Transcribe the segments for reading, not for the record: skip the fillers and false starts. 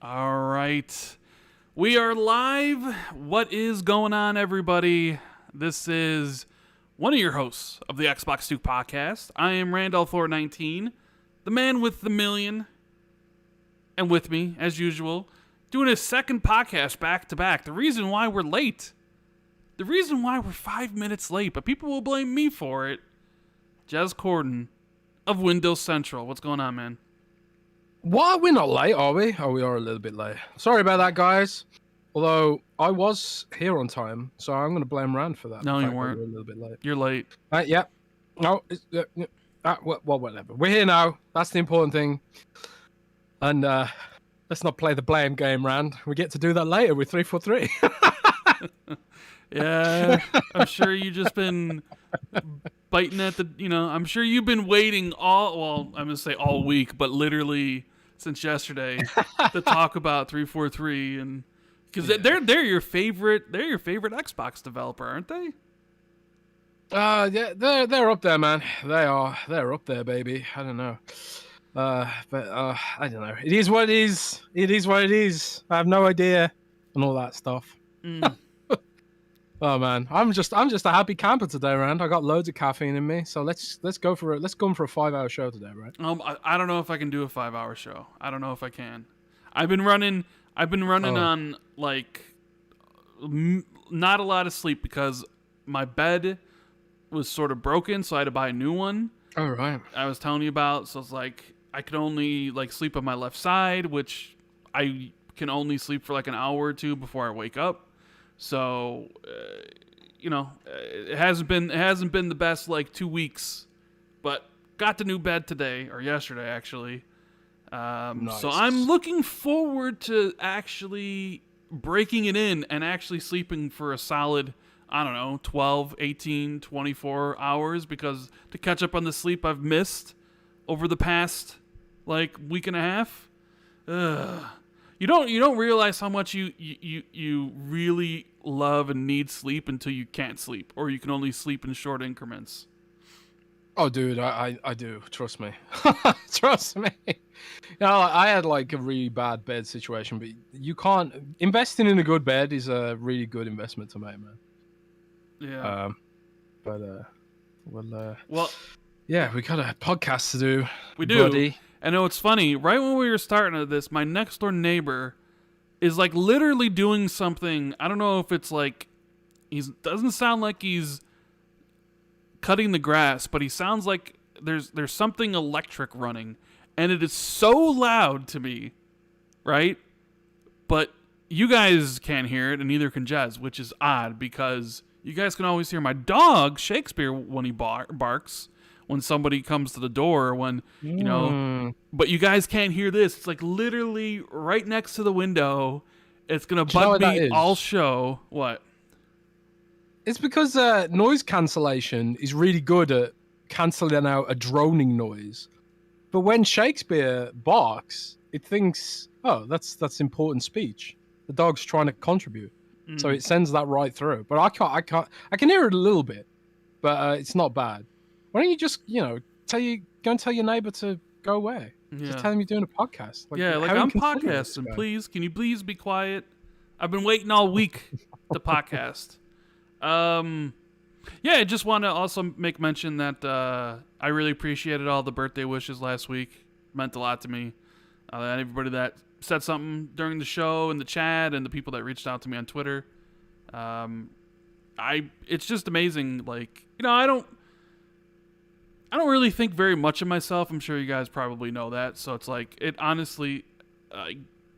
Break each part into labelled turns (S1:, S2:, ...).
S1: All right. We are live. What is going on, everybody? This is one of your hosts of the Xbox 2 podcast. I am Randolph419, the man with the million. And with me, as usual, doing a second podcast back to back. The reason why we're late, the reason why we're 5 minutes late, but people will blame me for it. Jez Corden of Windows Central. What's going on, man?
S2: What? We're not late, are we? Oh, we are a little bit late. Sorry about that, guys. Although, I was here on time, so I'm going to blame Rand for that.
S1: No, you weren't.
S2: We were a little bit late.
S1: You're late.
S2: Yeah. No, well, whatever. We're here now. That's the important thing. And let's not play the blame game, Rand. We get to do that later with 343.
S1: Yeah, I'm sure you've just been biting at the, I'm sure you've been waiting I'm going to say all week, but literally since yesterday to talk about 343 and because they're your favorite Xbox developer, aren't they?
S2: Yeah, they're up there, man. They're up there, baby. I don't know. I don't know. It is what it is. It is what it is. I have no idea and all that stuff. Oh man, I'm just a happy camper today, Rand. I got loads of caffeine in me, so let's go for it. Let's go for a 5-hour show today, right?
S1: I don't know if I can do a 5-hour show. I don't know if I can. I've been running on not a lot of sleep because my bed was sort of broken, so I had to buy a new one.
S2: All right.
S1: I was telling you about, so it's like I could only sleep on my left side, which I can only sleep for an hour or two before I wake up. So, it hasn't been the best 2 weeks, but got the new bed today or yesterday actually.
S2: Nice.
S1: So I'm looking forward to actually breaking it in and actually sleeping for a solid, 12, 18, 24 hours because to catch up on the sleep I've missed over the past week and a half. You don't realize how much you really love and need sleep until you can't sleep, or you can only sleep in short increments.
S2: Oh, dude, I do. Trust me. Trust me. I had a really bad bed situation, but you can't. Investing in a good bed is a really good investment to make, man.
S1: Yeah.
S2: Well, yeah, we got a podcast to do.
S1: We do.
S2: Buddy.
S1: I know it's funny. Right when we were starting at this, my next door neighbor is literally doing something. I don't know if it's doesn't sound like he's cutting the grass, but he sounds like there's something electric running, and it is so loud to me, right? But you guys can't hear it, and neither can Jez, which is odd because you guys can always hear my dog Shakespeare when he barks. When somebody comes to the door, but you guys can't hear this. It's literally right next to the window. It's going to bug me all show. What?
S2: It's because noise cancellation is really good at cancelling out a droning noise. But when Shakespeare barks, it thinks, oh, that's important speech. The dog's trying to contribute. So it sends that right through. But I can hear it a little bit, but it's not bad. Why don't you just, go and tell your neighbor to go away? Yeah. Just tell him you're doing a podcast.
S1: I'm podcasting. Please, can you please be quiet? I've been waiting all week to podcast. I just want to also make mention that I really appreciated all the birthday wishes last week. It meant a lot to me. And everybody that said something during the show in the chat and the people that reached out to me on Twitter. It's just amazing. I don't really think very much of myself. I'm sure you guys probably know that. So it's it honestly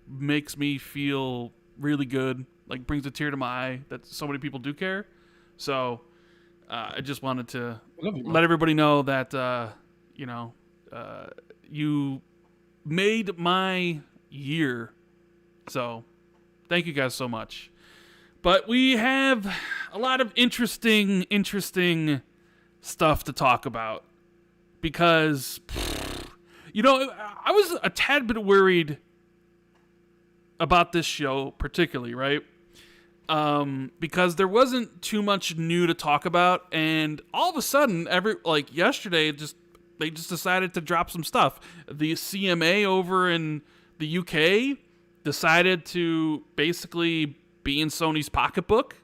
S1: makes me feel really good. Brings a tear to my eye that so many people do care. So I just wanted to let everybody know that, you made my year. So thank you guys so much. But we have a lot of interesting stuff to talk about. Because, I was a tad bit worried about this show particularly, right? Because there wasn't too much new to talk about, and all of a sudden, yesterday, they just decided to drop some stuff. The CMA over in the UK decided to basically be in Sony's pocketbook.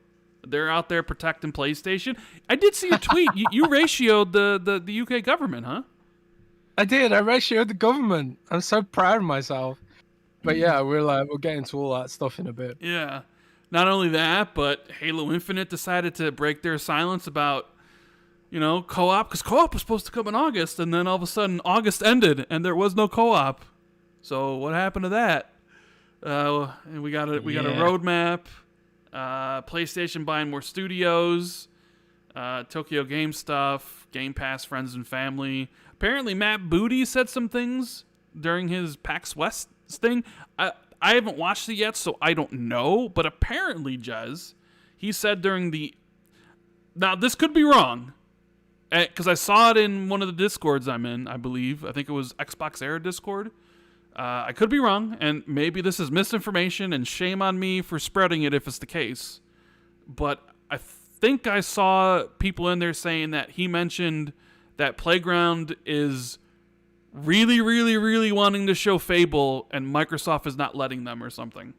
S1: They're out there protecting PlayStation. I did see a tweet. You ratioed the UK government, huh?
S2: I did. I ratioed the government. I'm so proud of myself. But yeah, we'll get into all that stuff in a bit.
S1: Yeah. Not only that, but Halo Infinite decided to break their silence about, co-op, because co-op was supposed to come in August, and then all of a sudden August ended, and there was no co-op. So what happened to that? And we got a roadmap. PlayStation buying more studios. Tokyo Game stuff. Game Pass, friends and family. Apparently, Matt Booty said some things during his PAX West thing. I haven't watched it yet, so I don't know. But apparently, Jez, he said during the... Now, this could be wrong. Because I saw it in one of the Discords I'm in, I believe. I think it was Xbox Era Discord. I could be wrong, and maybe this is misinformation, and shame on me for spreading it if it's the case. But I think I saw people in there saying that he mentioned that Playground is really, really, really wanting to show Fable, and Microsoft is not letting them or something.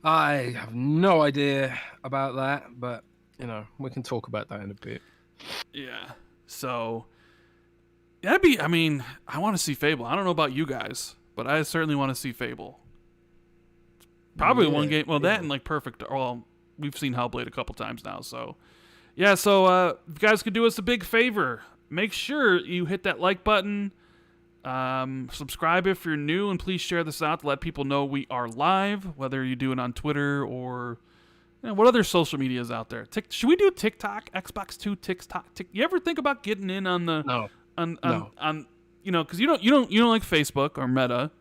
S2: I have no idea about that, but, we can talk about that in a bit.
S1: Yeah, so... I want to see Fable. I don't know about you guys, but I certainly want to see Fable. Probably one game. Well, that and Perfect. Well, we've seen Hellblade a couple times now, so yeah. So if you guys could do us a big favor, make sure you hit that like button, subscribe if you're new, and please share this out to let people know we are live. Whether you do it on Twitter or what other social media is out there. Should we do TikTok? Xbox 2 TikTok? You ever think about getting in on the?
S2: No.
S1: Because you don't like Facebook or Meta.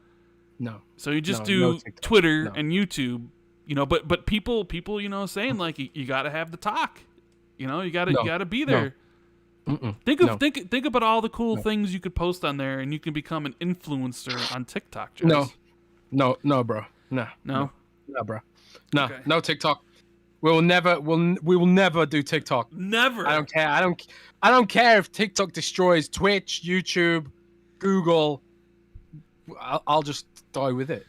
S2: No.
S1: So you just do Twitter
S2: No.
S1: and YouTube. But people saying you got to have the talk. You got to be there.
S2: No.
S1: Think about all the cool things you could post on there, and you can become an influencer on TikTok. Jez.
S2: No, bro. No, bro. No,
S1: Okay.
S2: No TikTok. We will never do TikTok.
S1: Never.
S2: I don't care. I don't care if TikTok destroys Twitch, YouTube, Google. I'll just die with it.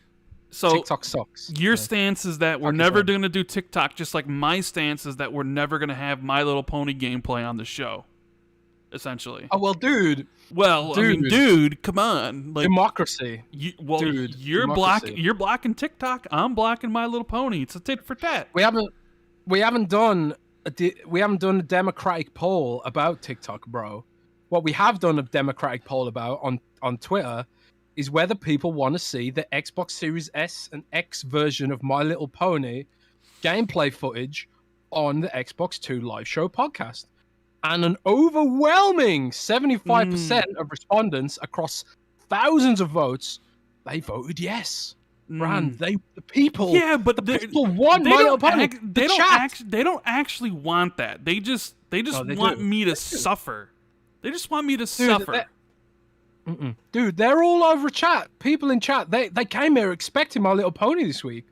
S1: So
S2: TikTok sucks.
S1: Your stance is that we're never going to do TikTok, just like my stance is that we're never going to have My Little Pony gameplay on the show. Essentially.
S2: Oh well, dude.
S1: Dude, come on.
S2: Democracy.
S1: Dude, you're blocking TikTok. I'm blocking My Little Pony. It's a tit for tat.
S2: We haven't done a democratic poll about TikTok, bro. What we have done a democratic poll about on Twitter is whether people want to see the Xbox Series S and X version of My Little Pony gameplay footage on the Xbox 2 live show podcast. And an overwhelming 75% of respondents across thousands of votes, they voted yes. Rand, the people.
S1: Yeah, but
S2: the people want My Little Pony.
S1: They don't actually want that. They just want me to suffer. They just want me to suffer.
S2: Dude, they're all over chat. People in chat, they came here expecting My Little Pony this week.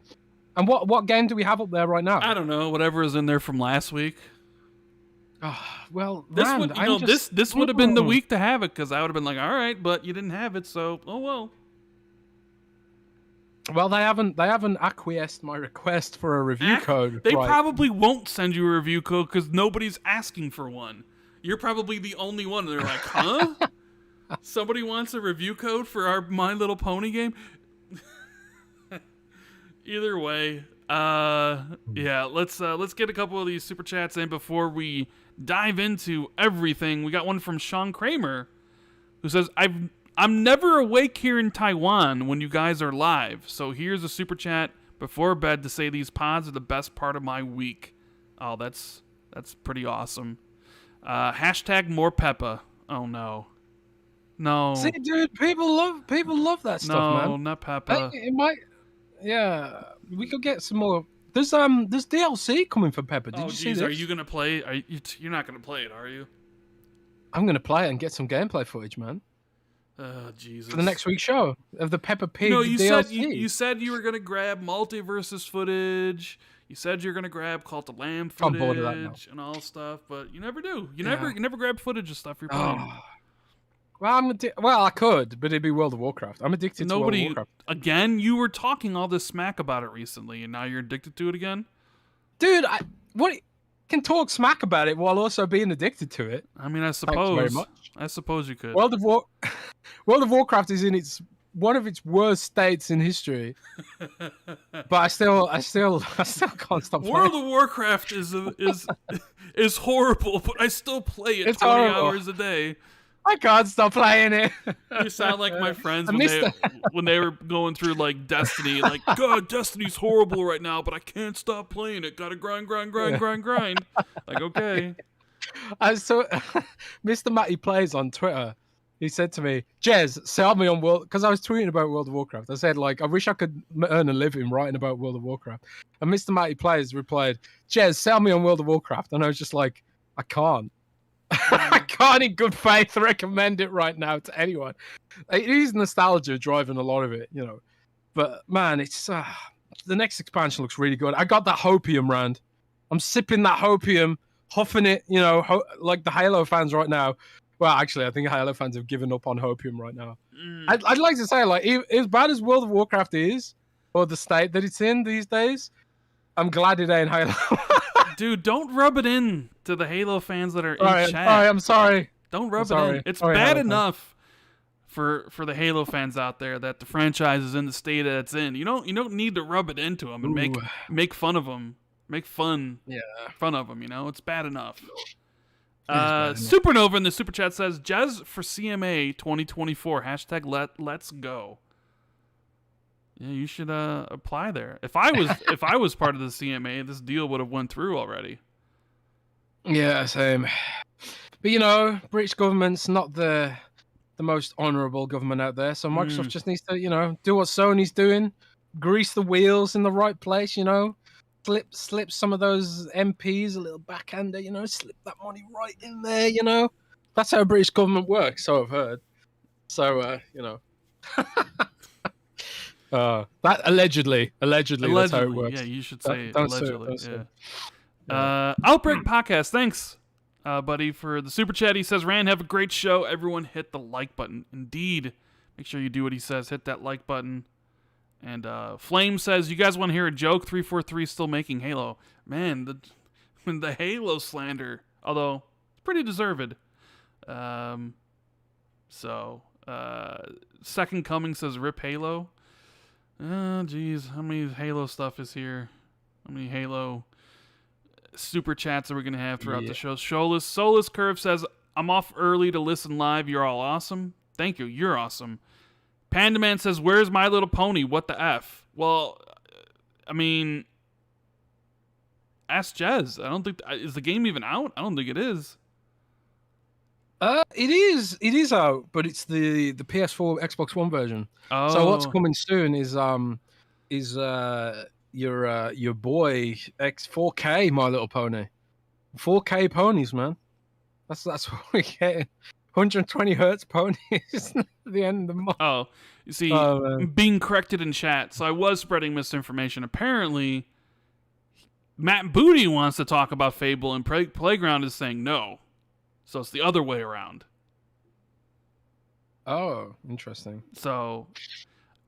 S2: And what game do we have up there right now?
S1: I don't know. Whatever is in there from last week.
S2: Well,
S1: this
S2: Rand,
S1: this would have been the week to have it, because I would have been like, all right, but you didn't have it, so oh well.
S2: Well, they haven't acquiesced my request for a review code.
S1: They probably won't send you a review code because nobody's asking for one. You're probably the only one. They're like, huh? Somebody wants a review code for our My Little Pony game? Either way, yeah, let's get a couple of these super chats in before we dive into everything. We got one from Sean Kramer, who says, I'm never awake here in Taiwan when you guys are live, so here's a super chat before bed to say these pods are the best part of my week. Oh, that's pretty awesome. Hashtag more Peppa. Oh no.
S2: See, dude, people love that stuff, man.
S1: No, not Peppa.
S2: It might. Yeah, we could get some more. There's DLC coming for Peppa. Did you see this?
S1: Are you gonna play? You're not gonna play it, are you?
S2: I'm gonna play it and get some gameplay footage, man.
S1: Oh, Jesus.
S2: For the next week's show of the Peppa Pig
S1: you
S2: DLC.
S1: said you were gonna grab multiverses footage. You said you're gonna grab Cult of Lamb footage and all stuff, but you never do. You never grab footage of stuff you're playing.
S2: Well, I could, but it'd be World of Warcraft. I'm addicted to World of Warcraft.
S1: Again, you were talking all this smack about it recently, and now you're addicted to it again?
S2: Dude, what can talk smack about it while also being addicted to it?
S1: I mean, I suppose.
S2: Thanks very much.
S1: I suppose you could.
S2: World of Warcraft is in one of its worst states in history. But I still can't stop playing.
S1: World of Warcraft is horrible, but I still play it 20 hours a day.
S2: I can't stop playing it.
S1: You sound like my friends when they were going through like Destiny. Like, God, Destiny's horrible right now, but I can't stop playing it. Gotta grind. Like, okay.
S2: I saw Mr. Matty Plays on Twitter. He said to me, Jez, sell me on World... Because I was tweeting about World of Warcraft. I said, like, I wish I could earn a living writing about World of Warcraft. And Mr. Matty Plays replied, Jez, sell me on World of Warcraft. And I was just like, I can't. I can't in good faith recommend it right now to anyone. It is nostalgia driving a lot of it, you know. But, man, it's... the next expansion looks really good. I got that hopium, Rand. I'm sipping that hopium, huffing it, you know, like the Halo fans right now. Well, actually, I think Halo fans have given up on hopium right now. I'd like to say, like, as bad as World of Warcraft is, or the state that it's in these days, I'm glad it ain't Halo.
S1: Dude, don't rub it in to the Halo fans that are in chat.
S2: I'm sorry.
S1: Don't rub it in. It's bad enough for the Halo fans out there that the franchise is in the state that it's in. You don't need to rub it into them and make fun of them. Make fun of them, you know? It's bad enough. Supernova in the super chat says, Jez for CMA 2024, hashtag let's go. Yeah, you should apply there. If I was part of the CMA, this deal would have went through already.
S2: Yeah, same. But you know, British government's not the most honourable government out there, so Microsoft just needs to, you know, do what Sony's doing, grease the wheels in the right place, you know, slip some of those MPs a little backhander, you know, slip that money right in there, you know. That's how British government works, so I've heard. So, you know. That allegedly, that's how it works.
S1: Yeah, you should say allegedly. Outbreak Podcast, thanks, buddy, for the super chat. He says, Rand, have a great show. Everyone hit the like button. Indeed. Make sure you do what he says. Hit that like button. And Flame says, you guys want to hear a joke? 343 still making Halo. Man, the Halo slander, although pretty deserved. Second Coming says, rip Halo. Oh, geez. How many Halo stuff is here? How many Halo super chats are we going to have throughout the show? Solus Curve says, I'm off early to listen live. You're all awesome. Thank you. You're awesome. Panda Man says, where's My Little Pony? What the F? Well, I mean, ask Jez. I don't think... Is the game even out? I don't think it is.
S2: It is out, but it's the PS4 Xbox One version. Oh. So what's coming soon is your boy X4K My Little Pony. 4K ponies, man. That's what we get. 120 hertz ponies at the end of the month. Oh,
S1: you see, being corrected in chat. So I was spreading misinformation. Apparently, Matt Booty wants to talk about Fable, and Playground is saying no. So it's the other way around.
S2: Oh, interesting.
S1: So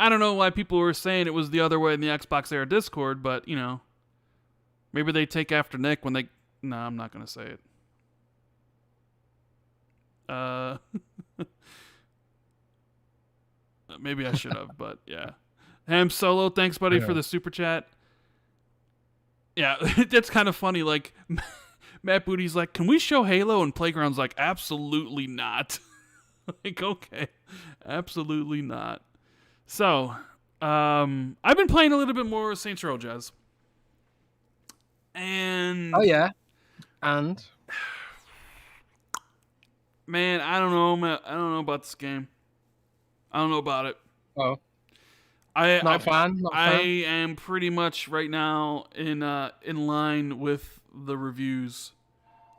S1: I don't know why people were saying it was the other way in the Xbox Era Discord, but, you know, maybe they take after Nick when they... No, I'm not going to say it. Maybe I should have, but yeah. Ham Solo, thanks, buddy, for the super chat. Yeah, that's kind of funny. Like, Matt Booty's like, can we show Halo? And Playground's like, absolutely not. Like, okay, absolutely not. So, I've been playing a little bit more Saints Row, Jez. And...
S2: Oh, yeah. And...
S1: Man, I don't know, man. I don't know about this game. I don't know about it.
S2: Oh.
S1: Not
S2: fan?
S1: I am pretty much right now in line with the reviews.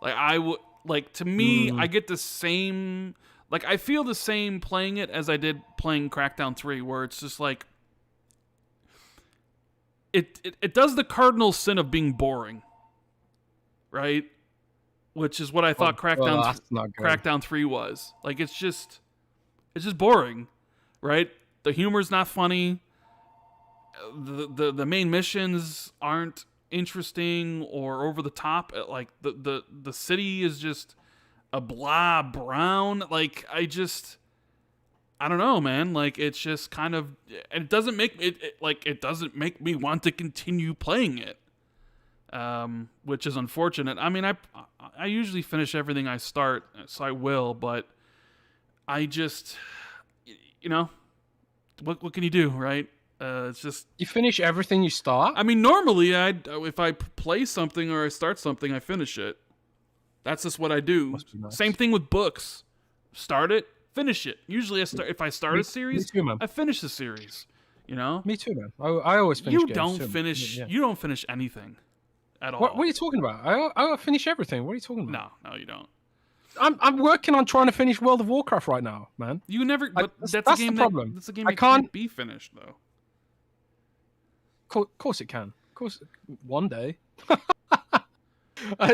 S1: Like, to me, I get the same... Like, I feel the same playing it as I did playing Crackdown 3, where it's just like... It does the cardinal sin of being boring. Right? Which is what I thought Crackdown 3 was. Like, it's just... It's just boring, right? The humor's not funny. The main missions aren't interesting or over the top. Like the city is just a blah brown. Like I don't know, man. Like it's just kind of, and it doesn't make it doesn't make me want to continue playing it, which is unfortunate. I mean, I usually finish everything I start, so I will, but I just, what can you do, right? It's just
S2: You finish everything you start.
S1: I mean, normally if I play something or I start something, I finish it. That's just what I do.
S2: Must be nice.
S1: Same thing with books. Start it, finish it. Usually, if I start a series,
S2: me too, man.
S1: I finish the series.
S2: Me too, man. I always finish
S1: You
S2: games
S1: don't
S2: too.
S1: finish.
S2: Yeah.
S1: You don't finish anything at all.
S2: What are you talking about? I finish everything. What are you talking about?
S1: No, you don't.
S2: I'm working on trying to finish World of Warcraft right now, man.
S1: You never. But that's
S2: that's
S1: a game
S2: the problem.
S1: that's a game
S2: I
S1: that can't
S2: can't-
S1: be finished though.
S2: Of course it can. Of course, one day. I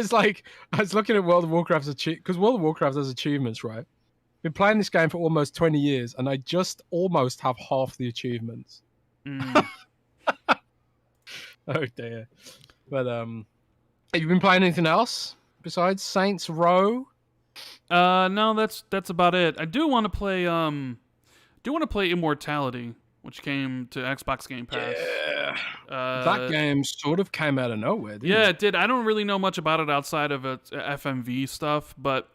S2: was looking at World of Warcraft's because World of Warcraft has achievements, right? Been playing this game for almost 20 years, and I just almost have half the achievements.
S1: Mm.
S2: Oh dear. But have you been playing anything else besides Saints Row?
S1: No, that's about it. I do want to play. Immortality, which came to Xbox Game Pass.
S2: Yeah. That game sort of came out of nowhere, didn't
S1: Yeah,
S2: it?
S1: it did. I don't really know much about it outside of its FMV stuff, but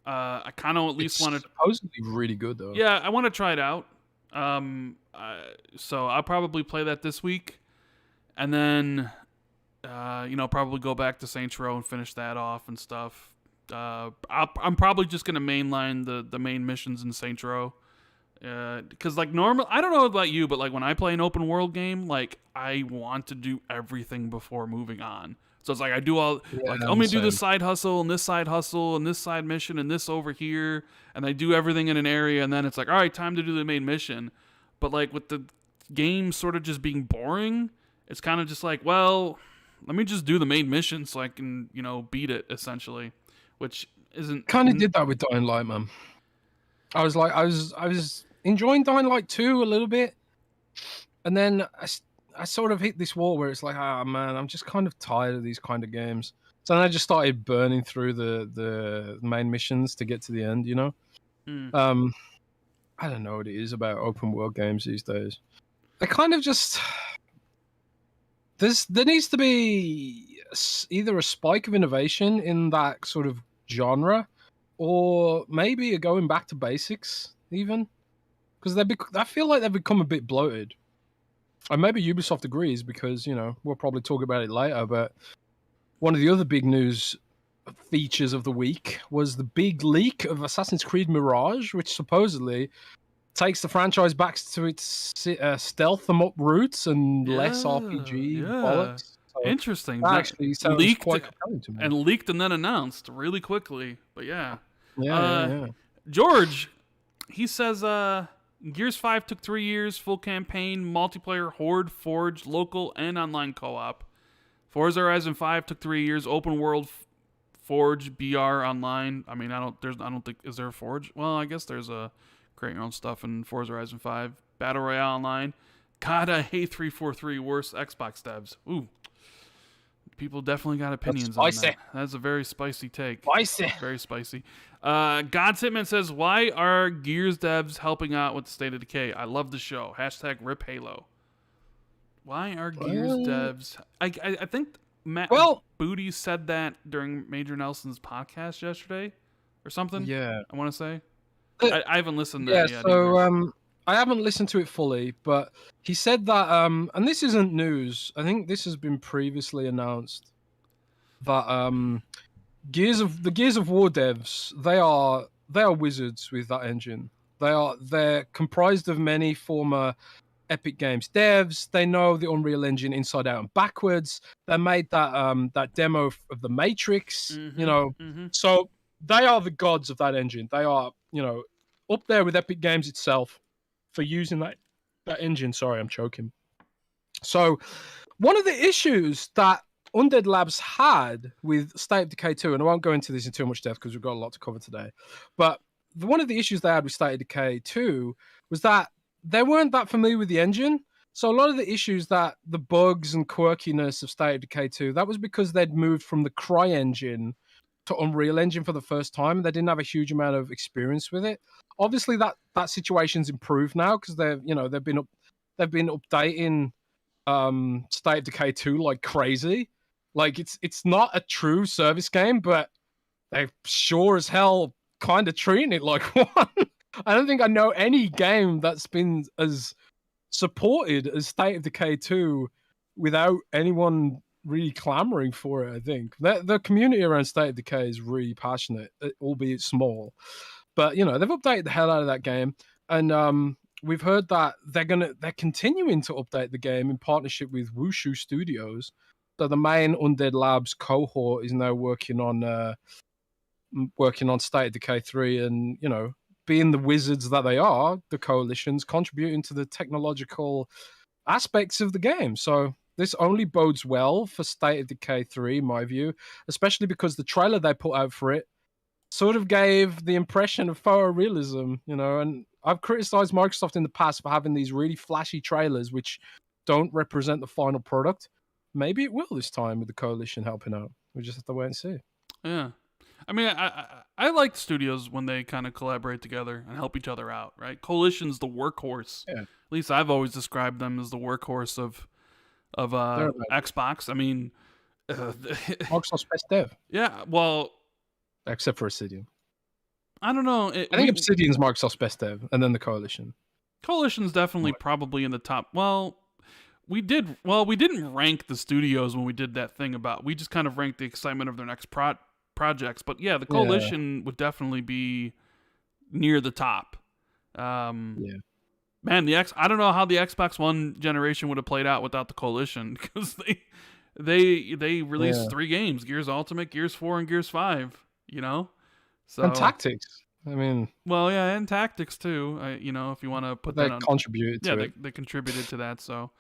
S1: I kind of at least want to.
S2: Supposedly really good though.
S1: Yeah, I want to try it out. So I'll probably play that this week, and then probably go back to Saints Row and finish that off and stuff. I'm probably just gonna mainline the main missions in Saints Row. Because like normal, I don't know about you, but like when I play an open world game, like I want to do everything before moving on. So it's like I do all like let me do this side hustle and this side hustle and this side mission and this over here, and I do everything in an area, and then it's like all right, time to do the main mission. But like with the game sort of just being boring, it's kind of just like, well, let me just do the main mission so I can beat it essentially, which isn't
S2: Kind of did that with Dying Light, man. I was enjoying Dying Light 2 a little bit, and then I sort of hit this wall where it's like, man, I'm just kind of tired of these kind of games. So then I just started burning through the main missions to get to the end, I don't know what it is about open world games these days. They kind of just there needs to be either a spike of innovation in that sort of genre, or maybe a going back to basics even, because I feel like they've become a bit bloated. And maybe Ubisoft agrees, because we'll probably talk about it later, but one of the other big news features of the week was the big leak of Assassin's Creed Mirage, which supposedly takes the franchise back to its stealth them up roots and less RPG bollocks. So
S1: interesting.
S2: that actually sounds
S1: leaked
S2: quite compelling to me.
S1: and then announced really quickly. But yeah.
S2: Yeah.
S1: George, he says Gears 5 took 3 years, full campaign, multiplayer, Horde, Forge, local, and online co-op. Forza Horizon 5 took 3 years, open world, Forge, BR, online. I mean, I don't think, is there a Forge? Well, I guess there's a create your own stuff in Forza Horizon 5. Battle Royale online. God, I hate 343 worst Xbox devs. Ooh. People definitely got opinions on that. That's a very spicy take.
S2: Spicy.
S1: Very spicy. God's Hitman says, why are Gears devs helping out with the State of Decay? I love the show. # rip Halo. Why are Gears devs... I think Matt Booty said that during Major Nelson's podcast yesterday or something.
S2: Yeah.
S1: I want to say. I haven't listened to that yet.
S2: So I haven't listened to it fully, but he said that, and this isn't news. I think this has been previously announced, that the Gears of War devs, they are wizards with that engine. They're comprised of many former Epic Games devs. They know the Unreal Engine inside out and backwards. They made that demo of the Matrix. So they are the gods of that engine. They are up there with Epic Games itself for using that engine. Sorry, I'm choking. So one of the issues that Undead Labs had with State of Decay 2, and I won't go into this in too much depth because we've got a lot to cover today, but one of the issues they had with State of Decay 2 was that they weren't that familiar with the engine. So a lot of the issues that the bugs and quirkiness of State of Decay 2, that was because they'd moved from the CryEngine to Unreal Engine for the first time. They didn't have a huge amount of experience with it. Obviously, that situation's improved now because they've been updating State of Decay 2 like crazy. Like it's not a true service game, but they sure as hell kind of treating it like one. I don't think I know any game that's been as supported as State of Decay 2 without anyone really clamoring for it. I think the community around State of Decay is really passionate, albeit small. But they've updated the hell out of that game, and we've heard that they're continuing to update the game in partnership with Wushu Studios. So the main Undead Labs cohort is now working on State of Decay 3, and being the wizards that they are, the coalition's contributing to the technological aspects of the game. So this only bodes well for State of Decay 3, in my view, especially because the trailer they put out for it sort of gave the impression of photorealism, and I've criticized Microsoft in the past for having these really flashy trailers which don't represent the final product. Maybe it will this time with the coalition helping out. We just have to wait and see.
S1: Yeah. I mean, I like studios when they kind of collaborate together and help each other out, right? Coalition's the workhorse.
S2: Yeah.
S1: At least I've always described them as the workhorse of Xbox. I mean,
S2: Microsoft's best dev.
S1: Yeah, well,
S2: except for Obsidian.
S1: I don't know.
S2: I think Obsidian's Microsoft's best dev, and then the Coalition.
S1: Coalition's definitely probably in the top. Well, we didn't rank the studios when we did that thing about. We just kind of ranked the excitement of their next projects. But yeah, the Coalition would definitely be near the top. Man, I don't know how the Xbox One generation would have played out without the Coalition, because they released 3 games: Gears Ultimate, Gears 4, and Gears 5. So,
S2: and Tactics. I mean,
S1: well, yeah, and Tactics too. If you want to put that on,
S2: contributed to it.
S1: They contributed to that. So,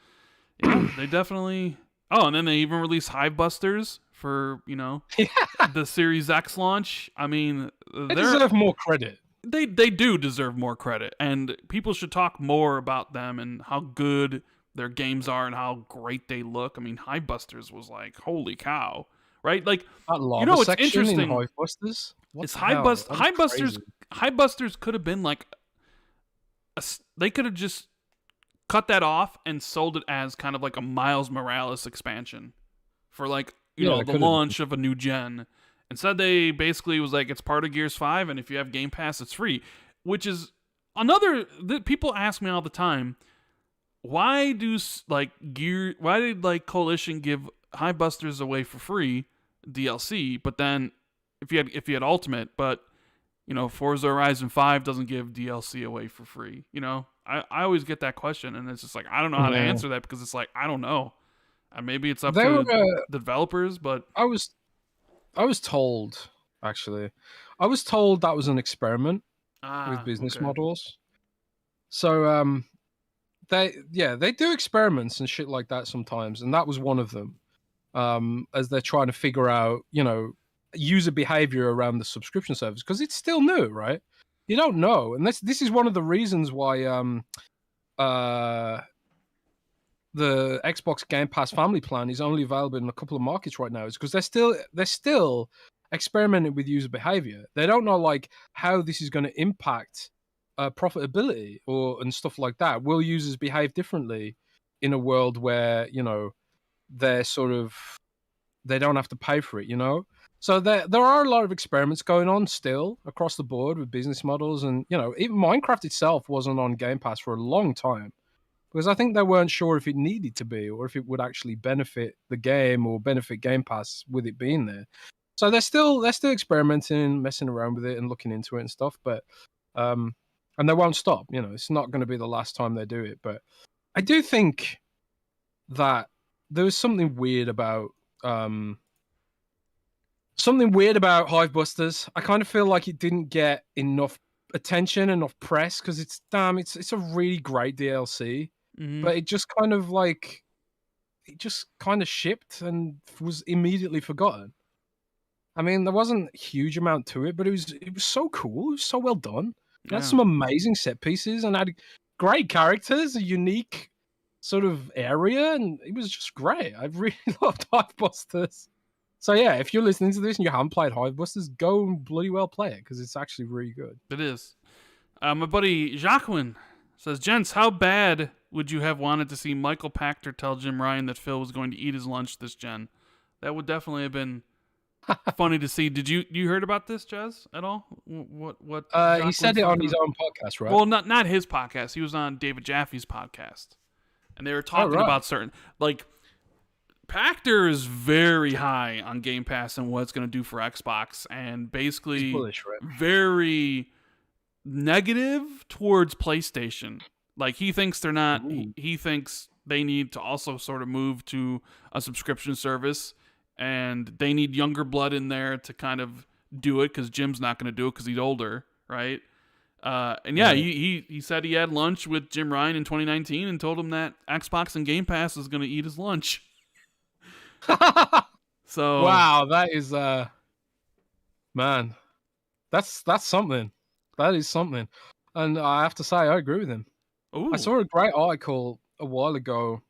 S1: yeah, they definitely. Oh, and then they even released Hivebusters for the Series X launch. I mean,
S2: they deserve more credit.
S1: They do deserve more credit, and people should talk more about them and how good their games are and how great they look. I mean, Hivebusters was like, holy cow, right? Like,
S2: what's interesting? In Hivebusters?
S1: It's Hivebusters could have been like, they could have just cut that off and sold it as kind of like a Miles Morales expansion for like, the launch of a new gen. Instead, they basically was like, it's part of Gears 5, and if you have Game Pass, it's free. Which is another... people ask me all the time, why did Coalition give Hivebusters away for free, DLC, but then if you had Ultimate, but Forza Horizon 5 doesn't give DLC away for free? I always get that question, and it's just like, I don't know how to answer that, because it's like, I don't know. Maybe it's up to the developers, but
S2: I was told, actually, that was an experiment with business models. So they do experiments and shit like that sometimes, and that was one of them. As they're trying to figure out, user behavior around the subscription service, because it's still new, right? You don't know, and this is one of the reasons why the Xbox Game Pass Family Plan is only available in a couple of markets right now, is because they're still experimenting with user behavior. They don't know like how this is going to impact profitability and stuff like that. Will users behave differently in a world where they don't have to pay for it? So there are a lot of experiments going on still across the board with business models, and even Minecraft itself wasn't on Game Pass for a long time, because I think they weren't sure if it needed to be, or if it would actually benefit the game or benefit Game Pass with it being there. So they're still experimenting, messing around with it, and looking into it and stuff. But and they won't stop. It's not going to be the last time they do it. But I do think that there was something weird about Hivebusters. I kind of feel like it didn't get enough attention, enough press, because it's a really great DLC. Mm-hmm. But it just kind of shipped and was immediately forgotten. I mean, there wasn't a huge amount to it, but it was so cool. It was so well done. It had
S1: Yeah.
S2: some amazing set pieces and had great characters, a unique sort of area, and it was just great. I really loved Hivebusters. So yeah, if you're listening to this and you haven't played Hivebusters, go and bloody well play it because it's actually really good.
S1: It is. My buddy Jacqueline says, "Gents, how bad would you have wanted to see Michael Pachter tell Jim Ryan that Phil was going to eat his lunch this gen? That would definitely have been funny to see." Did you heard about this, Jez, at all? What
S2: He said it on his own podcast, right?
S1: Well, not his podcast. He was on David Jaffe's podcast, and they were talking about certain, like, Pachter is very high on Game Pass and what it's going to do for Xbox, and basically
S2: bullish, right?
S1: very negative towards PlayStation. Like, he thinks they're not. He thinks they need to also sort of move to a subscription service, and they need younger blood in there to kind of do it because Jim's not going to do it because he's older, right? And yeah, he said he had lunch with Jim Ryan in 2019 and told him that Xbox and Game Pass is going to eat his lunch. So
S2: wow, that is man, that's something. That is something, and I have to say I agree with him.
S1: Ooh.
S2: I saw a great article a while ago.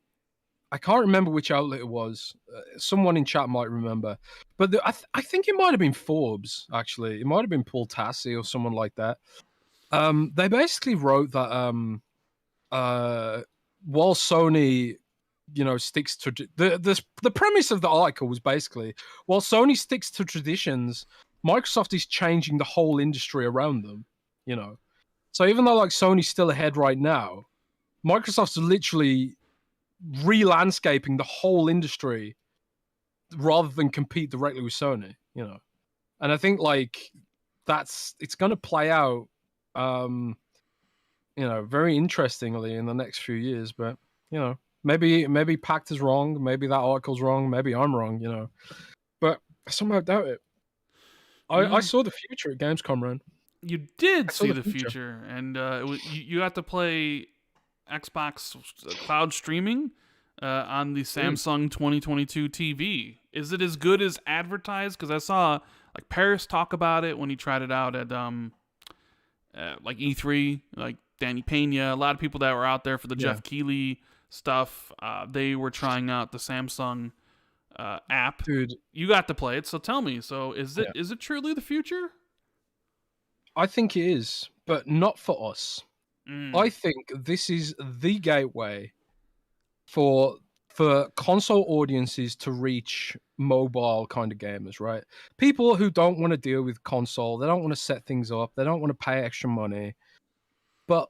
S2: I can't remember which outlet it was. Someone in chat might remember, but I think it might have been Forbes. Actually, it might have been Paul Tassi or someone like that. They basically wrote that while Sony, sticks to the premise of the article was basically, while Sony sticks to traditions, Microsoft is changing the whole industry around them. So even though like Sony's still ahead right now, Microsoft's literally re-landscaping the whole industry rather than compete directly with Sony. And I think like it's going to play out, very interestingly in the next few years. But maybe Pacter's wrong, maybe that article's wrong, maybe I'm wrong. But I somehow doubt it. I saw the future at Gamescom, Ron.
S1: You did see the future, and you got to play Xbox cloud streaming on the Samsung 2022 TV. Is it as good as advertised? Because I saw like Paris talk about it when he tried it out at like E3, like Danny Pena, a lot of people that were out there for the Jeff Keighley stuff. They were trying out the Samsung app.
S2: Dude,
S1: you got to play it, so tell me. So is it truly the future?
S2: I think it is, but not for us. I think this is the gateway for console audiences to reach mobile kind of gamers, right? People who don't want to deal with console, they don't want to set things up, they don't want to pay extra money. But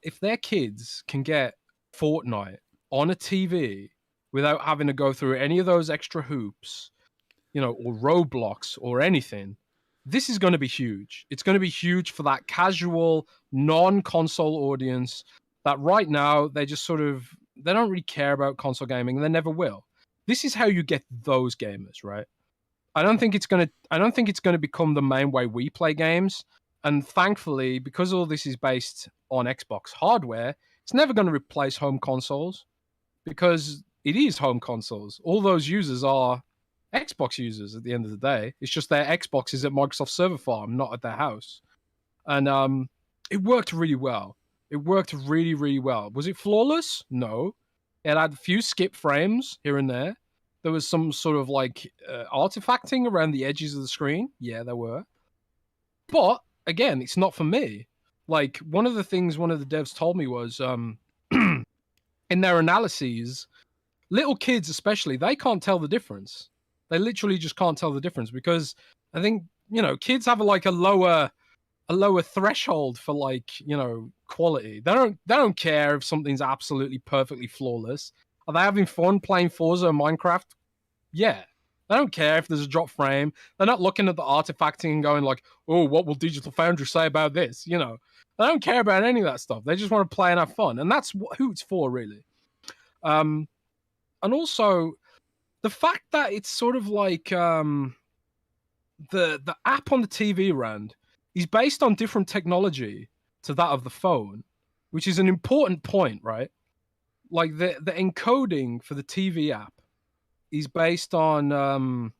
S2: if their kids can get Fortnite on a TV without having to go through any of those extra hoops, or Roblox or anything, this is going to be huge. It's going to be huge for that casual, non-console audience that right now they just they don't really care about console gaming, and they never will. This is how you get those gamers, right? I don't think it's going to become the main way we play games. And thankfully, because all this is based on Xbox hardware, it's never going to replace home consoles because it is home consoles. All those users are Xbox users at the end of the day. It's just their Xbox is at Microsoft server farm, not at their house. And it worked really well. It worked really, really well. Was it flawless? No. It had a few skip frames here and there. There was some sort of like artifacting around the edges of the screen. Yeah, there were. But again, it's not for me. Like one of the things one of the devs told me was in their analyses, little kids especially, they can't tell the difference. They literally just can't tell the difference because I think, kids have a lower threshold for quality. They don't care if something's absolutely perfectly flawless. Are they having fun playing Forza or Minecraft? Yeah. They don't care if there's a drop frame. They're not looking at the artifacting and going like, oh, what will Digital Foundry say about this? They don't care about any of that stuff. They just want to play and have fun. And that's who it's for, really. And also, the fact that it's sort of like the app on the TV, Rand, is based on different technology to that of the phone, which is an important point, right? Like the encoding for the TV app is based on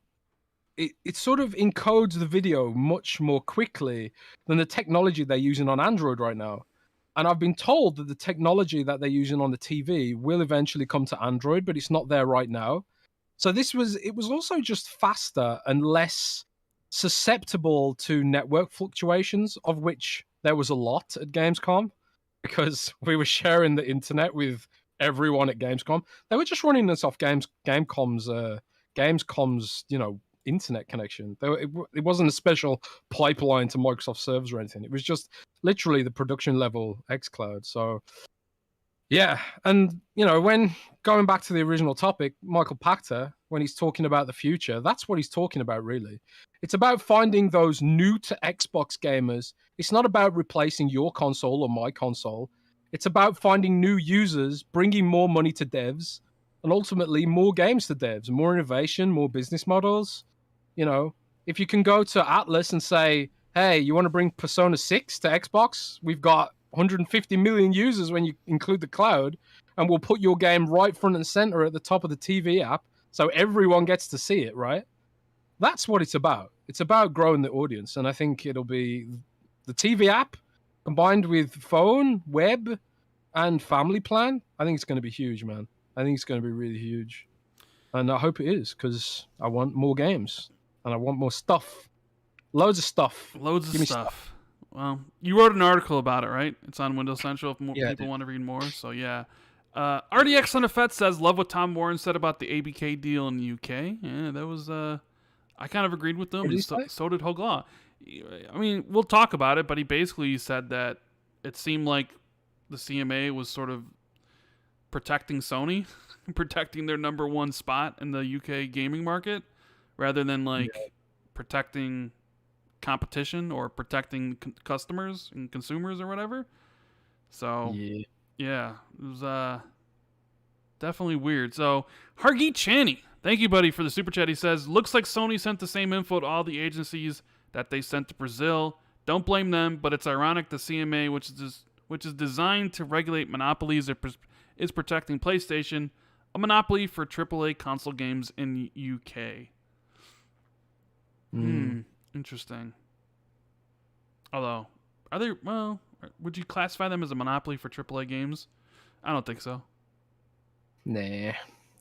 S2: it sort of encodes the video much more quickly than the technology they're using on Android right now. And I've been told that the technology that they're using on the TV will eventually come to Android, but it's not there right now. So it was also just faster and less susceptible to network fluctuations, of which there was a lot at Gamescom, because we were sharing the internet with everyone at Gamescom. They were just running this off Gamescom's internet connection. It wasn't a special pipeline to Microsoft servers or anything. It was just literally the production level xCloud. So yeah, and when going back to the original topic, Michael Pachter, when he's talking about the future, that's what he's talking about, really. It's about finding those new to Xbox gamers. It's not about replacing your console or my console. It's about finding new users, bringing more money to devs, and ultimately more games to devs, more innovation, more business models. If you can go to Atlas and say, hey, you want to bring Persona 6 to Xbox? We've got 150 million users when you include the cloud, and we'll put your game right front and center at the top of the TV app so everyone gets to see it, right? That's what it's about. It's about growing the audience, and I think it'll be the TV app combined with phone, web, and family plan. I think it's going to be huge, man. I think it's going to be really huge. And I hope it is, because I want more games, and I want more stuff. Loads of stuff.
S1: Loads of stuff. Well, you wrote an article about it, right? It's on Windows Central if people want to read more. So, yeah. RDX Uneffet says, love what Tom Warren said about the ABK deal in the UK. Yeah, that was... I kind of agreed with him. So did Hoglaw. I mean, we'll talk about it, but he basically said that it seemed like the CMA was sort of protecting Sony, protecting their number one spot in the UK gaming market, rather than protecting competition or protecting customers and consumers or whatever. So yeah, it was definitely weird. So Hargeet Channy, thank you, buddy, for the super chat. He says, looks like Sony sent the same info to all the agencies that they sent to Brazil. Don't blame them, but it's ironic the CMA, which is designed to regulate monopolies, is protecting PlayStation, a monopoly for AAA console games in UK. Interesting. Although, would you classify them as a monopoly for AAA games? I don't think so.
S2: Nah.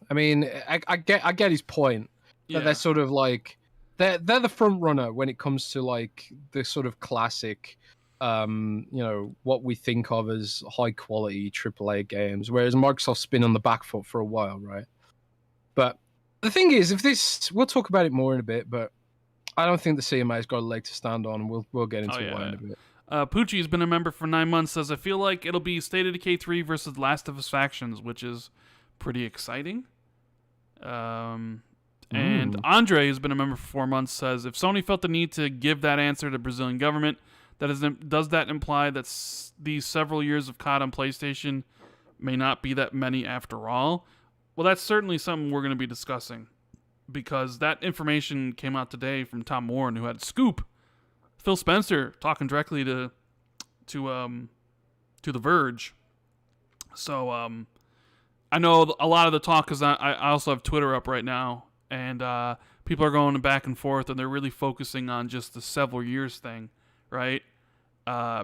S2: I mean, I get his point. That they're sort of like they're the front runner when it comes to like the sort of classic what we think of as high quality AAA games, whereas Microsoft's been on the back foot for a while, right? But the thing is, we'll talk about it more in a bit, but I don't think the CMA's got a leg to stand on. We'll get into why in a bit.
S1: Poochie's been a member for 9 months, says, I feel like it'll be State of Decay 3 versus Last of Us Factions, which is pretty exciting. And Andre, who's been a member for 4 months, says, if Sony felt the need to give that answer to the Brazilian government, does that imply that these several years of COD on PlayStation may not be that many after all? Well, that's certainly something we're going to be discussing, because that information came out today from Tom Warren, who had Scoop. Phil Spencer talking directly to The Verge. So I know a lot of the talk, because I also have Twitter up right now, and people are going back and forth, and they're really focusing on just the several years thing, right?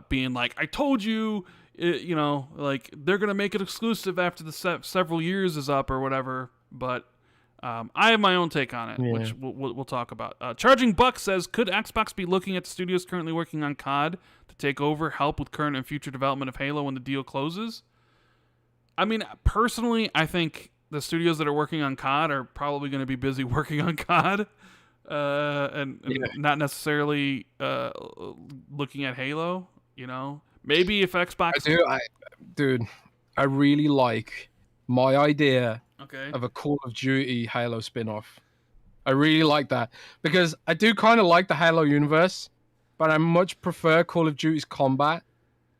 S1: Being like, I told you, like they're gonna make it exclusive after the several years is up or whatever. But I have my own take on it, which we'll talk about. Charging Buck says, could Xbox be looking at the studios currently working on COD to take over, help with current and future development of Halo when the deal closes? I mean, personally, I think the studios that are working on COD are probably going to be busy working on COD, and not necessarily looking at Halo. Maybe if Xbox.
S2: I really like my idea
S1: Okay.
S2: of a Call of Duty Halo spin-off. I really like that, because I do kind of like the Halo universe, but I much prefer Call of Duty's combat.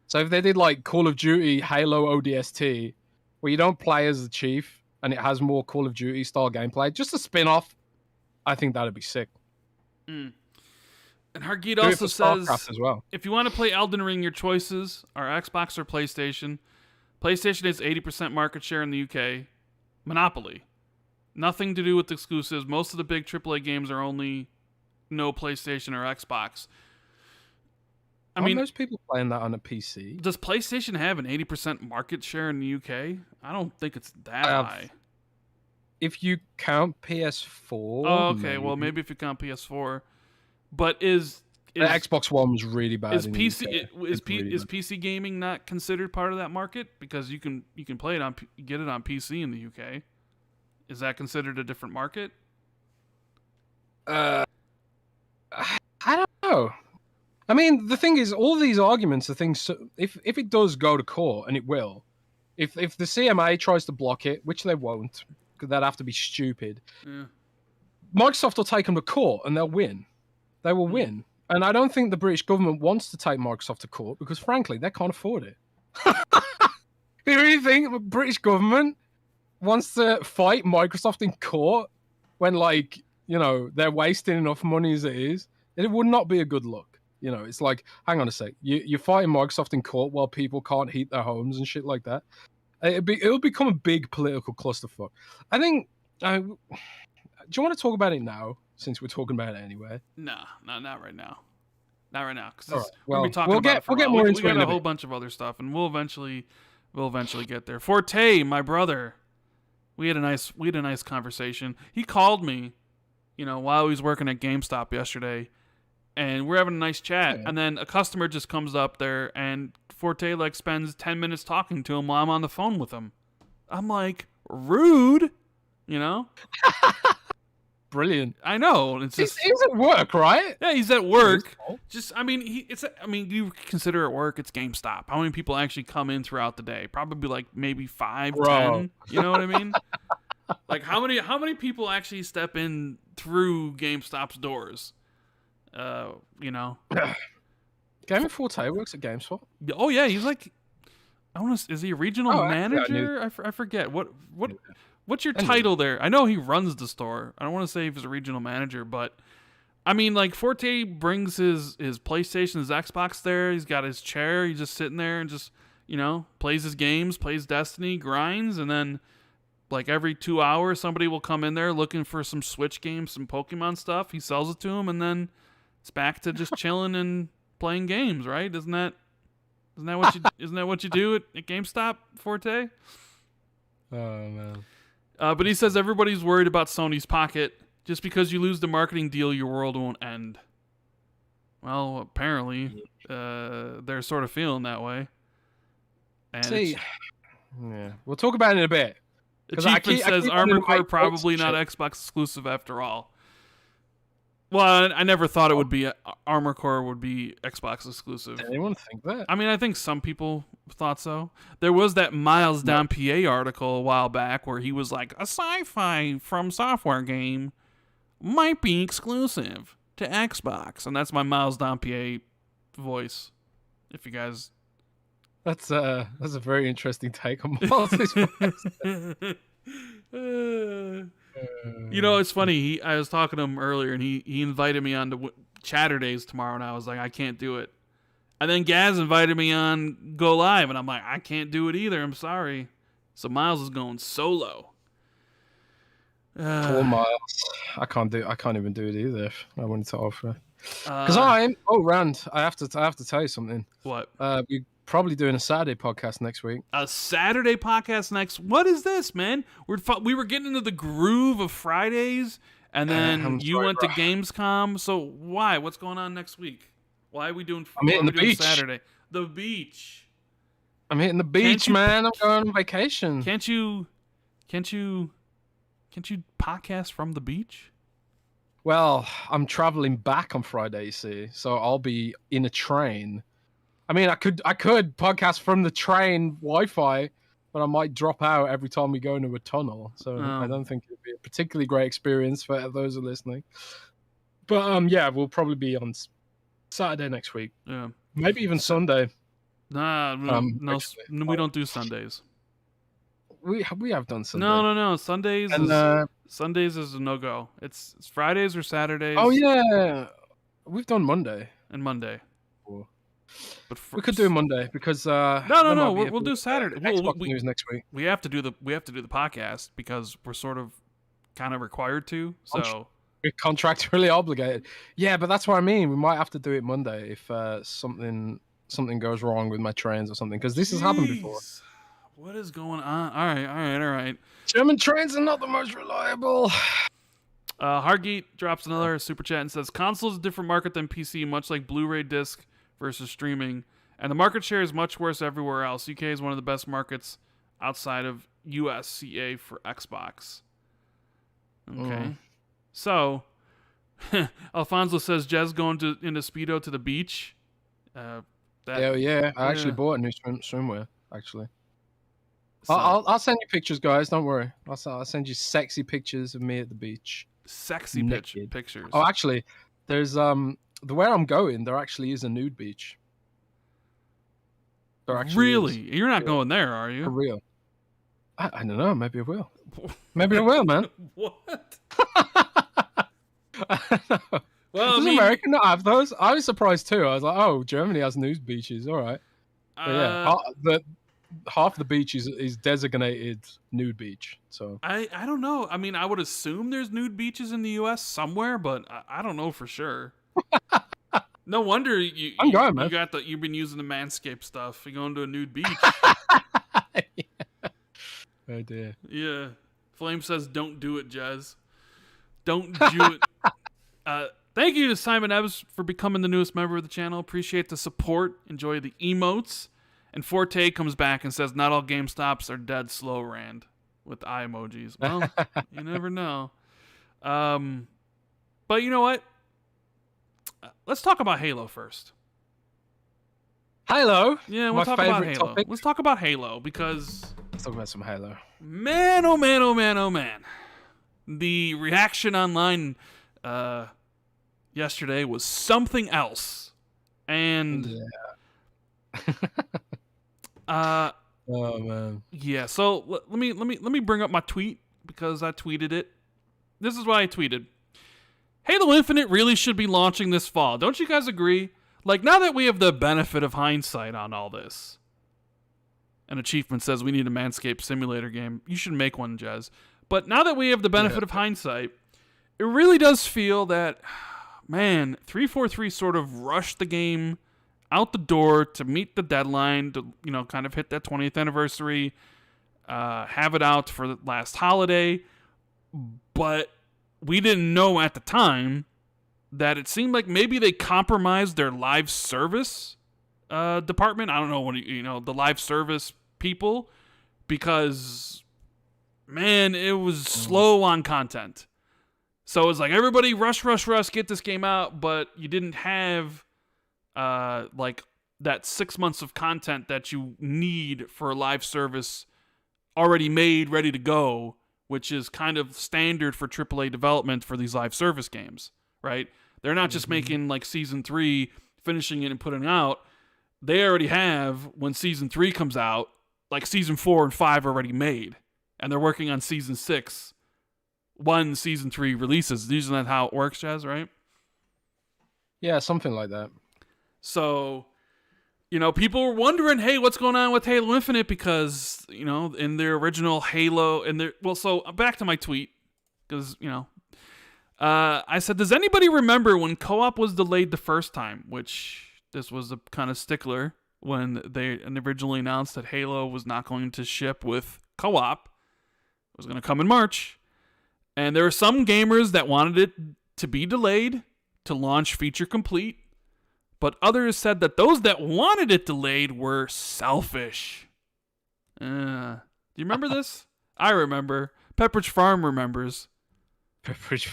S2: So if they did like Call of Duty Halo ODST, where you don't play as the Chief and it has more Call of Duty style gameplay, just a spin-off, I think that'd be sick.
S1: And Hargeet also says,
S2: as well.
S1: If you want to play Elden Ring, your choices are Xbox or PlayStation. PlayStation has 80% market share in the UK. Monopoly. Nothing to do with exclusives. Most of the big AAA games are only no PlayStation or Xbox. I
S2: Aren't
S1: mean,
S2: most people playing that on a PC?
S1: does PlayStation have an 80% market share in the UK? I don't think it's that high.
S2: If you count PS4.
S1: Oh, okay. Well, maybe if you count PS4, but is
S2: the Xbox One was really bad.
S1: Is
S2: in
S1: PC
S2: the UK.
S1: is PC gaming not considered part of that market because you can play it on get it on PC in the UK? Is that considered a different market?
S2: I don't know. I mean, the thing is, all these arguments are things. If it does go to court, and it will, if the CMA tries to block it, which they won't, because that'd have to be stupid.
S1: Yeah.
S2: Microsoft will take them to court, and they'll win. They will win. And I don't think the British government wants to take Microsoft to court because, frankly, they can't afford it. You really think the British government wants to fight Microsoft in court when, like, you know, they're wasting enough money as it is? It would not be a good look. You know, it's like, hang on a sec. You're fighting Microsoft in court while people can't heat their homes and shit like that. It'll become a big political clusterfuck. I think. Do you want to talk about it now? Since we're talking about it anyway.
S1: Nah, not right now. Not right now. Because
S2: right. Well,
S1: we'll be talking
S2: we'll
S1: about
S2: get,
S1: it for
S2: we'll get
S1: a while.
S2: more
S1: We
S2: into
S1: got
S2: it.
S1: a whole bunch of other stuff, and we'll eventually get there. Forte, my brother, we had a nice conversation. He called me, while he was working at GameStop yesterday, and we're having a nice chat.
S2: Yeah.
S1: And then a customer just comes up there, and Forte spends 10 minutes talking to him while I'm on the phone with him. I'm like, rude,
S2: Brilliant.
S1: I know. It's just
S2: he's at work, right?
S1: Yeah, he's at work. You consider it work. It's GameStop. How many people actually come in throughout the day? Probably like maybe 5, 10. You know what I mean? Like how many people actually step in through GameStop's doors?
S2: Gaming Forte works at GameStop.
S1: Oh yeah, he's like, is he a regional manager? I forget What's your title there? I know he runs the store. I don't want to say if he's a regional manager, but I mean, like, Forte brings his PlayStation, his Xbox there. He's got his chair. He's just sitting there and just, plays his games, plays Destiny, grinds, and then, like, every 2 hours, somebody will come in there looking for some Switch games, some Pokemon stuff. He sells it to them, and then it's back to just chilling and playing games, right? Isn't that what you do at GameStop, Forte?
S2: Oh man.
S1: But he says everybody's worried about Sony's pocket. Just because you lose the marketing deal, your world won't end. Well, apparently, they're sort of feeling that way. And
S2: we'll talk about it in a bit.
S1: Achievement says Armored Core probably not Xbox exclusive after all. Well, I never thought it would be Armored Core would be Xbox exclusive.
S2: Did anyone think that?
S1: I mean, I think some people thought so. There was that Miles Down PA article a while back where he was like, a sci-fi from software game might be exclusive to Xbox, and that's my Miles Down PA voice. If you guys,
S2: that's a very interesting take on Miles' voice.
S1: It's funny. I was talking to him earlier, and he invited me on to Chatterdays tomorrow, and I was like, I can't do it. And then Gaz invited me on Go Live, and I'm like, I can't do it either. I'm sorry. So Miles is going solo.
S2: Poor Miles. I can't even do it either. I wanted to offer. Because Rand, I have to tell you something.
S1: What?
S2: We're probably doing a Saturday podcast next week.
S1: A Saturday podcast next? What is this, man? We were getting into the groove of Fridays, and then you went to Gamescom. So why? What's going on next week? Why are we doing?
S2: I'm hitting the beach.
S1: Saturday. The beach.
S2: I'm hitting the beach, man. I'm going on vacation.
S1: Can't you podcast from the beach?
S2: Well, I'm traveling back on Friday, you see, so I'll be in a train. I mean, I could podcast from the train Wi-Fi, but I might drop out every time we go into a tunnel. So I don't think it'd be a particularly great experience for those who are listening. But we'll probably be on Saturday next week.
S1: Yeah,
S2: maybe even Sunday.
S1: Nah, no, we don't do Sundays.
S2: We have done Sunday.
S1: No. Sundays is a no-go. It's Fridays or Saturdays.
S2: Oh yeah, we've done Monday
S1: and Monday.
S2: But we could do Monday because
S1: no. We'll do Saturday.
S2: Xbox news next week.
S1: We have to do the podcast because we're sort of kind of required to. So
S2: We're contractually obligated. Yeah, but that's what I mean. We might have to do it Monday if something goes wrong with my trains or something, because this has happened before.
S1: What is going on? All right.
S2: German trains are not the most reliable.
S1: Hargeet drops another super chat and says, console is a different market than PC, much like Blu-ray disc versus streaming. And the market share is much worse everywhere else. UK is one of the best markets outside of USCA for Xbox. Okay. So, Alfonso says, Jez going into Speedo to the beach.
S2: Yeah. I actually bought a new swimwear, actually. So, I'll send you pictures, guys. Don't worry. I'll send you sexy pictures of me at the beach.
S1: Sexy pictures.
S2: Oh, actually, there's the where I'm going, there actually is a nude beach.
S1: Really? You're not going there, are you?
S2: For real. I don't know. Maybe I will. Maybe I will, man.
S1: What?
S2: I don't know.
S1: Well,
S2: Does America not have those? I was surprised too. I was like, oh, Germany has nude beaches. All right. But yeah, half the beach is designated nude beach. So
S1: I don't know. I mean, I would assume there's nude beaches in the U.S. somewhere, but I don't know for sure. No wonder you've been using the Manscaped stuff. You're going to a nude beach.
S2: Yeah. Oh dear.
S1: Yeah. Flame says, "Don't do it, Jez. Don't do it." Thank you to Simon Ebbs for becoming the newest member of the channel. Appreciate the support. Enjoy the emotes. And Forte comes back and says, "Not all GameStops are dead slow, Rand," with eye emojis. Well, you never know. But you know what? Let's talk about Halo first.
S2: Halo?
S1: Yeah, we'll talk about Halo. Topic. Let's talk about Halo because...
S2: Let's talk about some Halo.
S1: Man, oh man, oh man, oh man. The reaction online yesterday was something else. And...
S2: Yeah. Oh man.
S1: Yeah, so let me bring up my tweet because I tweeted it. This is what I tweeted. Halo Infinite really should be launching this fall. Don't you guys agree? Like, now that we have the benefit of hindsight on all this. An achievement says we need a Manscaped simulator game. You should make one, Jez. But now that we have the benefit of hindsight, it really does feel that, man, 343 sort of rushed the game out the door to meet the deadline, to, you know, kind of hit that 20th anniversary, have it out for the last holiday. But we didn't know at the time that it seemed like maybe they compromised their live service department. I don't know, the live service people, because, man, it was slow on content. So it was like, everybody rush, get this game out, but you didn't have like that 6 months of content that you need for a live service already made, ready to go, which is kind of standard for AAA development for these live service games, right? They're not just making like Season 3, finishing it and putting it out. They already have, when Season 3 comes out, like Season 4 and 5 already made. And they're working on Season 6 when Season 3 releases. Isn't that how it works, Jez, right?
S2: Yeah, something like that.
S1: So, people were wondering, hey, what's going on with Halo Infinite? Because, in their original Halo, so back to my tweet, because, I said, does anybody remember when co-op was delayed the first time? Which, this was a kind of stickler when they originally announced that Halo was not going to ship with co-op. It was going to come in March. And there were some gamers that wanted it to be delayed to launch feature complete. But others said that those that wanted it delayed were selfish. Do you remember this? I remember. Pepperidge Farm remembers. Pepperidge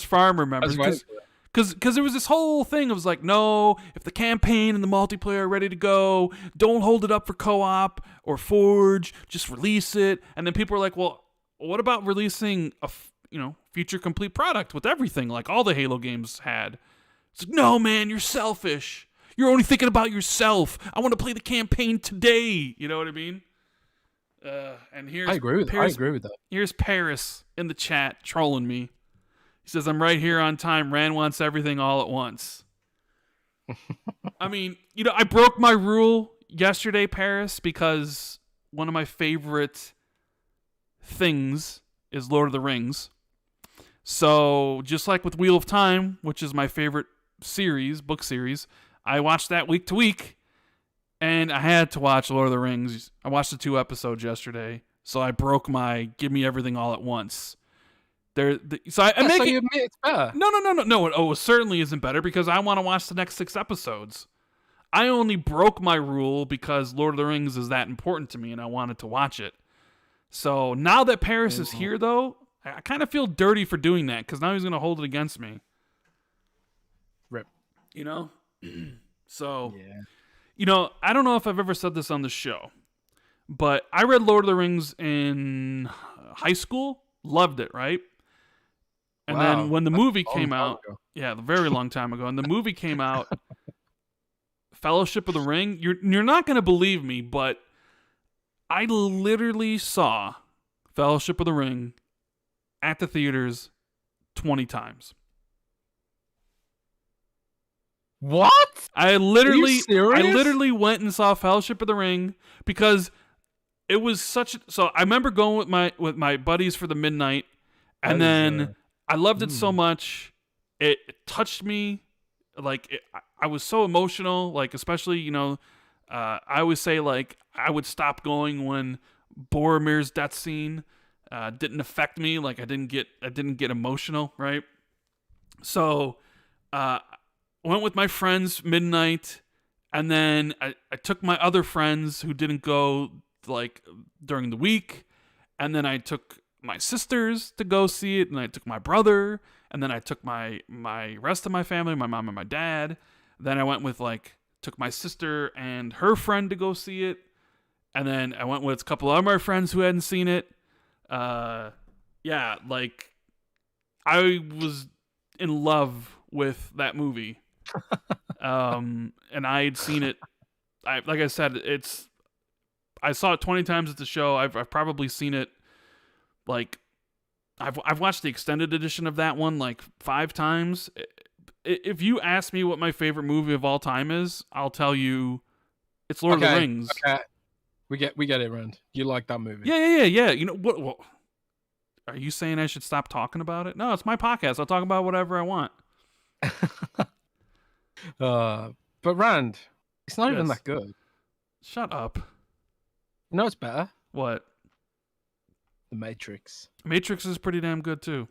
S1: Farm remembers. Because there was this whole thing. It was like, no, if the campaign and the multiplayer are ready to go, don't hold it up for co-op or Forge. Just release it. And then people were like, well, what about releasing a feature complete product with everything like all the Halo games had? It's like, no, man, you're selfish. You're only thinking about yourself. I want to play the campaign today. You know what I mean? And I agree with that. Here's Paris in the chat trolling me. He says, I'm right here on time. Rand wants everything all at once. I mean, I broke my rule yesterday, Paris, because one of my favorite things is Lord of the Rings. So just like with Wheel of Time, which is my favorite book series, I watched that week to week, and I had to watch Lord of the Rings. I watched the 2 episodes yesterday, so I broke my give me everything all at once. So you
S2: admit it's better?
S1: No. It certainly isn't better because I want to watch the next 6 episodes. I only broke my rule because Lord of the Rings is that important to me, and I wanted to watch it. So now that Paris is here, though, I kind of feel dirty for doing that because now he's going to hold it against me.
S2: Rip.
S1: You know? So,
S2: yeah.
S1: I don't know if I've ever said this on the show, but I read Lord of the Rings in high school, loved it, right? And then when the movie came out, a very long time ago, and the movie came out, Fellowship of the Ring, you're not going to believe me, but I literally saw Fellowship of the Ring at the theaters 20 times.
S2: What?
S1: I literally went and saw Fellowship of the Ring because it was so I remember going with my buddies for the midnight, and then I loved it so much. It touched me. I was so emotional, especially, I always say, I would stop going when Boromir's death scene didn't affect me. I didn't get emotional, right? So, went with my friends midnight, and then I took my other friends who didn't go, during the week, and then I took my sisters to go see it, and I took my brother, and then I took my rest of my family, my mom and my dad. Then I went with took my sister and her friend to go see it, and then I went with a couple of my friends who hadn't seen it. I was in love with that movie, and I had seen it. Like I said, I saw it 20 times at the show. I've probably seen it I've watched the extended edition of that one 5 times. If you ask me what my favorite movie of all time is, I'll tell you it's Lord of the Rings.
S2: Okay. We get it, Rand. You like that movie?
S1: Yeah. What? Are you saying I should stop talking about it? No, it's my podcast. I'll talk about whatever I want.
S2: But Rand, it's not even that good.
S1: Shut up.
S2: You know it's better?
S1: What?
S2: The Matrix.
S1: Matrix is pretty damn good too.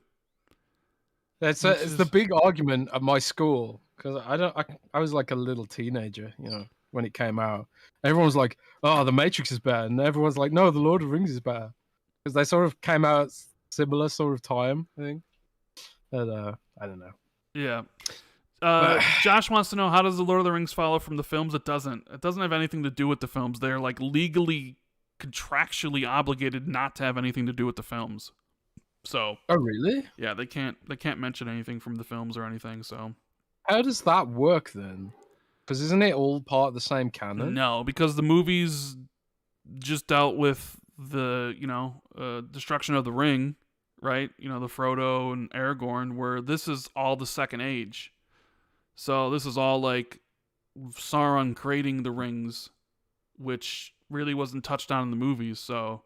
S2: It's the big argument at my school because I was like a little teenager, when it came out. Everyone was like, "Oh, the Matrix is better," and everyone's like, "No, the Lord of the Rings is better," because they sort of came out similar sort of time, I think. But I don't know.
S1: Yeah. Josh wants to know, how does the Lord of the Rings follow from the films? It doesn't. It doesn't have anything to do with the films. They're legally, contractually obligated not to have anything to do with the films. So.
S2: Oh really?
S1: Yeah, they can't mention anything from the films or anything. So.
S2: How does that work then? Because isn't it all part of the same canon?
S1: No, because the movies just dealt with the destruction of the ring, right? The Frodo and Aragorn. Where this is all the Second Age. So this is all Sauron creating the rings, which really wasn't touched on in the movies. So,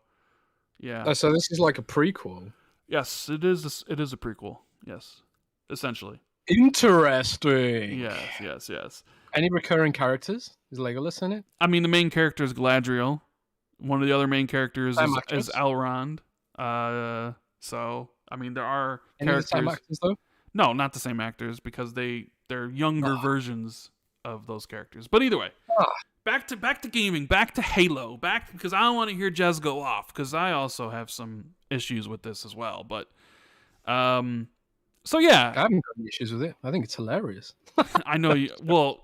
S1: yeah.
S2: Oh, so this is like a prequel.
S1: Yes, it is. It is a prequel. Yes, essentially.
S2: Interesting.
S1: Yes. Any
S2: recurring characters? Is Legolas in it?
S1: I mean, the main character is Galadriel. One of the other main characters is Elrond. So I mean, there are characters.
S2: The same actors though?
S1: No, not the same actors because they're younger versions of those characters. But either way, back to gaming, back to Halo, because I don't want to hear Jez go off because I also have some issues with this as well. But so yeah,
S2: I haven't got any issues with it. I think it's hilarious.
S1: I know you. Well,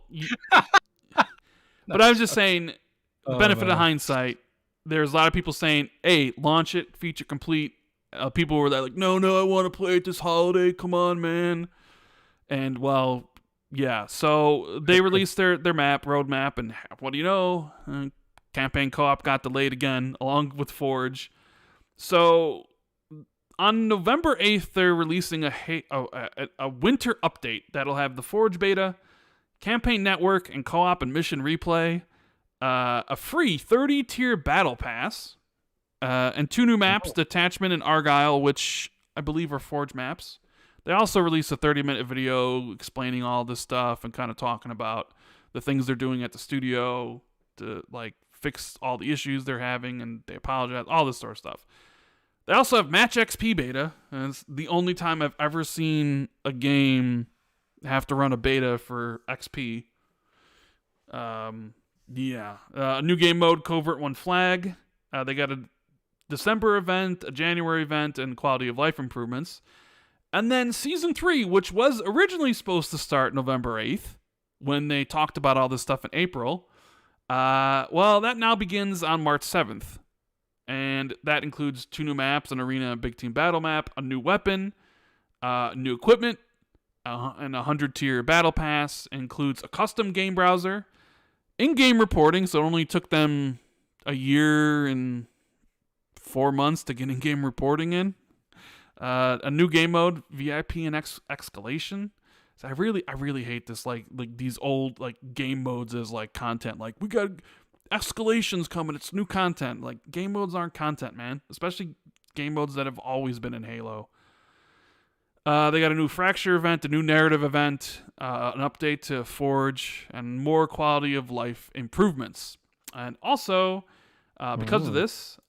S1: but I was just saying, the benefit of hindsight. There's a lot of people saying, "Hey, launch it, feature complete." People were like, "No, I want to play it this holiday. Come on, man." And well, yeah. So they released their roadmap, and what do you know? Campaign co-op got delayed again, along with Forge. So on November 8th, they're releasing a winter update that'll have the Forge beta, campaign network, and co-op and mission replay, a free 30-tier battle pass, and 2 new maps, Detachment and Argyle, which I believe are Forge maps, They also released a 30-minute video explaining all this stuff and kind of talking about the things they're doing at the studio to like fix all the issues they're having, and they apologize, all this sort of stuff. They also have Match XP beta, and it's the only time I've ever seen a game have to run a beta for XP. A new game mode, Covert One Flag. They got a December event, a January event, and quality of life improvements. And then Season 3, which was originally supposed to start November 8th, when they talked about all this stuff in April. That now begins on March 7th. And that includes 2 new maps, an arena and big team battle map, a new weapon, new equipment, and a 100-tier battle pass. Includes a custom game browser, in-game reporting, so it only took them a year and 4 months to get in-game reporting in. A new game mode, VIP and escalation. So I really hate this, like these old like game modes as like content. Like, we got escalations coming, it's new content. Like, game modes aren't content, man. Especially game modes that have always been in Halo. They got a new Fracture event, a new narrative event, an update to Forge, and more quality of life improvements. And also, because of this,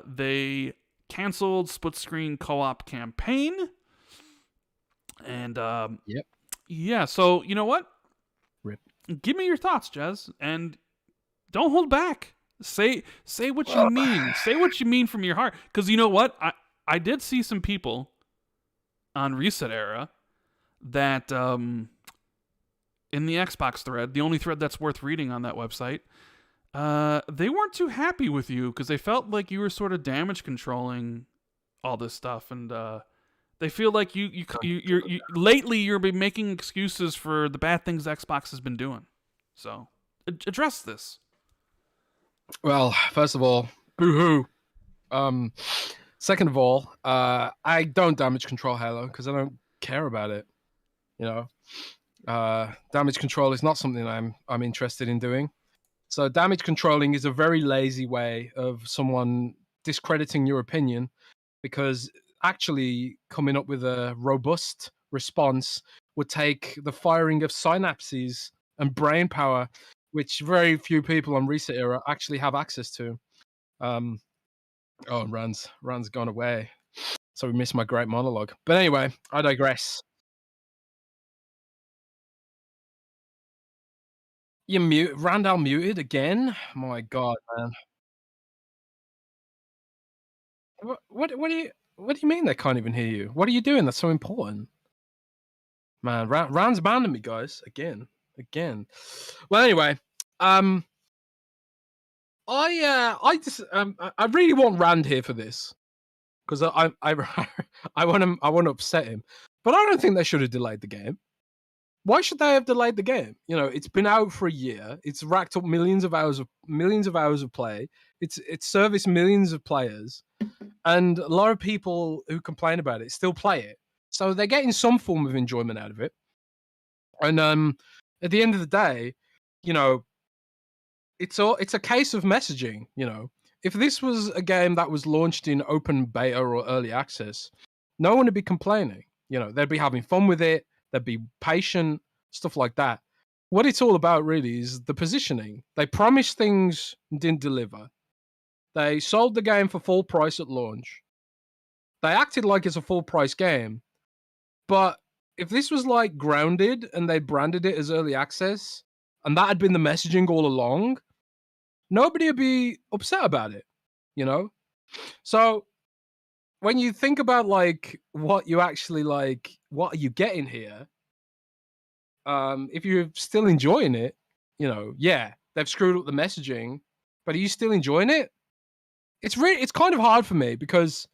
S1: they canceled split screen co-op campaign. And yeah, so you know what?
S2: Rip.
S1: Give me your thoughts, Jez, and don't hold back. Say what you mean. Say what you mean from your heart. Because you know what? I did see some people on Reset Era that in the Xbox thread, the only thread that's worth reading on that website, they weren't too happy with you because they felt like you were sort of damage controlling all this stuff, and they feel like you're lately you've been making excuses for the bad things Xbox has been doing. So address this.
S2: Well, first of all, boo-hoo. Second of all, I don't damage control Halo because I don't care about it. You know, damage control is not something I'm interested in doing. So damage controlling is a very lazy way of someone discrediting your opinion, because actually coming up with a robust response would take the firing of synapses and brain power, which very few people on Reset Era actually have access to. Rand's gone away, so we missed my great monologue. But anyway, I digress. You mute Randall muted again? My God, man. What do you mean they can't even hear you? What are you doing that's so important? Man, Rand's abandoned me, guys. Again. Well, anyway, I really want Rand here for this, because I want to upset him, but I don't think they should have delayed the game. Why should they have delayed the game? You know, it's been out for a year. It's racked up millions of hours of play. It's serviced millions of players, and a lot of people who complain about it still play it. So they're getting some form of enjoyment out of it. And at the end of the day, you know, it's a case of messaging. You know, if this was a game that was launched in open beta or early access, no one would be complaining. You know, they'd be having fun with it. They'd be patient, stuff like that. What it's all about really is the positioning. They promised things and didn't deliver. They sold the game for full price at launch. They acted like it's a full price game. But if this was like Grounded and they branded it as early access, and that had been the messaging all along, nobody would be upset about it, you know? So when you think about like what you actually like, what are you getting here? If you're still enjoying it, you know, yeah, they've screwed up the messaging, but are you still enjoying it? It's kind of hard for me because,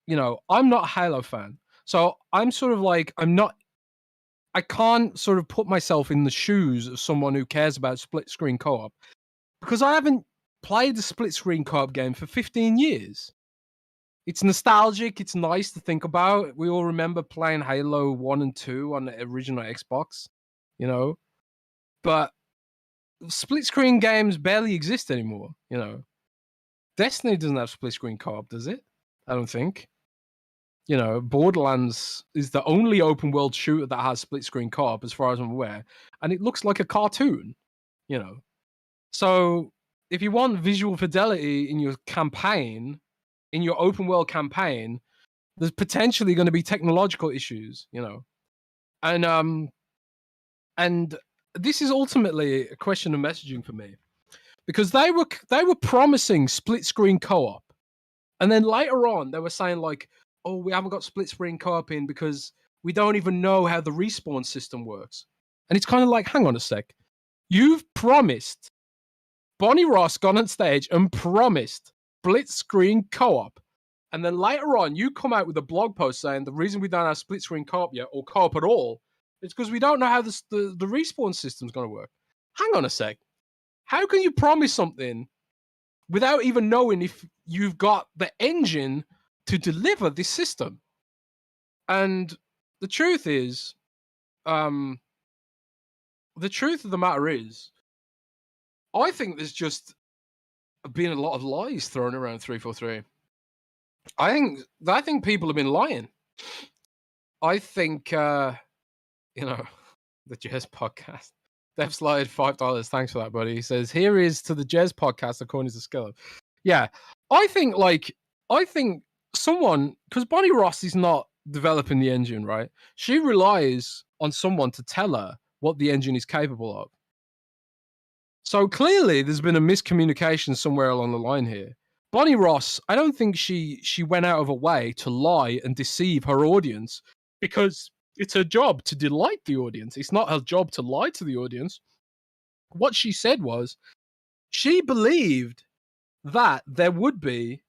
S2: you know, I'm not a Halo fan. So I'm sort of like, I can't sort of put myself in the shoes of someone who cares about split screen co-op, because I haven't played a split screen co-op game for 15 years. It's nostalgic. It's nice to think about. We all remember playing Halo 1 and 2 on the original Xbox, you know? But split screen games barely exist anymore, you know? Destiny doesn't have split screen co-op, does it? I don't think. Borderlands is the only open world shooter that has split screen co-op, as far as I'm aware, and it looks like a cartoon. So if you want visual fidelity in your campaign, in your open world campaign, there's potentially going to be technological issues, and this is ultimately a question of messaging for me, because they were promising split screen co-op, and then later on they were saying like, oh, we haven't got split screen co-op in because we don't even know how the respawn system works. And it's kind of like, hang on a sec, you've promised, Bonnie Ross gone on stage and promised split screen co-op, and then later on you come out with a blog post saying the reason we don't have split screen co-op yet, or co-op at all, is because we don't know how the respawn system's going to work. Hang on a sec. How can you promise something without even knowing if you've got the engine to deliver this system? And the truth is, the truth of the matter is, I think there's just been a lot of lies thrown around 343. I think people have been lying. I think, the Jez podcast. Dev slide $5. Thanks for that, buddy. He says, here is to the Jez podcast according to Skillet. Yeah, I think someone, because Bonnie Ross is not developing the engine, right? She relies on someone to tell her what the engine is capable of. So clearly there's been a miscommunication somewhere along the line here. Bonnie Ross, I don't think she went out of her way to lie and deceive her audience, because it's her job to delight the audience. It's not her job to lie to the audience. What she said was she believed that there would be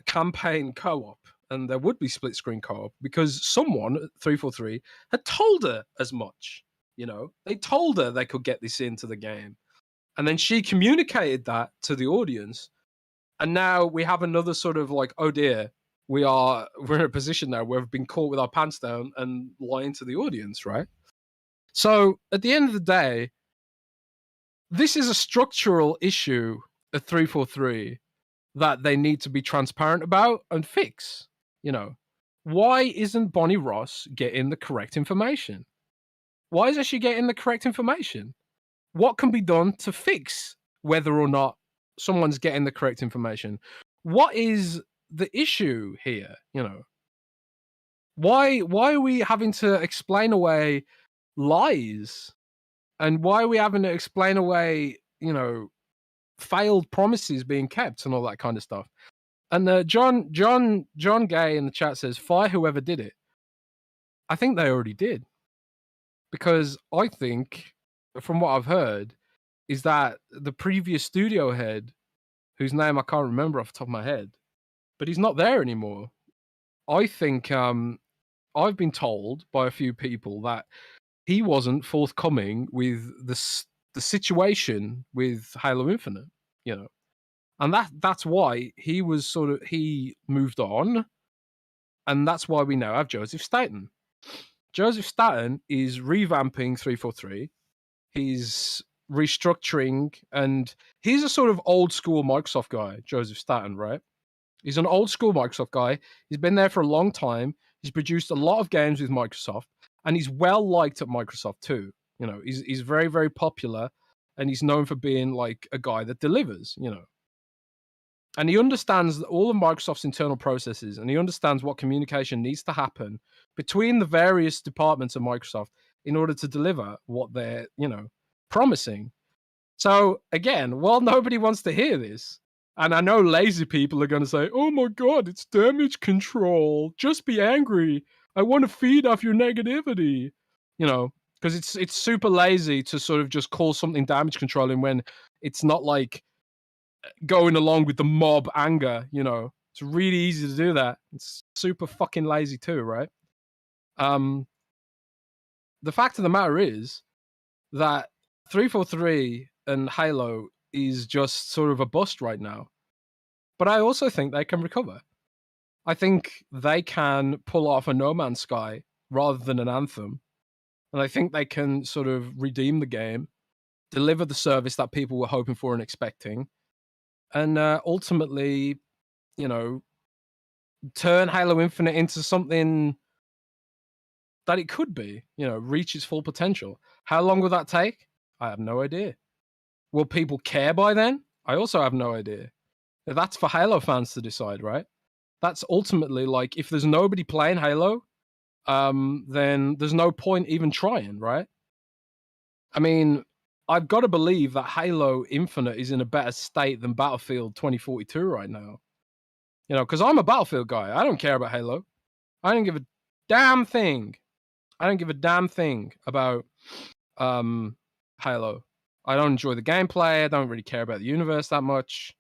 S2: campaign co-op and there would be split screen co-op because someone at 343 had told her as much. They told her they could get this into the game. And then she communicated that to the audience. And now we have another sort of like, oh dear, we're in a position now where we've been caught with our pants down and lying to the audience, right? So at the end of the day, this is a structural issue at 343 that they need to be transparent about and fix. Why isn't Bonnie Ross getting the correct information? Why isn't she getting the correct information? What can be done to fix whether or not someone's getting the correct information? What is the issue here? Why are we having to explain away lies? And why are we having to explain away, failed promises being kept and all that kind of stuff? And John Gay in the chat says, fire whoever did it. I think they already did. Because I think, from what I've heard, is that the previous studio head, whose name I can't remember off the top of my head, but he's not there anymore. I think I've been told by a few people that he wasn't forthcoming with the situation with Halo Infinite, and that's why he moved on, and that's why we now have Joseph Staten. Joseph Staten is revamping 343. He's restructuring, and he's a sort of old school Microsoft guy, Joseph Staten, right? He's an old school Microsoft guy. He's been there for a long time. He's produced a lot of games with Microsoft, and he's well liked at Microsoft too. He's very, very popular, and he's known for being like a guy that delivers, And he understands all of Microsoft's internal processes, and he understands what communication needs to happen between the various departments of Microsoft in order to deliver what they're, promising. So again, while nobody wants to hear this, and I know lazy people are going to say, oh my God, it's damage control. Just be angry. I want to feed off your negativity, because it's super lazy to sort of just call something damage controlling when it's not like going along with the mob anger. It's really easy to do that. It's super fucking lazy too, right? The fact of the matter is that 343 and Halo is just sort of a bust right now. But I also think they can recover. I think they can pull off a No Man's Sky rather than an Anthem. And I think they can sort of redeem the game, deliver the service that people were hoping for and expecting, and ultimately, turn Halo Infinite into something that it could be, reach its full potential. How long will that take? I have no idea. Will people care by then? I also have no idea. That's for Halo fans to decide, right? That's ultimately like, if there's nobody playing Halo, then there's no point even trying, right? I mean, I've got to believe that Halo Infinite is in a better state than Battlefield 2042 right now. Because I'm a Battlefield guy. I don't care about Halo. I don't give a damn thing. I don't give a damn thing about Halo. I don't enjoy the gameplay. I don't really care about the universe that much.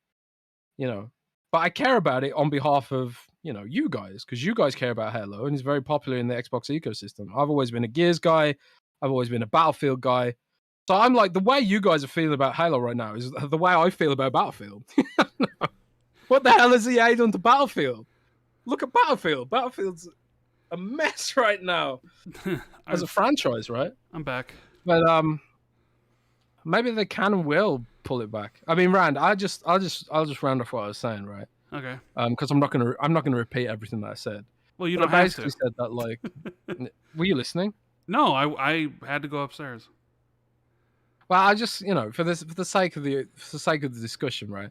S2: But I care about it on behalf of, you guys, because you guys care about Halo, and it's very popular in the Xbox ecosystem. I've always been a Gears guy. I've always been a Battlefield guy. So I'm like, the way you guys are feeling about Halo right now is the way I feel about Battlefield. What the hell has EA done to Battlefield? Look at Battlefield. Battlefield's a mess right now as a franchise, right?
S1: I'm back.
S2: But maybe they can and will pull it back. I mean, Rand, I'll just round off what I was saying, right?
S1: Okay.
S2: Because I'm not gonna repeat everything that I said.
S1: Well, you
S2: but
S1: don't
S2: I
S1: have
S2: basically
S1: to.
S2: said that, like, were you listening?
S1: No, I had to go upstairs.
S2: Well, I just, for the sake of the discussion, right?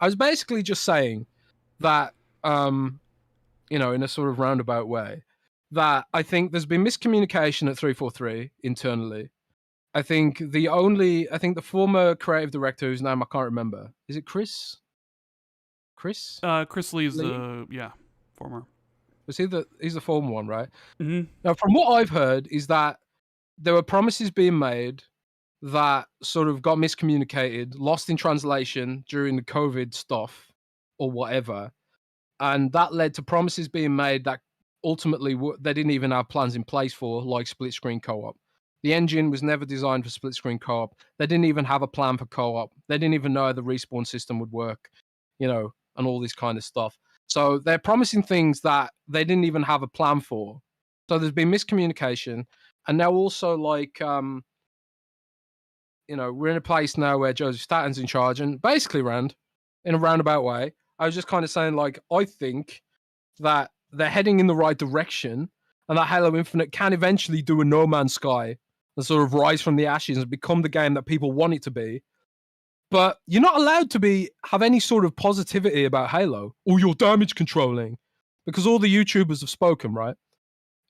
S2: I was basically just saying that, in a sort of roundabout way, that I think there's been miscommunication at 343 internally. I think the former creative director, whose name I can't remember, is it Chris? Chris?
S1: Chris Lee's former.
S2: He's the former one, right?
S1: Mm-hmm.
S2: Now, from what I've heard, is that there were promises being made that sort of got miscommunicated, lost in translation during the COVID stuff or whatever, and that led to promises being made that ultimately they didn't even have plans in place for, like split screen co-op. The engine was never designed for split screen co-op. They didn't even have a plan for co-op. They didn't even know how the respawn system would work, and all this kind of stuff. So they're promising things that they didn't even have a plan for. So there's been miscommunication, and now also, like, we're in a place now where Joseph Staten's in charge, and basically, Rand, in a roundabout way, I was just kind of saying, like, I think that they're heading in the right direction, and that Halo Infinite can eventually do a No Man's Sky and sort of rise from the ashes and become the game that people want it to be. But you're not allowed to have any sort of positivity about Halo, or you're damage controlling, because all the YouTubers have spoken, right?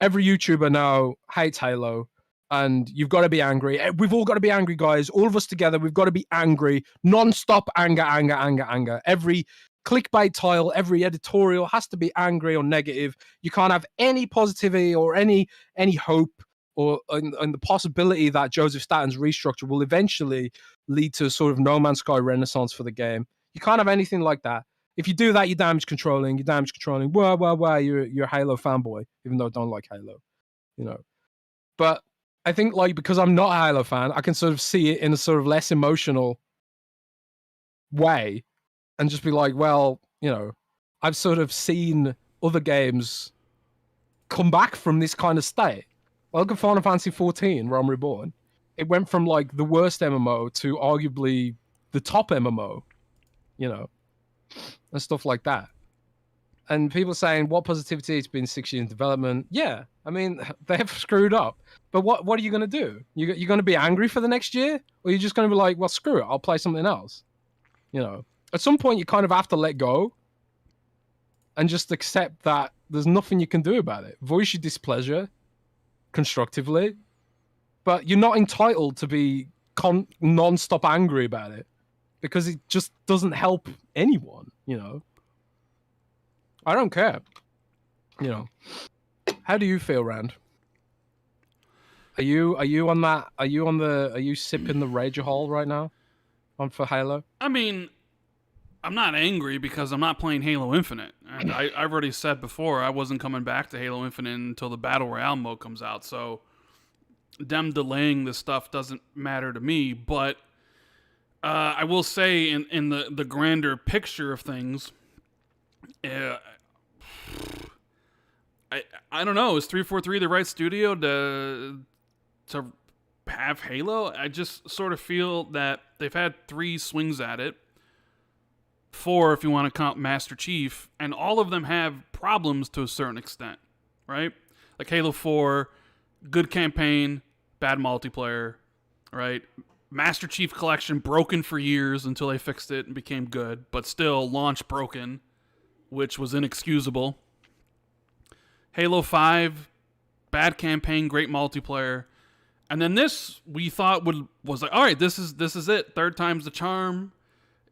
S2: Every YouTuber now hates Halo, and you've got to be angry. We've all got to be angry, guys. All of us together, we've got to be angry. Non-stop anger. Every clickbait tile, every editorial has to be angry or negative. You can't have any positivity or any hope or and the possibility that Joseph Staten's restructure will eventually lead to a sort of No Man's Sky renaissance for the game. You can't have anything like that. If you do that, you're damage controlling. Wah. You're a Halo fanboy, even though I don't like Halo, But I think, like, because I'm not a Halo fan, I can sort of see it in a sort of less emotional way and just be like, well, I've sort of seen other games come back from this kind of state. Well, look at Final Fantasy XIV, Realm Reborn. It went from, like, the worst MMO to arguably the top MMO, and stuff like that. And people saying, what positivity? It's been 6 years in development. Yeah, I mean, they've screwed up. But what are you going to do? You're going to be angry for the next year? Or you're just going to be like, well, screw it, I'll play something else? At some point, you kind of have to let go and just accept that there's nothing you can do about it. Voice your displeasure constructively, but you're not entitled to be non-stop angry about it, because it just doesn't help anyone, I don't care. How do you feel, Rand? Are you on that? Are you sipping the Rager Hall right now for Halo?
S1: I mean, I'm not angry because I'm not playing Halo Infinite. And I've already said before, I wasn't coming back to Halo Infinite until the Battle Royale mode comes out. So them delaying this stuff doesn't matter to me. But I will say, in the grander picture of things, I don't know. Is 343 the right studio to have Halo? I just sort of feel that they've had 3 swings at it. 4 if you want to count Master Chief, and all of them have problems to a certain extent, right? Like Halo 4, good campaign, bad multiplayer, right? Master Chief Collection broken for years until they fixed it and became good, but still launch broken, which was inexcusable. Halo 5, bad campaign, great multiplayer. And then this we thought was like, all right, this is it. Third time's the charm.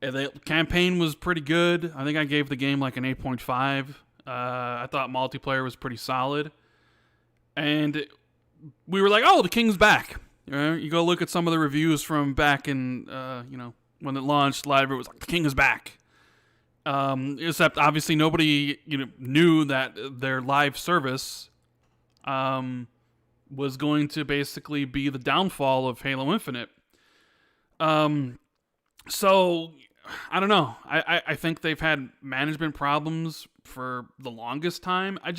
S1: And the campaign was pretty good. I think I gave the game like an 8.5. I thought multiplayer was pretty solid. And we were like, oh, the King's back. You go look at some of the reviews from back in, when it launched, live, it was like, the King is back. Except, obviously, nobody knew that their live service was going to basically be the downfall of Halo Infinite. So, I don't know. I think they've had management problems for the longest time. I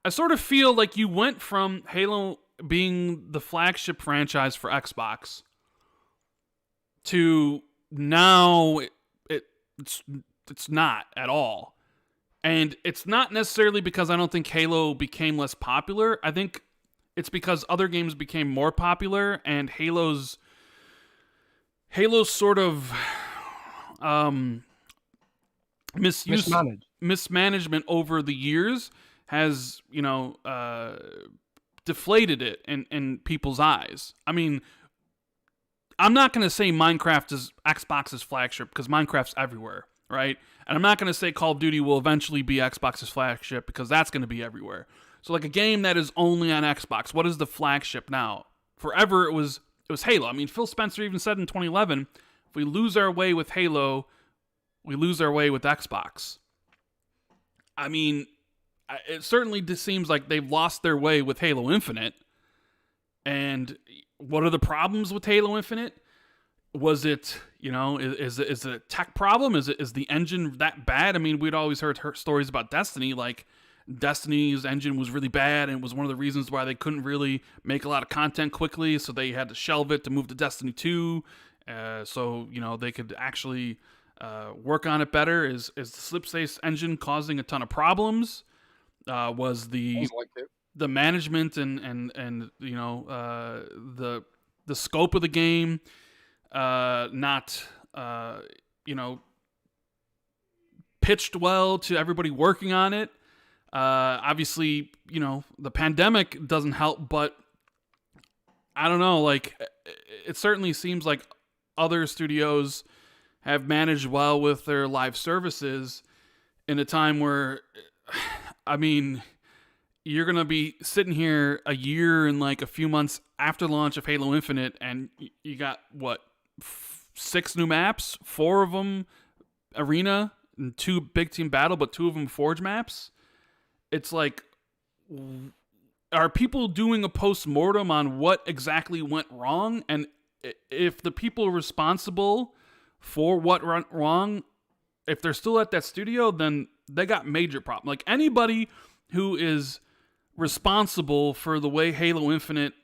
S1: sort of feel like you went from Halo being the flagship franchise for Xbox to now it's not at all. And it's not necessarily because I don't think Halo became less popular. I think it's because other games became more popular, and Halo's sort of mismanagement over the years has, deflated it in people's eyes. I mean, I'm not going to say Minecraft is Xbox's flagship because Minecraft's everywhere, right? And I'm not going to say Call of Duty will eventually be Xbox's flagship because that's going to be everywhere. So like a game that is only on Xbox, what is the flagship now? Forever it was Halo. I mean, Phil Spencer even said in 2011, if we lose our way with Halo, we lose our way with Xbox. I mean, it certainly just seems like they've lost their way with Halo Infinite. And what are the problems with Halo Infinite? Was it, is it a tech problem? Is the engine that bad? I mean, we'd always heard stories about Destiny, like Destiny's engine was really bad, and it was one of the reasons why they couldn't really make a lot of content quickly, so they had to shelve it to move to Destiny 2, so, they could actually work on it better. Is the Slipspace engine causing a ton of problems? Was the management and the scope of the game not pitched well to everybody working on it? Obviously, the pandemic doesn't help, but I don't know, like, it certainly seems like other studios have managed well with their live services in a time where, I mean, you're going to be sitting here a year and like a few months after the launch of Halo Infinite, and you got, 6 new maps, 4 of them Arena, and 2 Big Team Battle, but 2 of them Forge maps. It's like, are people doing a post-mortem on what exactly went wrong? And if the people responsible for what went wrong, if they're still at that studio, then they got major problems. Like, anybody who is responsible for the way Halo Infinite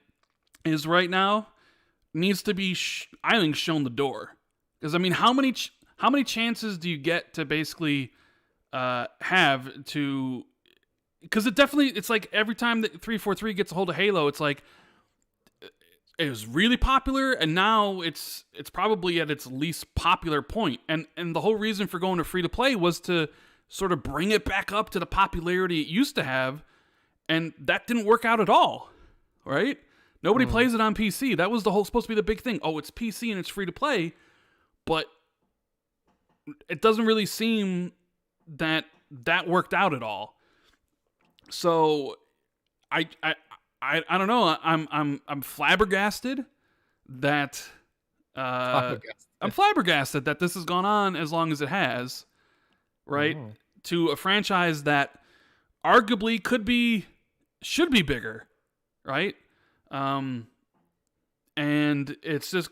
S1: is right now needs to be, I think, shown the door. Because, I mean, how many chances do you get to basically have to... Because it's like every time that 343 gets a hold of Halo, it's like it was really popular, and now it's probably at its least popular point. And the whole reason for going to free to play was to sort of bring it back up to the popularity it used to have, and that didn't work out at all, right? Nobody plays it on PC. That was supposed to be the big thing. Oh, it's PC and it's free to play, but it doesn't really seem that worked out at all. So, I don't know. I'm flabbergasted that I'm flabbergasted that this has gone on as long as it has, right? Oh. To a franchise that arguably should be bigger, right? And it's just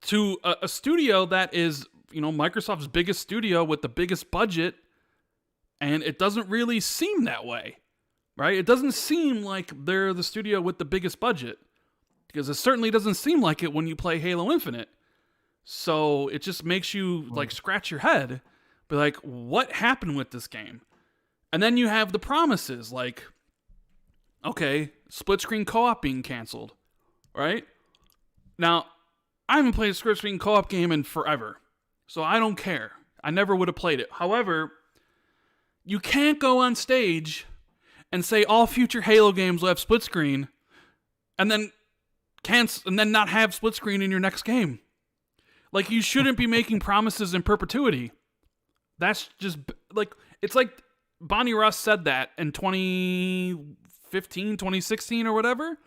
S1: to a studio that is, Microsoft's biggest studio with the biggest budget. And it doesn't really seem that way, right? It doesn't seem like they're the studio with the biggest budget, because it certainly doesn't seem like it when you play Halo Infinite. So it just makes you like scratch your head. Be like, what happened with this game? And then you have the promises, like, okay, split screen co-op being canceled, right? Now, I haven't played a split screen co-op game in forever, so I don't care. I never would have played it. However, you can't go on stage and say all future Halo games will have split screen, and then not have split screen in your next game. Like, you shouldn't be making promises in perpetuity. That's just like, it's like Bonnie Ross said that in 2015, 2016 or whatever,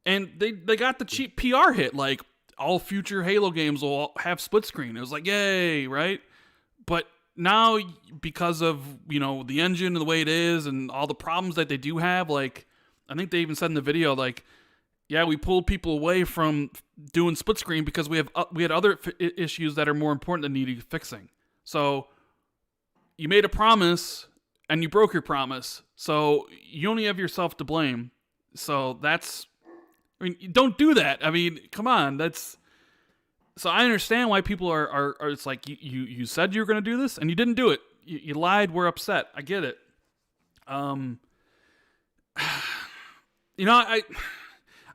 S1: and they got the cheap PR hit, like, all future Halo games will have split screen. It was like, yay, right? But now, because of, the engine and the way it is and all the problems that they do have, like, I think they even said in the video, like, yeah, we pulled people away from doing split screen because we had other issues that are more important that needed fixing. So you made a promise and you broke your promise. So you only have yourself to blame. So don't do that. I mean, come on. So I understand why people are it's like, you said you were going to do this and you didn't do it. You lied. We're upset. I get it.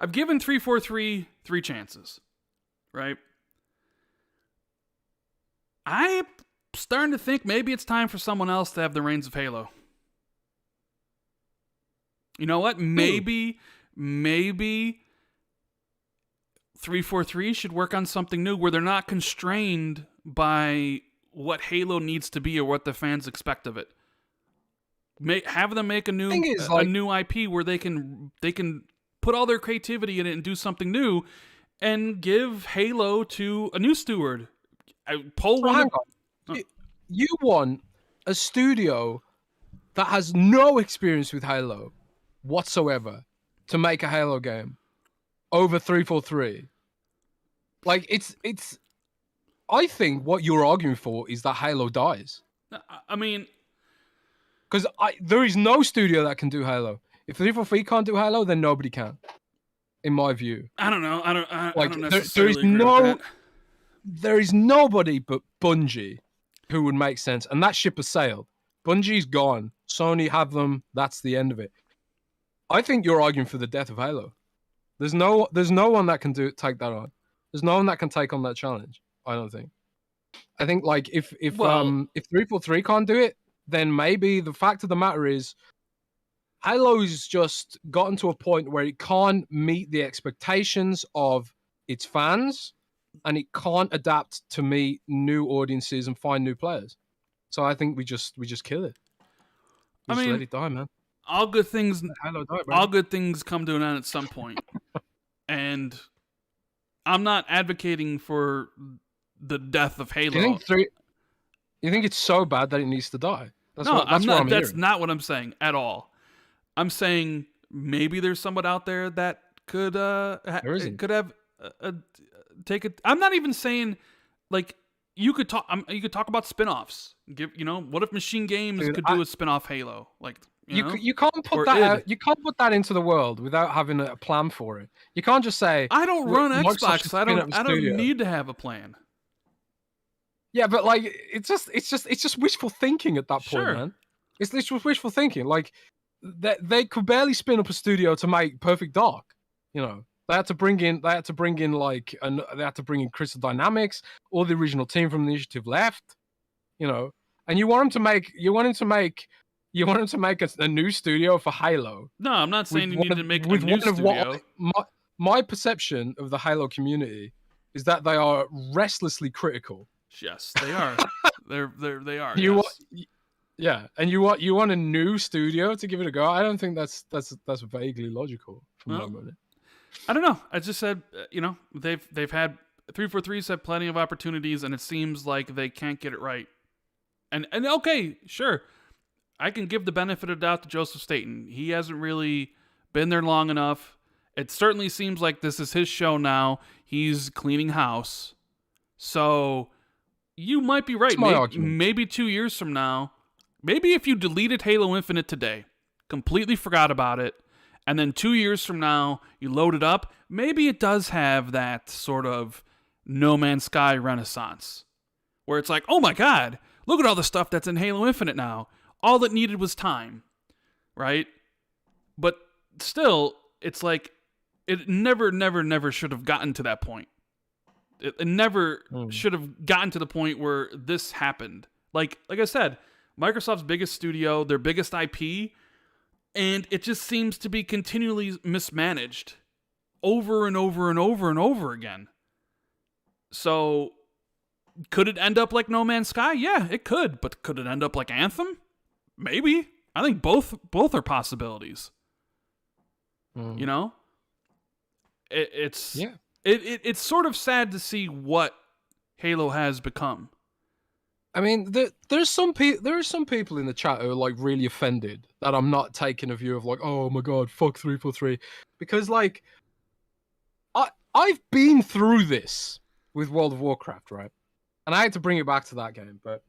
S1: I've given 343 3 chances, right? I'm starting to think maybe it's time for someone else to have the reins of Halo. You know what? Maybe 343 should work on something new where they're not constrained by what Halo needs to be or what the fans expect of it. Have them make a new IP where they can put all their creativity in it and do something new, and give Halo to a new steward.
S2: You want a studio that has no experience with Halo whatsoever to make a Halo game over 343. Like, it's. I think what you're arguing for is that Halo dies.
S1: I mean,
S2: because there is no studio that can do Halo. If 343 can't do Halo, then nobody can, in my view.
S1: I don't know. I don't necessarily
S2: there is
S1: agree with that.
S2: There is nobody but Bungie who would make sense, and that ship has sailed. Bungie's gone. Sony have them. That's the end of it. I think you're arguing for the death of Halo. There's no one that can take that on. There's no one that can take on that challenge. I don't think. I think, like, if 343 can't do it, then maybe the fact of the matter is Halo's just gotten to a point where it can't meet the expectations of its fans, and it can't adapt to meet new audiences and find new players. So I think we just kill it. We just let it die, man.
S1: All good things.
S2: Halo die, bro.
S1: All good things come to an end at some point, and I'm not advocating for the death of Halo.
S2: You think it's so bad that it needs to die?
S1: That's not what I'm saying at all. I'm saying maybe there's someone out there that could take it. I'm not even saying, like, you could talk about spin-offs. What if Machine Games could do a spin-off Halo? Like,
S2: you can't put that out, you can't put that into the world without having a plan for it. You can't just say,
S1: I don't run Xbox. I don't need to have a plan.
S2: Yeah, but like, it's just wishful thinking at that point, man. It's literally wishful thinking. Like, they could barely spin up a studio to make Perfect Dark. They had to bring in Crystal Dynamics. All the original team from the Initiative left. And you want him to make a new studio for Halo.
S1: No, I'm not saying you need to make a new studio.
S2: My perception of the Halo community is that they are restlessly critical.
S1: Yes, they are. they are.
S2: Yeah, and you want a new studio to give it a go. I don't think that's vaguely logical from my moment.
S1: I don't know. I just said, they've had 343's had plenty of opportunities, and it seems like they can't get it right. And okay, sure, I can give the benefit of the doubt to Joseph Staten. He hasn't really been there long enough. It certainly seems like this is his show now. He's cleaning house, so you might be right. Maybe 2 years from now, maybe if you deleted Halo Infinite today, completely forgot about it, and then 2 years from now you load it up, maybe it does have that sort of No Man's Sky renaissance, where it's like, oh my god, look at all the stuff that's in Halo Infinite now. All it needed was time, right? But still, it's like it never should have gotten to that point. It never should have gotten to the point where this happened. Like I said, Microsoft's biggest studio, their biggest IP, and it just seems to be continually mismanaged over and over and over and over again. So, could it end up like No Man's Sky? Yeah, it could. But could it end up like Anthem? Maybe. I think both are possibilities. You know? It's sort of sad to see what Halo has become.
S2: I mean, there are some people in the chat who are like really offended that I'm not taking a view of like, oh my god, fuck 343, because like I've been through this with World of Warcraft, right? And I had to bring it back to that game, but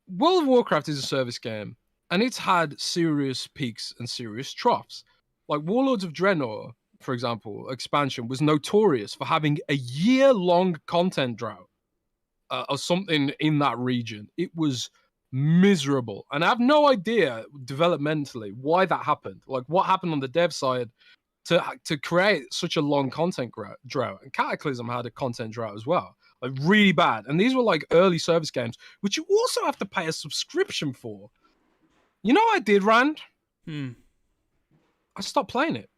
S2: World of Warcraft is a service game, and it's had serious peaks and serious troughs. Like Warlords of Draenor, for example, expansion was notorious for having a year-long content drought. Or something in that region. It was miserable. And I have no idea developmentally why that happened. Like what happened on the dev side to create such a long content drought. And Cataclysm had a content drought as well. Like really bad. And these were like early service games, which you also have to pay a subscription for. You know what I did, Rand? I stopped playing it.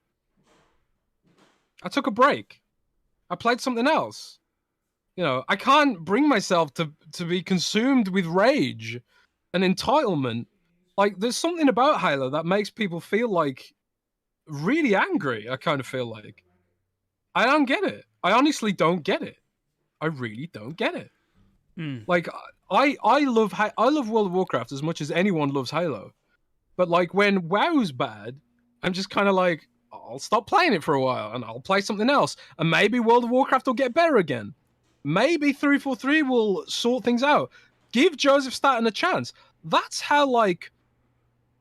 S2: I took a break. I played something else. You know, I can't bring myself to be consumed with rage and entitlement. Like, there's something about Halo that makes people feel like really angry. I kind of feel like I don't get it. I honestly don't get it. I really don't get it. Like, I love World of Warcraft as much as anyone loves Halo, but like when WoW's bad, I'm just kind of like, I'll stop playing it for a while and I'll play something else, and maybe World of Warcraft will get better again. Maybe 343 will sort things out. Give Joseph Staten a chance. That's how, like,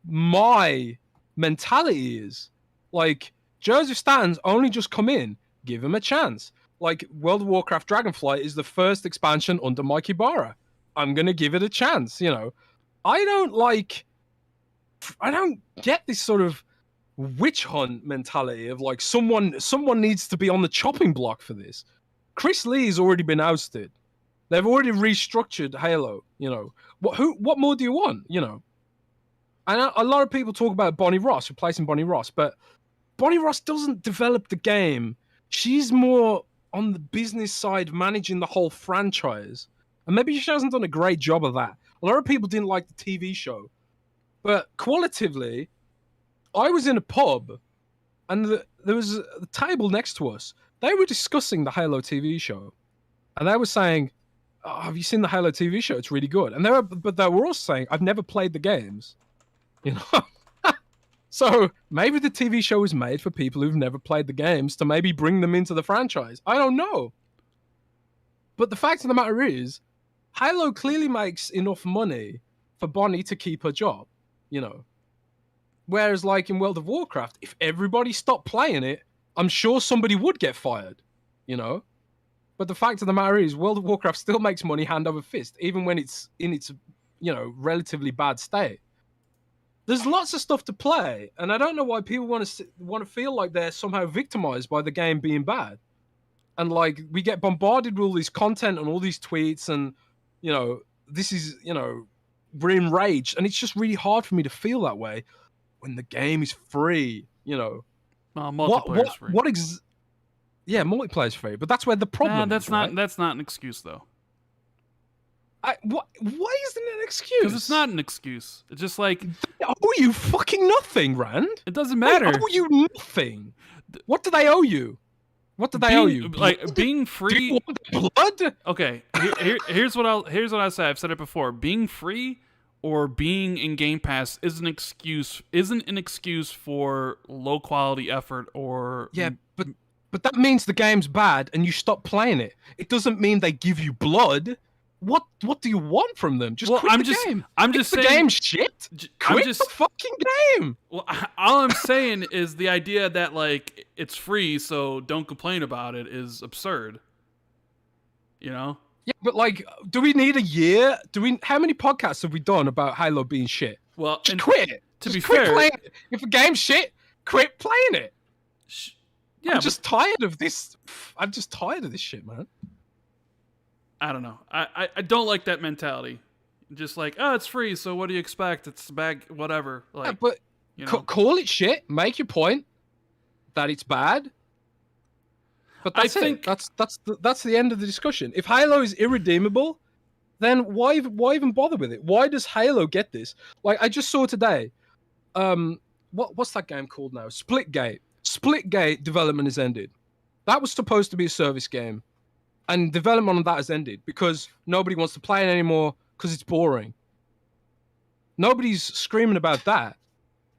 S2: my mentality is. Like, Joseph Staten's only just come in. Give him a chance. Like, World of Warcraft Dragonflight is the first expansion under Mike Ibarra. I'm going to give it a chance, you know. I don't get this sort of witch hunt mentality of, like, someone needs to be on the chopping block for this. Chris Lee's already been ousted. They've already restructured Halo. You know what more do you want? You know, and a lot of people talk about Bonnie Ross, replacing Bonnie Ross, but Bonnie Ross doesn't develop the game. She's more on the business side, managing the whole franchise, and maybe she hasn't done a great job of that. A lot of people didn't like the TV show, but qualitatively, I was in a pub, and there was a table next to us. They were discussing the Halo TV show, and they were saying, oh, have you seen the Halo TV show? It's really good. And they were also saying, I've never played the games. You know? So maybe the TV show was made for people who've never played the games to maybe bring them into the franchise. I don't know. But the fact of the matter is, Halo clearly makes enough money for Bonnie to keep her job, you know? Whereas like in World of Warcraft, if everybody stopped playing it, I'm sure somebody would get fired, you know? But the fact of the matter is, World of Warcraft still makes money hand over fist, even when it's in its, you know, relatively bad state. There's lots of stuff to play, and I don't know why people want to feel like they're somehow victimized by the game being bad. And like, we get bombarded with all this content and all these tweets, and, you know, this is, you know, we're enraged, and it's just really hard for me to feel that way when the game is free, you know.
S1: Multiplayer's free.
S2: Yeah, multiplayer's free, but that's where the problem is.
S1: That's not an excuse though.
S2: Why isn't it an excuse?
S1: Because it's not an excuse. It's just like,
S2: they owe you fucking nothing, Rand.
S1: It doesn't matter.
S2: They owe you nothing. What do they owe you? What do they owe you?
S1: Like blood? Being free.
S2: Do you want blood?
S1: Okay, here's what I say. I've said it before. Being free or being in Game Pass isn't an excuse for low quality effort or
S2: but that means the game's bad and you stop playing it. It doesn't mean they give you blood. What do you want from them? Just quit the game.
S1: I'm just saying
S2: the game's shit. Quit the fucking game.
S1: Well, all I'm saying is the idea that it's free, so don't complain about it is absurd. You know?
S2: Yeah, but like, do we need a year? How many podcasts have we done about Halo being shit?
S1: Well,
S2: Just quit it.
S1: To
S2: just
S1: be
S2: quit
S1: fair,
S2: playing it. If a game's shit, quit playing it.
S1: Yeah,
S2: I'm just tired of this. I'm just tired of this shit, man.
S1: I don't know. I don't like that mentality. Just like, oh, it's free, so what do you expect? It's bag, whatever. Like,
S2: Yeah, but
S1: you know.
S2: call it shit. Make your point that it's bad. But that's it. That's the end of the discussion. If Halo is irredeemable, then why even bother with it? Why does Halo get this? Like I just saw today, what's that game called now? Splitgate. Splitgate development has ended. That was supposed to be a service game, and development on that has ended because nobody wants to play it anymore because it's boring. Nobody's screaming about that.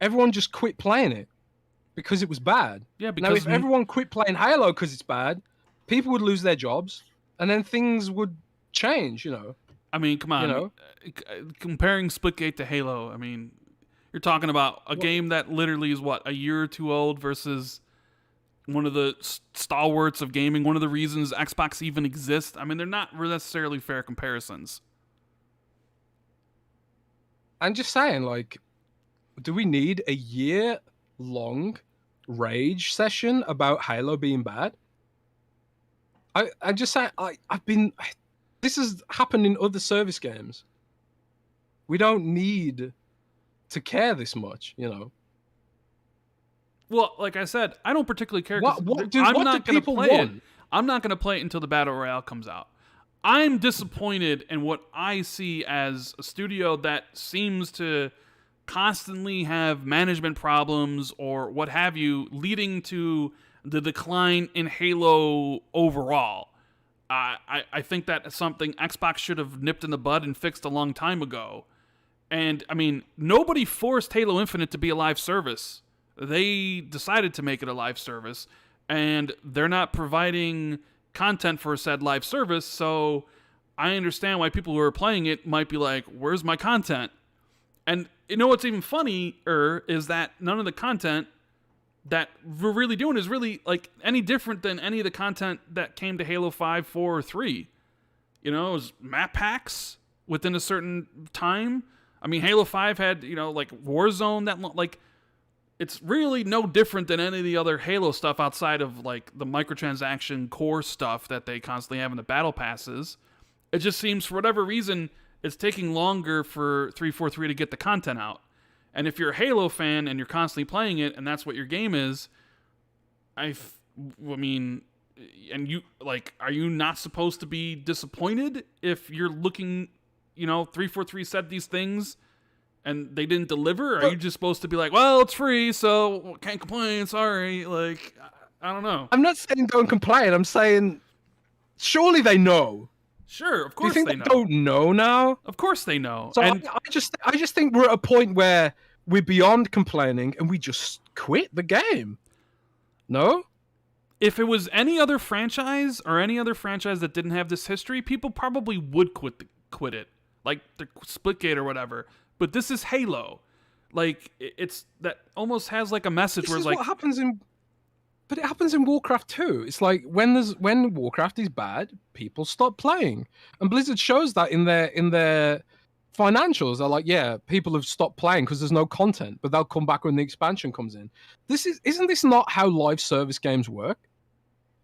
S2: Everyone just quit playing it because it was bad.
S1: Yeah, because
S2: now if everyone quit playing Halo because it's bad, people would lose their jobs, and then things would change.
S1: I mean, come on. Comparing Splitgate to Halo, I mean, you're talking about a game that literally is a year or two old versus one of the stalwarts of gaming. One of the reasons Xbox even exists. I mean, they're not necessarily fair comparisons.
S2: I'm just saying, like, do we need a year-long rage session about Halo being bad? I'm just saying, this has happened in other service games. We don't need to care this much,
S1: Well, like I said, I don't particularly care.
S2: What do people want?
S1: I'm not going to play it until the Battle Royale comes out. I'm disappointed in what I see as a studio that seems to constantly have management problems or what have you, leading to the decline in Halo overall. I think that's something Xbox should have nipped in the bud and fixed a long time ago. And, I mean, nobody forced Halo Infinite to be a live service. They decided to make it a live service, and they're not providing content for said live service, so I understand why people who are playing it might be like, where's my content? And you know what's even funnier is that none of the content that we're really doing is really like any different than any of the content that came to Halo 5, 4, or 3. It was map packs within a certain time. I mean, Halo 5 had, like Warzone, that it's really no different than any of the other Halo stuff outside of like the microtransaction core stuff that they constantly have in the battle passes. It just seems for whatever reason it's taking longer for 343 to get the content out. And if you're a Halo fan and you're constantly playing it and that's what your game is, I mean, and you are you not supposed to be disappointed if you're looking, 343 said these things and they didn't deliver? Or are you just supposed to be like, well, it's free, so can't complain, sorry? Like, I don't know.
S2: I'm not saying don't complain. I'm saying surely they know.
S1: Sure, of course
S2: Do you think
S1: they know.
S2: Don't know now?
S1: Of course they know.
S2: So
S1: and
S2: I just think we're at a point where we're beyond complaining and we just quit the game. No?
S1: If it was any other franchise or any other franchise that didn't have this history, people probably would quit it. Like the Splitgate or whatever. But this is Halo. Like, it's that almost has like a message where it's like,
S2: what happens but it happens in Warcraft too. It's like when Warcraft is bad, people stop playing. And Blizzard shows that in their financials. They're like, yeah, people have stopped playing because there's no content, but they'll come back when the expansion comes in. Isn't this not how live service games work?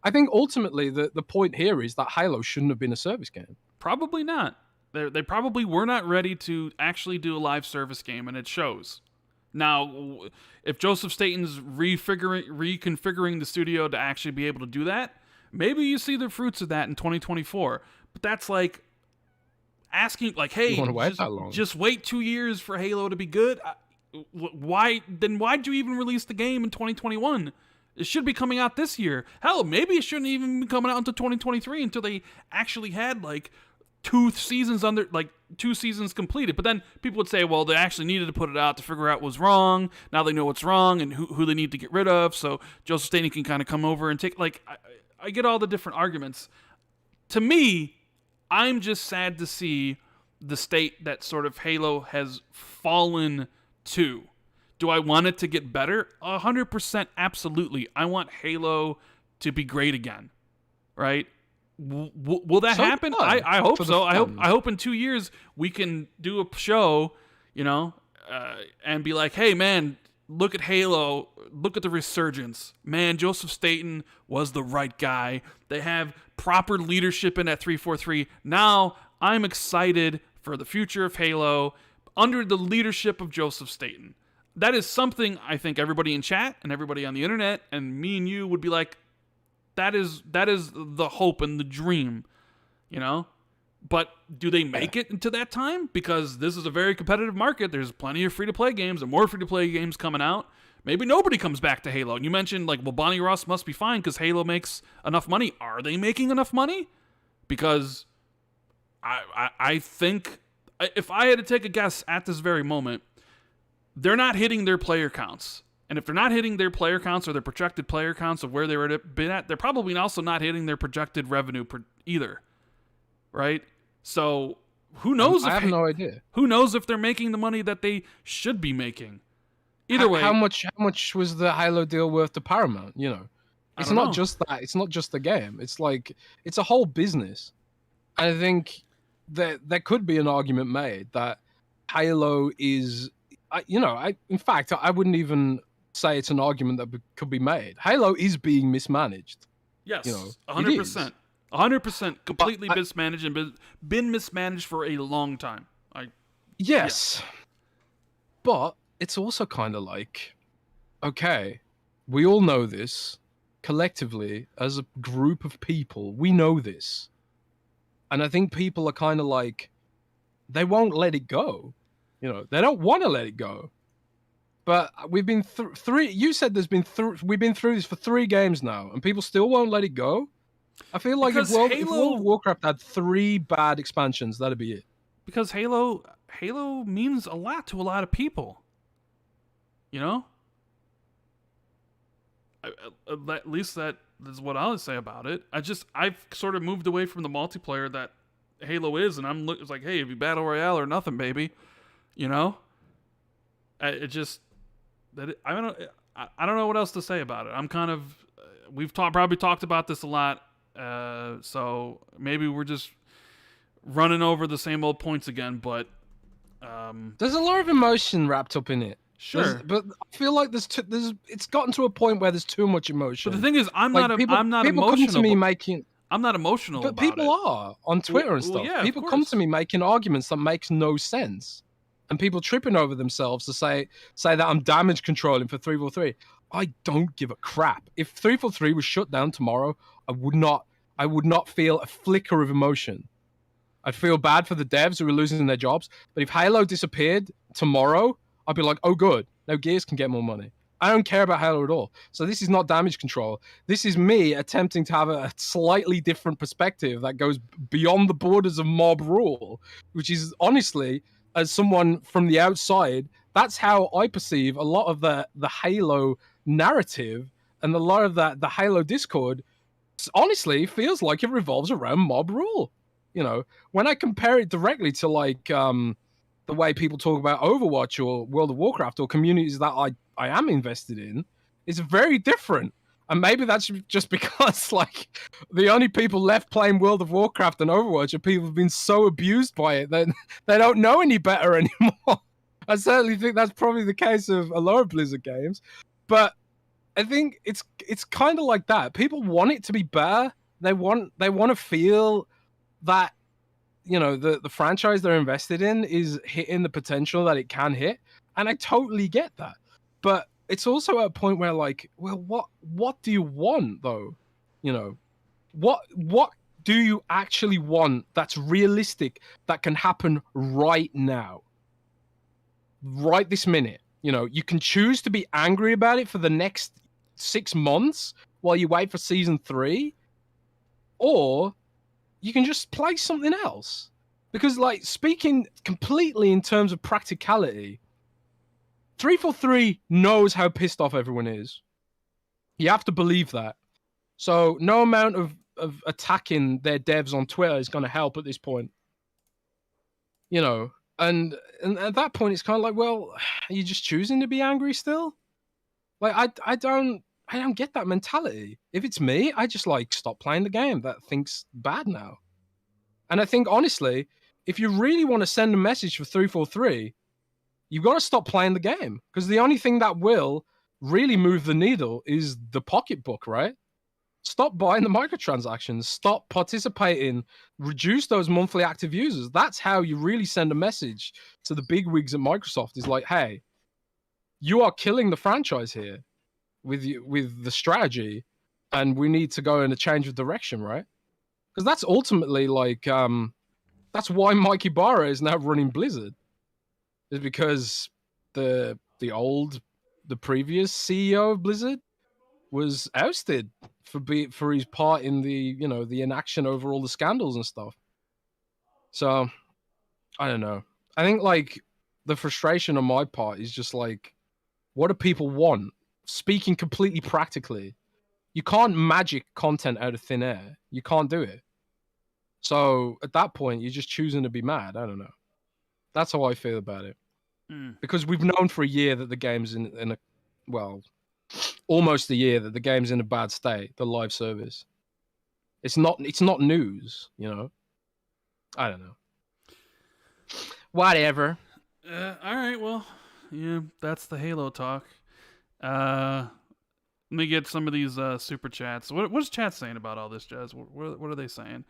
S2: I think ultimately the point here is that Halo shouldn't have been a service game.
S1: Probably not. They probably were not ready to actually do a live service game, and it shows. Now, if Joseph Staten's reconfiguring the studio to actually be able to do that, maybe you see the fruits of that in 2024. But that's like asking, like, hey, just wait 2 years for Halo to be good. Why'd you even release the game in 2021? It should be coming out this year. Hell, maybe it shouldn't even be coming out until 2023 until they actually had like 2 seasons completed. But then people would say, well, they actually needed to put it out to figure out what's wrong. Now they know what's wrong and who they need to get rid of. So Joseph Staten can kind of come over and take, like, I get all the different arguments. To me, I'm just sad to see the state that sort of Halo has fallen to. Do I want it to get better? 100% absolutely. I want Halo to be great again, right? Will that
S2: So
S1: happen?
S2: fun
S1: I hope
S2: for the
S1: so.
S2: fans.
S1: I hope in 2 years we can do a show, and be like, hey man, look at Halo, look at the resurgence. Man, Joseph Staten was the right guy. They have proper leadership in that 343. Now I'm excited for the future of Halo under the leadership of Joseph Staten. That is something I think everybody in chat and everybody on the internet and me and you would be like, that is the hope and the dream, But do they make it into that time? Because this is a very competitive market. There's plenty of free-to-play games and more free-to-play games coming out. Maybe nobody comes back to Halo. And you mentioned, Bonnie Ross must be fine because Halo makes enough money. Are they making enough money? Because I think, if I had to take a guess at this very moment, they're not hitting their player counts. And if they're not hitting their player counts or their projected player counts of where they were been at, they're probably also not hitting their projected revenue either. Right? So who knows?
S2: I have no idea.
S1: Who knows if they're making the money that they should be making? Either way,
S2: how much was the Halo deal worth to Paramount? It's not just that. It's not just the game. It's it's a whole business. I think that there could be an argument made that Halo is, in fact, I wouldn't even say it's an argument that could be made. Halo is being mismanaged.
S1: Yes, 100%. 100% completely mismanaged and been mismanaged for a long time.
S2: Yes. But it's also kind of okay, we all know this collectively as a group of people. We know this. And I think people are kind of they won't let it go. They don't want to let it go. But we've been through you said we've been through this for 3 games now and people still won't let it go. I feel like if World of Warcraft had 3 bad expansions, that'd be it.
S1: Because Halo means a lot to a lot of people. At least that is what I'll say about it. I've sort of moved away from the multiplayer that Halo is, and it's like, hey, if you battle royale or nothing, baby. I don't know what else to say about it. I'm kind of we've probably talked about this a lot. So maybe we're just running over the same old points again, but
S2: there's a lot of emotion wrapped up in it.
S1: Sure,
S2: but I feel like it's gotten to a point where there's too much emotion.
S1: But the thing is, I'm not emotional.
S2: People come to me making.
S1: I'm not emotional.
S2: But
S1: about
S2: people
S1: it.
S2: are on Twitter and stuff.
S1: Yeah,
S2: people come to me making arguments that makes no sense, and people tripping over themselves to say that I'm damage controlling for 343. I don't give a crap. If 343 was shut down tomorrow, I would not feel a flicker of emotion. I'd feel bad for the devs who are losing their jobs. But if Halo disappeared tomorrow, I'd be like, oh, good. Now Gears can get more money. I don't care about Halo at all. So this is not damage control. This is me attempting to have a slightly different perspective that goes beyond the borders of mob rule, which is honestly, as someone from the outside, that's how I perceive a lot of the Halo narrative and a lot of the Halo Discord. Honestly, feels like it revolves around mob rule. When I compare it directly to the way people talk about Overwatch or World of Warcraft or communities that I am invested in, it's very different. And maybe that's just because the only people left playing World of Warcraft and Overwatch are people who've been so abused by it that they don't know any better anymore. I certainly think that's probably the case of a lot of Blizzard games. But I think it's kind of like that. People want it to be better. They want to feel that the franchise they're invested in is hitting the potential that it can hit, and I totally get that. But it's also at a point where what do you want though? What do you actually want that's realistic that can happen right now, right this minute? You can choose to be angry about it for the next 6 months while you wait for season 3, or you can just play something else. Because, speaking completely in terms of practicality, 343 knows how pissed off everyone is. You have to believe that. So no amount of attacking their devs on Twitter is going to help at this point. And at that point, it's kind of well, are you just choosing to be angry still? I don't I don't get that mentality. If it's me, I just like stop playing the game. That thing's bad now. And I think honestly, if you really want to send a message for 343, you've got to stop playing the game, because the only thing that will really move the needle is the pocketbook, right? Stop buying the microtransactions. Stop participating. Reduce those monthly active users. That's how you really send a message to the big wigs at Microsoft. Is like, hey, you are killing the franchise here with the strategy, and we need to go in a change of direction, right? Because that's ultimately like that's why Mike Ibarra is now running Blizzard. Is because the previous CEO of Blizzard was ousted for his part in the the inaction over all the scandals and stuff. So I don't know. I think like the frustration on my part is just like, what do people want? Speaking completely practically, you can't magic content out of thin air. You can't do it. So at that point, you're just choosing to be mad. I don't know. That's how I feel about it. Because we've known for a year that the game's in a, well, almost a year that the game's in a bad state, the live service. It's not news, you know? I don't know. Whatever.
S1: All right, well, yeah, that's the Halo talk. Let me get some of these super chats. What's chat saying about all this, Jez? What are they saying?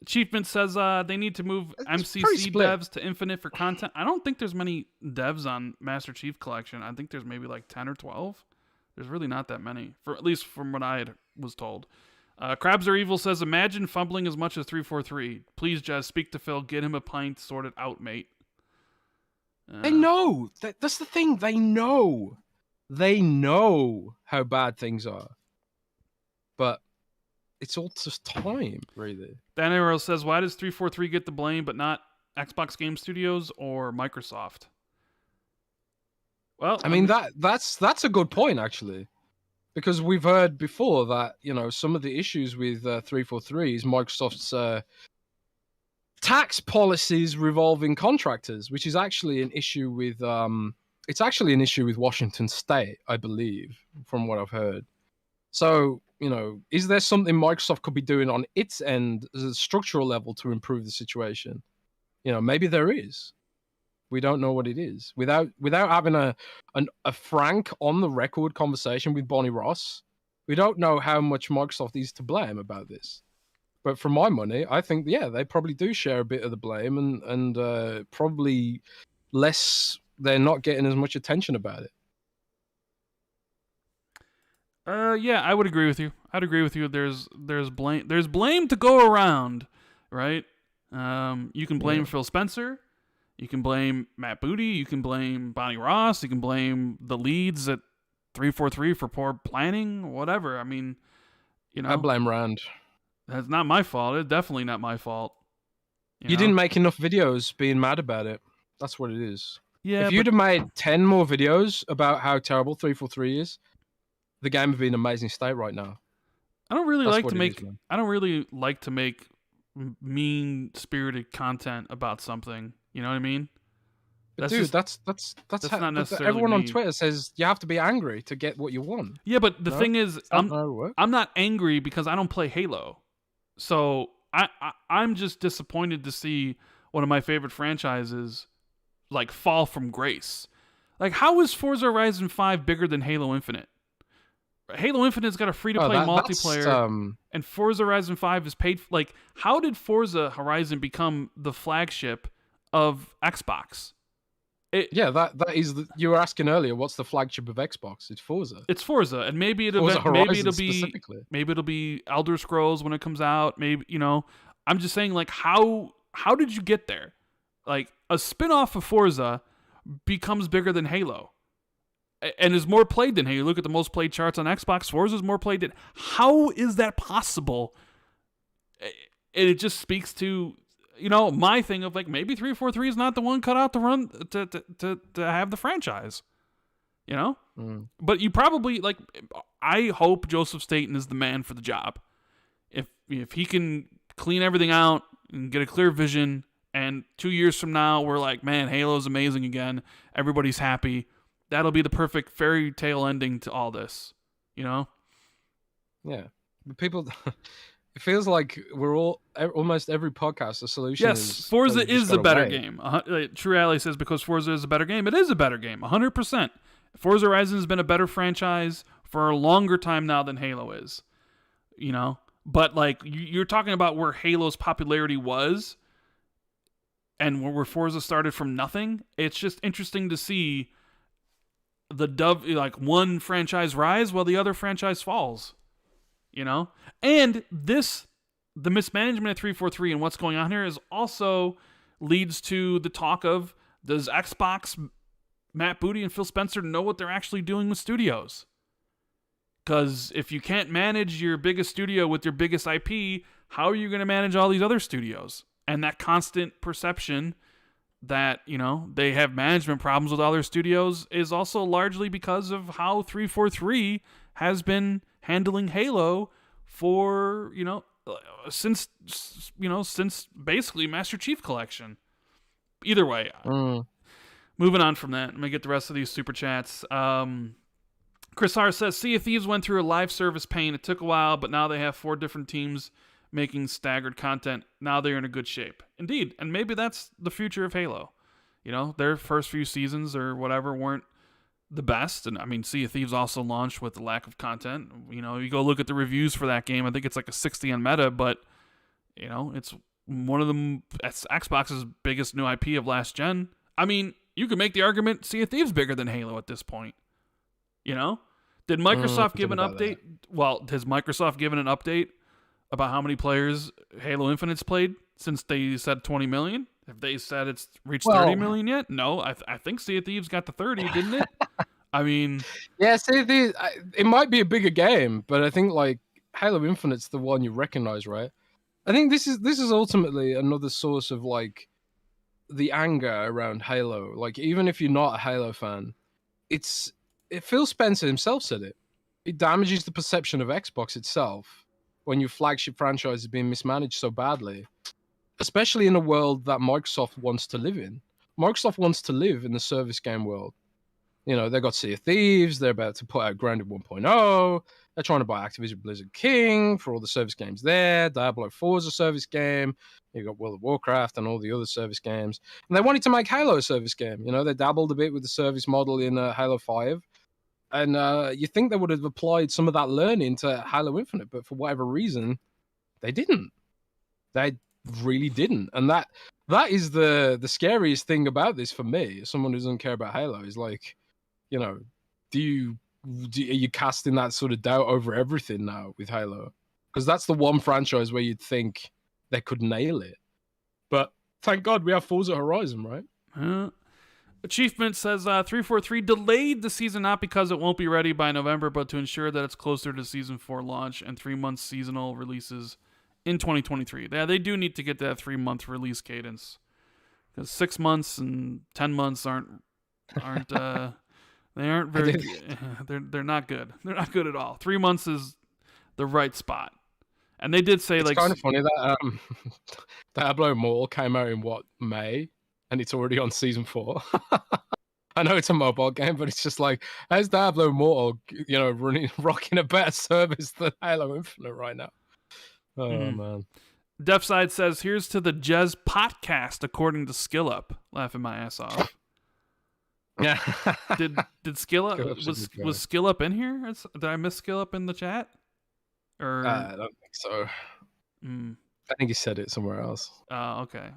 S1: Achievement says they need to move MCC devs to Infinite for content. I don't think there's many devs on Master Chief Collection. I think there's maybe like 10 or 12. There's really not that many, at least from what I was told. Crabs Are Evil says, imagine fumbling as much as 343. Please, Jez, speak to Phil. Get him a pint. Sort it out, mate.
S2: They know. That's the thing. They know. They know how bad things are. But it's all just time, really.
S1: Dan Arrow says, why does 343 get the blame, but not Xbox Game Studios or Microsoft? Well,
S2: I mean, that's a good point, actually. Because we've heard before that, some of the issues with 343 is Microsoft's tax policies revolving contractors, which is actually an issue with it's actually an issue with Washington State, I believe, from what I've heard. So, is there something Microsoft could be doing on its end as a structural level to improve the situation? Maybe there is. We don't know what it is. Without having a frank, on the record conversation with Bonnie Ross, we don't know how much Microsoft is to blame about this. But for my money, I think, yeah, they probably do share a bit of the blame, and probably less. They're not getting as much attention about it.
S1: Yeah, I would agree with you. I'd agree with you. There's blame. There's blame to go around, right? You can blame Phil Spencer. You can blame Matt Booty. You can blame Bonnie Ross. You can blame the leads at 343 for poor planning. Whatever. I mean,
S2: I blame Rand.
S1: That's not my fault. It's definitely not my fault.
S2: You didn't make enough videos being mad about it. That's what it is.
S1: Yeah.
S2: If you'd have made 10 more videos about how terrible 343 is, the game would be in an amazing state right now.
S1: I don't really like to make mean-spirited content about something. You know what I mean?
S2: That's how,
S1: not necessarily
S2: everyone
S1: mean.
S2: On Twitter says you have to be angry to get what you want.
S1: Yeah, but the thing is, I'm not angry because I don't play Halo. So I'm just disappointed to see one of my favorite franchises like fall from grace. Like, how is Forza Horizon 5 bigger than Halo Infinite? Halo Infinite's got a free-to-play multiplayer, and Forza Horizon 5 is paid. Like, how did Forza Horizon become the flagship of Xbox?
S2: That is. You were asking earlier, what's the flagship of Xbox? It's Forza.
S1: It's Forza, and maybe it'll be Elder Scrolls when it comes out. Maybe I'm just saying, like, how did you get there? Like, a spin-off of Forza becomes bigger than Halo. And is more played than Halo. Look at the most played charts on Xbox. Forza's more played than. How is that possible? And it just speaks to, my thing of like, maybe 343 is not the one cut out to run to have the franchise. But you probably like. I hope Joseph Staten is the man for the job. If he can clean everything out and get a clear vision, and 2 years from now we're like, man, Halo's amazing again. Everybody's happy. That'll be the perfect fairy tale ending to all this. You know?
S2: Yeah. But people, it feels like we're almost every podcast, the solution is...
S1: Yes, Forza is a better
S2: away.
S1: game. True Alley says because Forza is a better game. It is a better game, 100%. Forza Horizon has been a better franchise for a longer time now than Halo is. You know? But, like, you're talking about where Halo's popularity was and where Forza started from nothing. It's just interesting to see one franchise rise while the other franchise falls. You know? And the mismanagement at 343 and what's going on here is also leads to the talk of, does Xbox, Matt Booty and Phil Spencer know what they're actually doing with studios? Because if you can't manage your biggest studio with your biggest IP, how are you going to manage all these other studios? And that constant perception that, you know, they have management problems with other studios is also largely because of how 343 has been handling Halo for, since basically Master Chief Collection. Either way, moving on from that, I'm going to get the rest of these super chats. Chris R says, Sea of Thieves went through a live service pain. It took a while, but now they have 4 different teams making staggered content. Now they're in a good shape. Indeed, and maybe that's the future of Halo. You know, their first few seasons or whatever weren't the best, and I mean, Sea of Thieves also launched with the lack of content. You know, you go look at the reviews for that game, I think it's like a 60 on Meta, but, you know, it's one of them, it's Xbox's biggest new IP of last gen. I mean, you could make the argument Sea of Thieves bigger than Halo at this point. You know? Did Microsoft give an update? Well, has Microsoft given an update about how many players Halo Infinite's played since they said 20 million? Have they said it's reached 30 million yet? No, I think Sea of Thieves got to 30, didn't it? I mean...
S2: Yeah, Sea of Thieves, it might be a bigger game, but I think, like, Halo Infinite's the one you recognize, right? I think this is ultimately another source of, like, the anger around Halo. Like, even if you're not a Halo fan, Phil Spencer himself said it. It damages the perception of Xbox itself when your flagship franchise is being mismanaged so badly, especially in a world that Microsoft wants to live in. Microsoft wants to live in the service game world. You know, they got Sea of Thieves, they're about to put out Grounded 1.0, they're trying to buy Activision Blizzard King for all the service games there, Diablo 4 is a service game, you've got World of Warcraft and all the other service games, and they wanted to make Halo a service game. You know, they dabbled a bit with the service model in Halo 5, and you think they would have applied some of that learning to Halo Infinite, but for whatever reason, they didn't. They really didn't. And that is the scariest thing about this for me, as someone who doesn't care about Halo, is like, you know, are you casting that sort of doubt over everything now with Halo? Because that's the one franchise where you'd think they could nail it. But thank God we have Forza Horizon, right?
S1: Achievement says 343 delayed the season not because it won't be ready by November, but to ensure that it's closer to Season 4 launch and 3-month seasonal releases in 2023. Yeah, they do need to get that 3-month release cadence, because 6 months and 10 months aren't they aren't very they're not good. They're not good at all. 3 months is the right spot. And they did say,
S2: it's
S1: like,
S2: kind of funny that Diablo Immortal came out in May, and it's already on Season 4. I know it's a mobile game, but it's just like, how's Diablo Immortal, you know, rocking a better service than Halo Infinite right now? Oh, man.
S1: Defside says, here's to the Jez podcast, according to SkillUp. Laughing my ass off.
S2: Yeah.
S1: Did SkillUp, was SkillUp in here? Did I miss SkillUp in the chat? Or
S2: I don't think so. I think he said it somewhere else.
S1: Okay.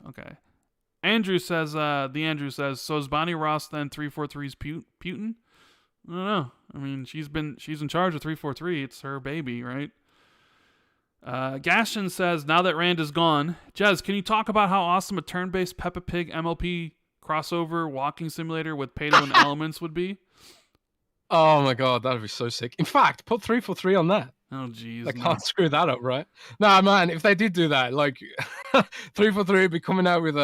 S1: Andrew says, so is Bonnie Ross then 343's Putin? I don't know. I mean, she's in charge of 343. It's her baby, right? Gaston says, now that Rand is gone, Jez, can you talk about how awesome a turn-based Peppa Pig MLP crossover walking simulator with payload and elements would be?
S2: Oh my God, that'd be so sick. In fact, put 343 on that.
S1: Oh jeez,
S2: they can't screw that up, right? Nah, man, if they did do that, like 343 would be coming out with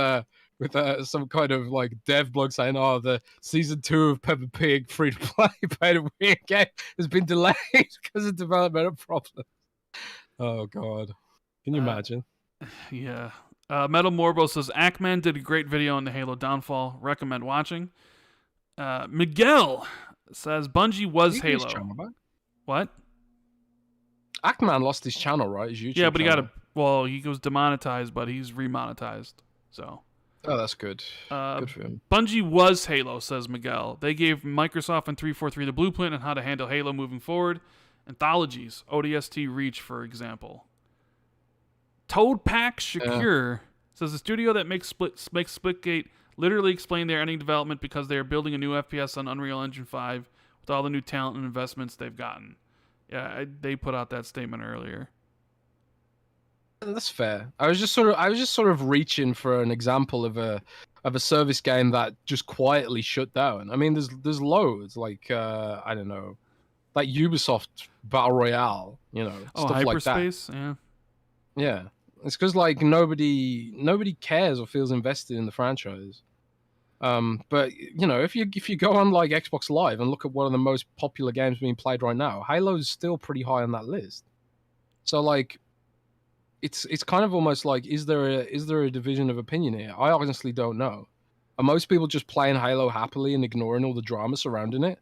S2: some kind of like dev blog saying, "Oh, the season 2 of Peppa Pig free to play pay-to-win game has been delayed because of developmental problems." Oh God, can you imagine?
S1: Yeah. Metal Morbo says Ackman did a great video on the Halo downfall. Recommend watching. Miguel says Bungie was Halo.
S2: Chamba?
S1: What?
S2: Actman lost his channel, right? His YouTube
S1: Yeah, but
S2: channel.
S1: he goes demonetized, but he's remonetized. So.
S2: Oh, that's good. Good for him.
S1: Bungie was Halo, says Miguel. They gave Microsoft and 343 the blueprint on how to handle Halo moving forward. Anthologies, ODST Reach, for example. Toad Pack Shakir says the studio that makes Splitgate literally explained their ending development because they are building a new FPS on Unreal Engine 5 with all the new talent and investments they've gotten. Yeah, they put out that statement earlier.
S2: That's fair. I was just sort of reaching for an example of a service game that just quietly shut down. I mean, there's loads like I don't know, like Ubisoft Battle Royale, stuff like that.
S1: Hyperspace, yeah.
S2: Yeah, it's because like nobody cares or feels invested in the franchise. But if you go on like Xbox Live and look at one of the most popular games being played right now, Halo's still pretty high on that list. So like, it's kind of almost like, is there a division of opinion here? I honestly don't know. Are most people just playing Halo happily and ignoring all the drama surrounding it?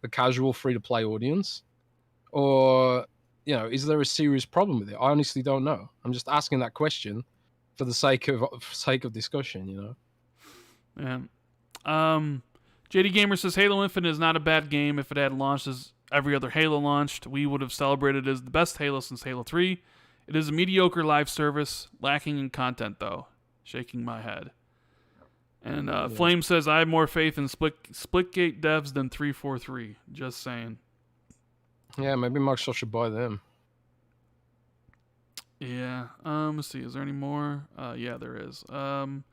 S2: The casual free-to-play audience? Or, is there a serious problem with it? I honestly don't know. I'm just asking that question for the sake of discussion,
S1: Yeah. JD Gamer says Halo Infinite is not a bad game. If it had launched as every other Halo launched, we would have celebrated it as the best Halo since Halo 3. It is a mediocre live service, lacking in content, though. Shaking my head. And Flame says, I have more faith in Splitgate devs than 343. Just saying.
S2: Yeah, maybe Microsoft should buy them.
S1: Yeah. Let's see. Is there any more? Yeah, there is. Damn,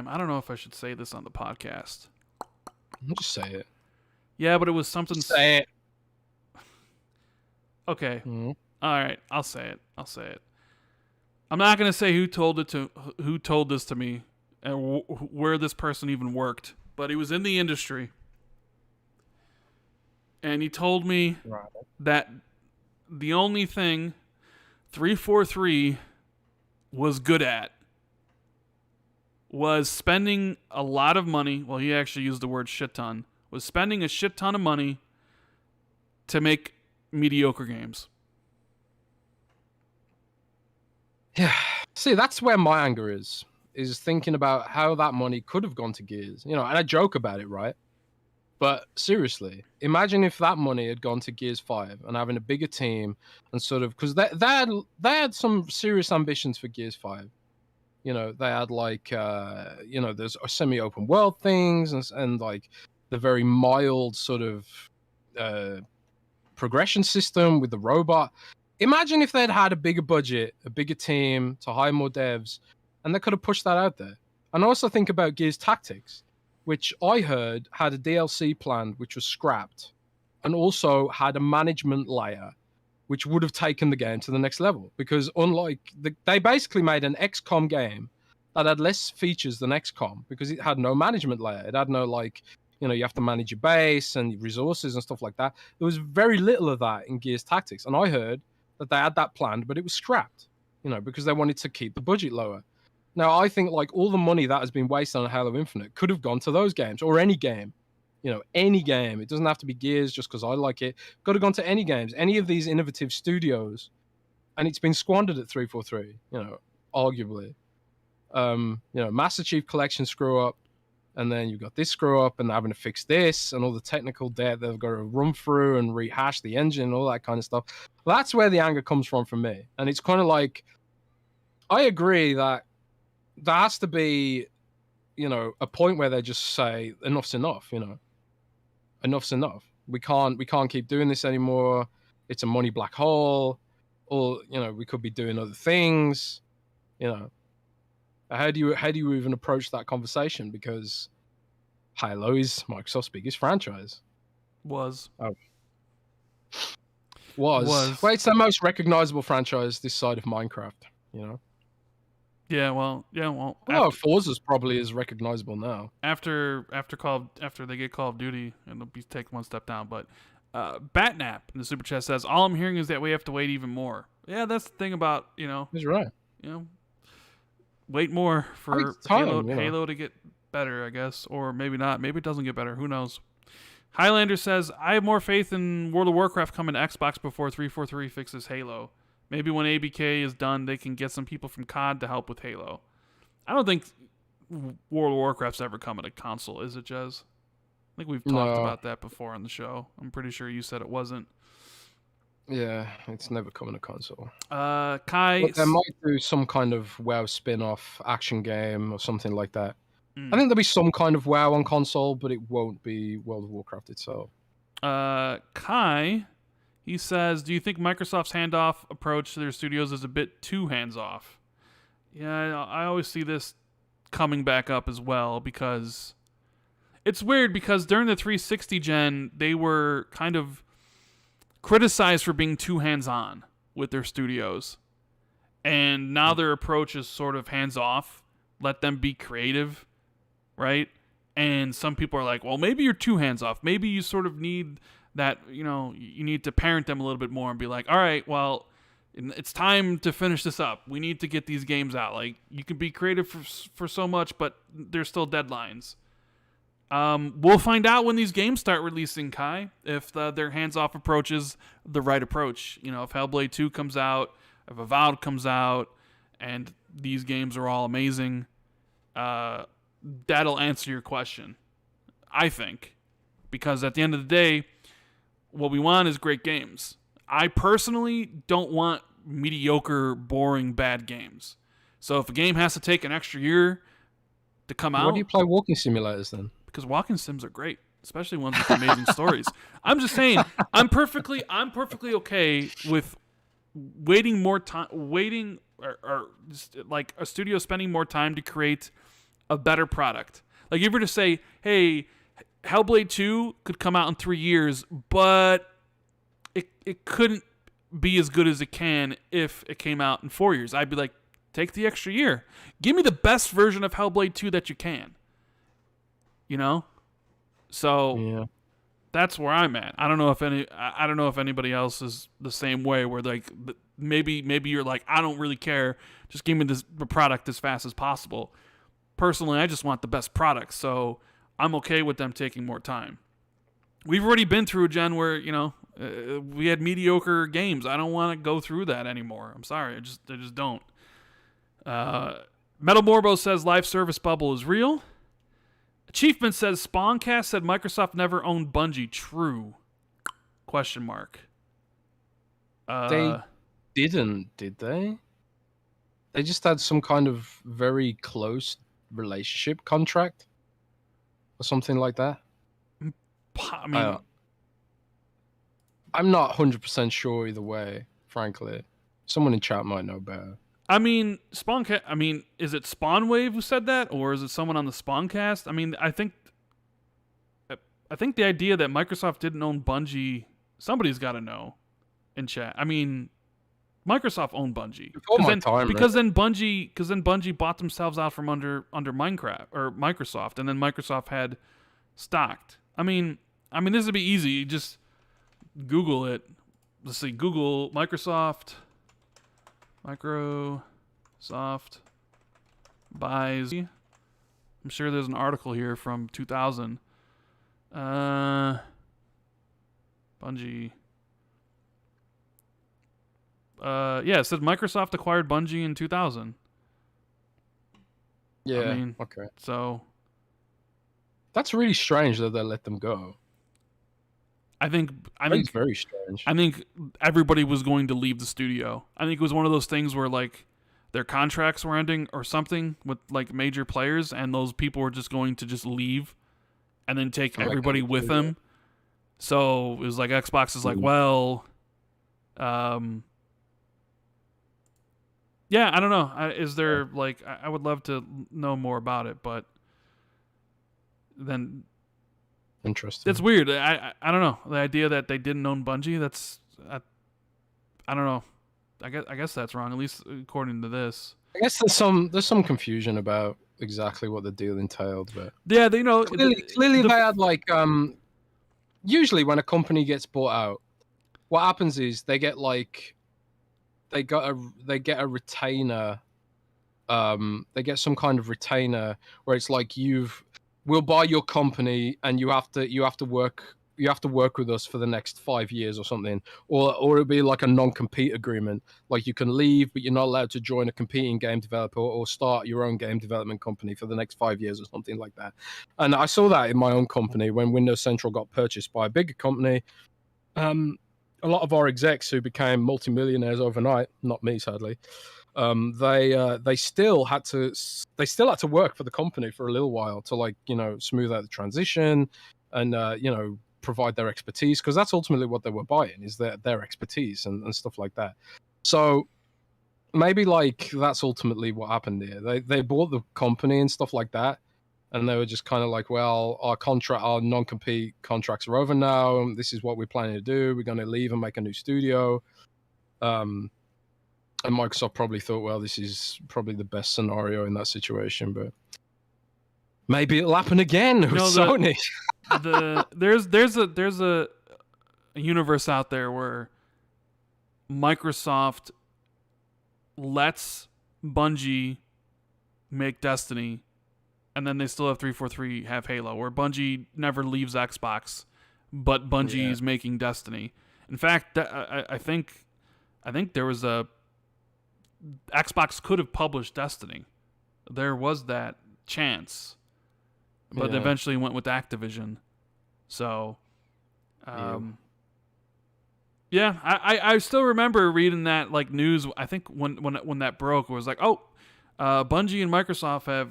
S1: I don't know if I should say this on the podcast.
S2: Just say it.
S1: Yeah, but it was something...
S2: Say it.
S1: Okay.
S2: Mm-hmm.
S1: All right, I'll say it. I'm not gonna say who told this to me, and where this person even worked. But he was in the industry, and he told me that the only thing 343 was good at was spending a lot of money. Well, he actually used the word shit ton. Was spending a shit ton of money to make mediocre games.
S2: Yeah. See, that's where my anger is thinking about how that money could have gone to Gears. And I joke about it, right? But seriously, imagine if that money had gone to Gears 5 and having a bigger team and sort of, because they had some serious ambitions for Gears 5. They had like, there's semi-open world things and like the very mild sort of progression system with the robot. Imagine if they'd had a bigger budget, a bigger team to hire more devs, and they could have pushed that out there. And I also think about Gears Tactics, which I heard had a DLC planned, which was scrapped, and also had a management layer, which would have taken the game to the next level. Because they basically made an XCOM game that had less features than XCOM because it had no management layer. It had no you have to manage your base and your resources and stuff like that. There was very little of that in Gears Tactics, and I heard that they had that planned, but it was scrapped, because they wanted to keep the budget lower. Now, I think like all the money that has been wasted on Halo Infinite could have gone to those games or any game, any game. It doesn't have to be Gears just because I like it. Could have gone to any games, any of these innovative studios, and it's been squandered at 343, arguably. Master Chief Collection screw up, and then you've got this screw up and having to fix this and all the technical debt they've got to run through and rehash the engine and all that kind of stuff. That's where the anger comes from me. And it's kind of like, I agree that there has to be, a point where they just say enough's enough, enough's enough. We can't keep doing this anymore. It's a money black hole. Or, we could be doing other things, How do you even approach that conversation? Because Halo is Microsoft's biggest franchise.
S1: Was.
S2: Well, it's the most recognizable franchise this side of Minecraft,
S1: Yeah, well.
S2: Forza's probably as recognizable now.
S1: After they get Call of Duty, and they'll be taken one step down. But Batnap in the super chat says, all I'm hearing is that we have to wait even more. Yeah, that's the thing about
S2: He's right.
S1: Wait more for
S2: Halo
S1: to get better, I guess, or maybe not. Maybe it doesn't get better. Who knows? Highlander says, I have more faith in World of Warcraft coming to Xbox before 343 fixes Halo. Maybe when ABK is done, they can get some people from COD to help with Halo. I don't think World of Warcraft's ever coming to console, is it, Jez? I think we've talked about that before on the show. I'm pretty sure you said it wasn't.
S2: Yeah, it's never coming to console.
S1: Kai...
S2: But they might do some kind of WoW spin-off action game or something like that. I think there'll be some kind of WoW on console, but it won't be World of Warcraft itself.
S1: Kai, he says, do you think Microsoft's handoff approach to their studios is a bit too hands-off? Yeah, I always see this coming back up as well, because it's weird, because during the 360 gen, they were kind of criticized for being too hands-on with their studios. And now their approach is sort of hands-off. Let them be creative. Right? And some people are like, well, maybe you're too hands off. Maybe you sort of need that, you need to parent them a little bit more and be like, all right, well, it's time to finish this up. We need to get these games out. Like, you can be creative for so much, but there's still deadlines. We'll find out when these games start releasing, Kai, if their hands-off approach is the right approach. If Hellblade 2 comes out, if Avowed comes out, and these games are all amazing, that'll answer your question, I think. Because at the end of the day, what we want is great games. I personally don't want mediocre, boring, bad games. So if a game has to take an extra year to come out...
S2: Why do you play walking simulators then?
S1: Because walking sims are great, especially ones with amazing stories. I'm just saying, I'm perfectly okay with waiting more time, or just like a studio spending more time to create a better product. Like, if you were to say, hey, Hellblade 2 could come out in 3 years, but it couldn't be as good as it can if it came out in 4 years. I'd be like, take the extra year. Give me the best version of Hellblade 2 that you can. So yeah. That's where I'm at. I don't know if anybody else is the same way, where like maybe you're like, I don't really care. Just give me the product as fast as possible. Personally, I just want the best product, so I'm okay with them taking more time. We've already been through a gen where, we had mediocre games. I don't want to go through that anymore. I'm sorry. I just don't. Metal Morbo says live service bubble is real. Achievement says Spawncast said Microsoft never owned Bungie. True? ?
S2: They didn't, did they? They just had some kind of very close relationship contract or something like that.
S1: I mean,
S2: I'm not 100% sure either way, frankly. Someone in chat might know better.
S1: I mean, Spawncast. I mean, is it Spawnwave who said that, or is it someone on the Spawncast? I mean, I think the idea that Microsoft didn't own Bungie, somebody's got to know in chat. I mean, Microsoft owned Bungie because then Bungie bought themselves out from under Minecraft or Microsoft, and then Microsoft had stocked. I mean, this would be easy. You just Google it. Let's see, Google Microsoft buys. I'm sure there's an article here from 2000. Bungie. Yeah, it said Microsoft acquired Bungie in 2000.
S2: Yeah. Okay.
S1: So
S2: that's really strange that they let them go.
S1: I think
S2: it's very strange.
S1: I think everybody was going to leave the studio. I think it was one of those things where like their contracts were ending or something with like major players, and those people were just going to just leave and then take everybody with them. So it was like Xbox is like, well, yeah, I don't know. Is there like I would love to know more about it, but then
S2: interesting.
S1: It's weird. I don't know. The idea that they didn't own Bungie, that's I don't know. I guess that's wrong, at least according to this.
S2: I guess there's some confusion about exactly what the deal entailed, but
S1: yeah,
S2: clearly they had like usually when a company gets bought out, what happens is they get like they get a retainer. They get some kind of retainer where it's like we'll buy your company and you have to work you have to work with us for the next 5 years or something, or it'll be like a non-compete agreement. Like you can leave, but you're not allowed to join a competing game developer or start your own game development company for the next 5 years or something like that. And I saw that in my own company when Windows Central got purchased by a bigger company. A lot of our execs who became multimillionaires overnight, not me sadly, they still had to work for the company for a little while to, like, smooth out the transition and provide their expertise, because that's ultimately what they were buying, is their expertise and stuff like that. So maybe like that's ultimately what happened here. They bought the company and stuff like that, and they were just kind of like, well, our non-compete contracts are over now. This is what we're planning to do. We're going to leave and make a new studio. And Microsoft probably thought, well, this is probably the best scenario in that situation, but maybe it'll happen again with Sony.
S1: There's a universe out there where Microsoft lets Bungie make Destiny, and then they still have 343 have Halo, where Bungie never leaves Xbox, but Bungie is making Destiny. In fact, I think there was Xbox could have published Destiny. There was that chance, but eventually went with Activision. So, I still remember reading that like news. I think when that broke, it was like, Bungie and Microsoft have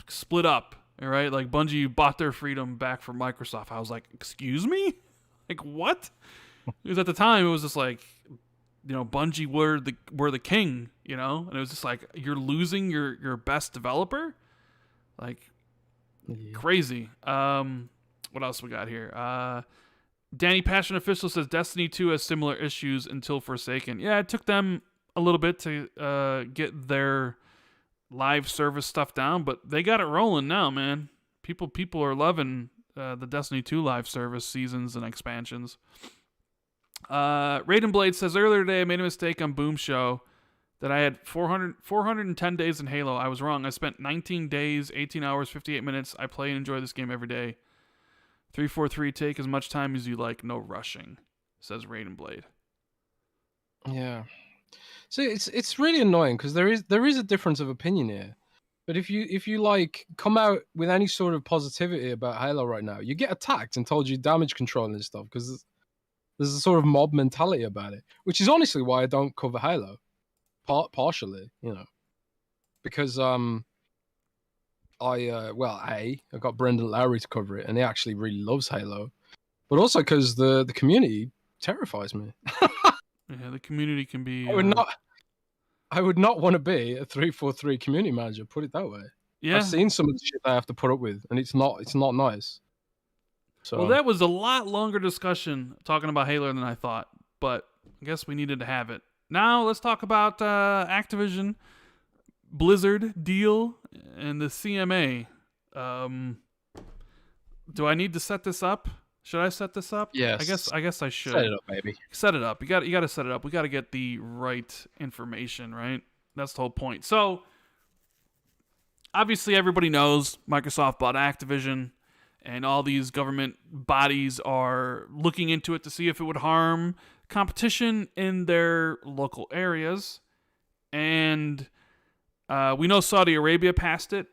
S1: split up. All right, like Bungie bought their freedom back from Microsoft. I was like, excuse me, like what? Because at the time it was just like, Bungie were the king, and it was just like, you're losing your best developer, like crazy. What else we got here? Danny Passion Official says Destiny 2 has similar issues until Forsaken. Yeah, it took them a little bit to get their live service stuff down, but they got it rolling now, man. People are loving the Destiny 2 live service seasons and expansions. Raiden Blade says, earlier today I made a mistake on Boom Show that I had 410 days in Halo. I was wrong. I spent 19 days, 18 hours, 58 minutes. I play and enjoy this game every day. 343, take as much time as you like, no rushing, says Raiden Blade.
S2: Yeah. See, it's really annoying because there is a difference of opinion here. But if you like come out with any sort of positivity about Halo right now, you get attacked and told you damage control and stuff, because there's a sort of mob mentality about it, which is honestly why I don't cover Halo, partially, because I got Brendan Lowry to cover it, and he actually really loves Halo, but also because the community terrifies me.
S1: Yeah, the community can be.
S2: I would not want to be a 343 community manager. Put it that way. Yeah, I've seen some of the shit I have to put up with, and it's not nice. So.
S1: Well, that was a lot longer discussion talking about Halo than I thought, but I guess we needed to have it. Now let's talk about Activision Blizzard Deal and the CMA. Do I need to set this up? Should I set this up?
S2: Yes.
S1: I guess I should.
S2: Set it up, baby.
S1: Set it up. You got to set it up. We got to get the right information, right? That's the whole point. So, obviously everybody knows Microsoft bought Activision, and all these government bodies are looking into it to see if it would harm competition in their local areas. And we know Saudi Arabia passed it.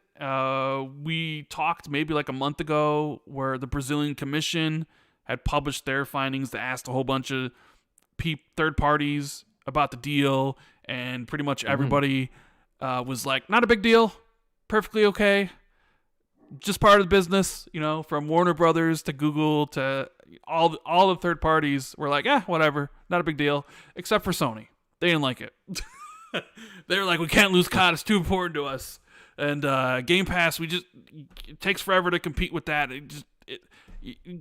S1: We talked maybe like a month ago where the Brazilian Commission had published their findings that asked a whole bunch of third parties about the deal, and pretty much everybody was like, not a big deal, perfectly okay, just part of the business, from Warner Brothers to Google to all the third parties were like, whatever, not a big deal, except for Sony. They didn't like it. They were like, we can't lose COD, it's too important to us. And Game Pass, it takes forever to compete with that.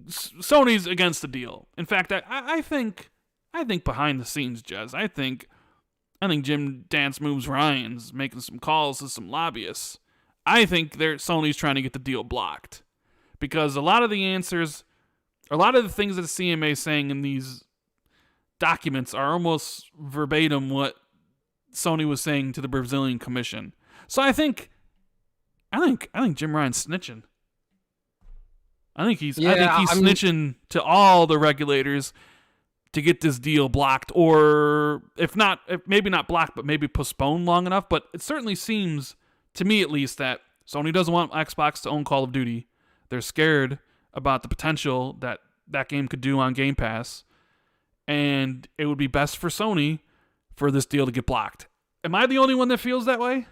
S1: Sony's against the deal. In fact, I think behind the scenes, Jez, I think Jim Dance Moves Ryan's making some calls to some lobbyists. I think Sony's trying to get the deal blocked, because a lot of the things that the CMA is saying in these documents are almost verbatim what Sony was saying to the Brazilian Commission. So I think Jim Ryan's snitching. I think he's
S2: Yeah, I mean,
S1: snitching to all the regulators to get this deal blocked, or if maybe not blocked, but maybe postponed long enough. But it certainly seems, to me at least, that Sony doesn't want Xbox to own Call of Duty. They're scared about the potential that that game could do on Game Pass, and it would be best for Sony for this deal to get blocked. Am I the only one that feels that way?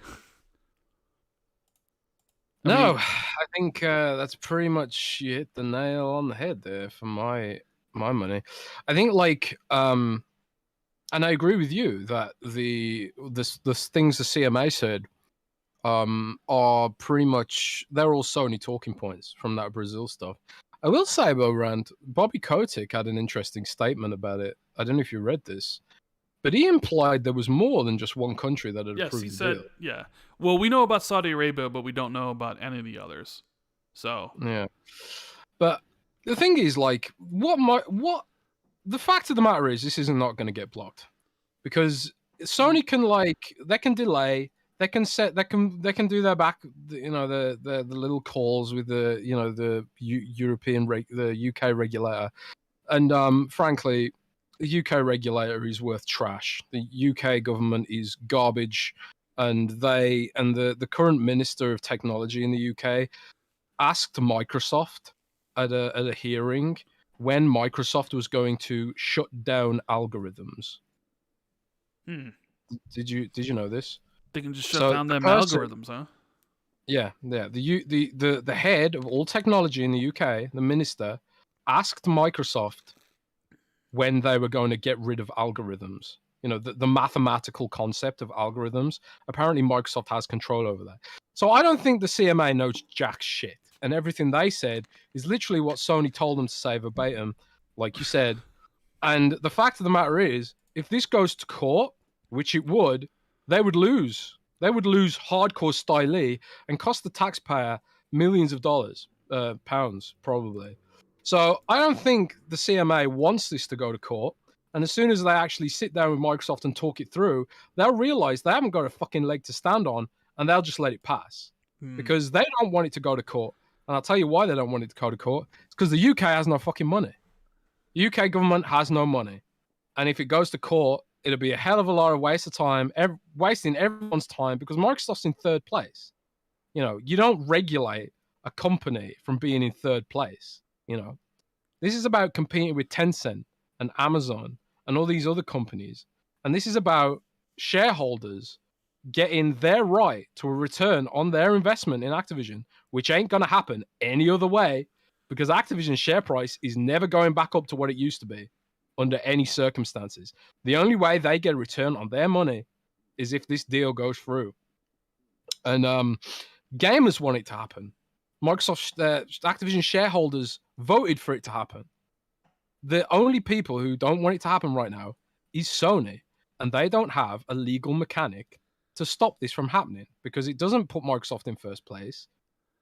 S2: no, I think that's pretty much you hit the nail on the head there for my money. I think and I agree with you that the things the CMA said are pretty much, they're all Sony talking points from that Brazil stuff. I will say though, Rand, Bobby Kotick had an interesting statement about it. I don't know if you read this, but he implied there was more than just one country that had approved the deal.
S1: Yeah. Well, we know about Saudi Arabia, but we don't know about any of the others. So
S2: yeah, but the thing is, like, what the fact of the matter is, this isn't not going to get blocked because Sony can they can delay. They can do their the little calls with the UK regulator, and frankly, the UK regulator is worth trash. The UK government is garbage, and the current minister of technology in the UK asked Microsoft at a hearing when Microsoft was going to shut down algorithms. Did you know this?
S1: They can just shut down them algorithms, huh?
S2: Yeah. The head of all technology in the UK, the minister, asked Microsoft when they were going to get rid of algorithms. The mathematical concept of algorithms. Apparently, Microsoft has control over that. So I don't think the CMA knows jack shit, and everything they said is literally what Sony told them to say verbatim, like you said. And the fact of the matter is, if this goes to court, which it would, they would lose. They would lose hardcore style and cost the taxpayer millions of dollars, pounds, probably. So I don't think the CMA wants this to go to court. And as soon as they actually sit down with Microsoft and talk it through, they'll realize they haven't got a fucking leg to stand on, and they'll just let it pass. Because they don't want it to go to court. And I'll tell you why they don't want it to go to court. It's because the UK has no fucking money. The UK government has no money. And if it goes to court, it'll be a hell of a lot of waste of time, wasting everyone's time, because Microsoft's in third place. You don't regulate a company from being in third place. This is about competing with Tencent and Amazon and all these other companies. And this is about shareholders getting their right to a return on their investment in Activision, which ain't going to happen any other way, because Activision's share price is never going back up to what it used to be under any circumstances. The only way they get a return on their money is if this deal goes through. And gamers want it to happen. Microsoft, Activision shareholders voted for it to happen. The only people who don't want it to happen right now is Sony, and they don't have a legal mechanic to stop this from happening, because it doesn't put Microsoft in first place.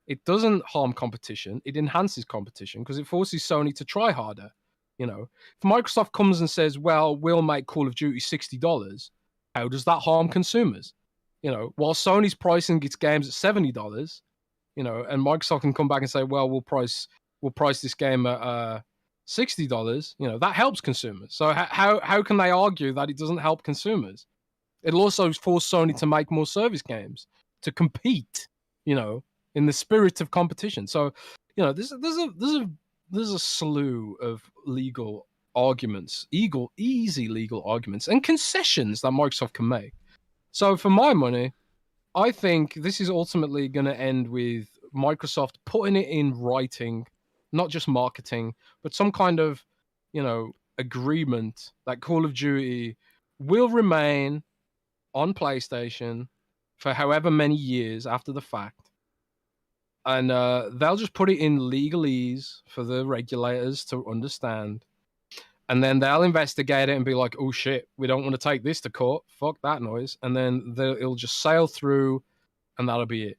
S2: It doesn't harm competition. It enhances competition because it forces Sony to try harder. If Microsoft comes and says, well, we'll make Call of Duty $60, how does that harm consumers? While Sony's pricing its games at $70, and Microsoft can come back and say, well, we'll price this game at $60, that helps consumers. So how can they argue that it doesn't help consumers? It'll also force Sony to make more service games to compete, in the spirit of competition. So, there's a slew of legal arguments, easy legal arguments and concessions that Microsoft can make. So for my money, I think this is ultimately going to end with Microsoft putting it in writing, not just marketing, but some kind of, agreement that Call of Duty will remain on PlayStation for however many years after the fact. And they'll just put it in legalese for the regulators to understand. And then they'll investigate it and be like, oh shit, we don't want to take this to court. Fuck that noise. And then it'll just sail through, and that'll be it.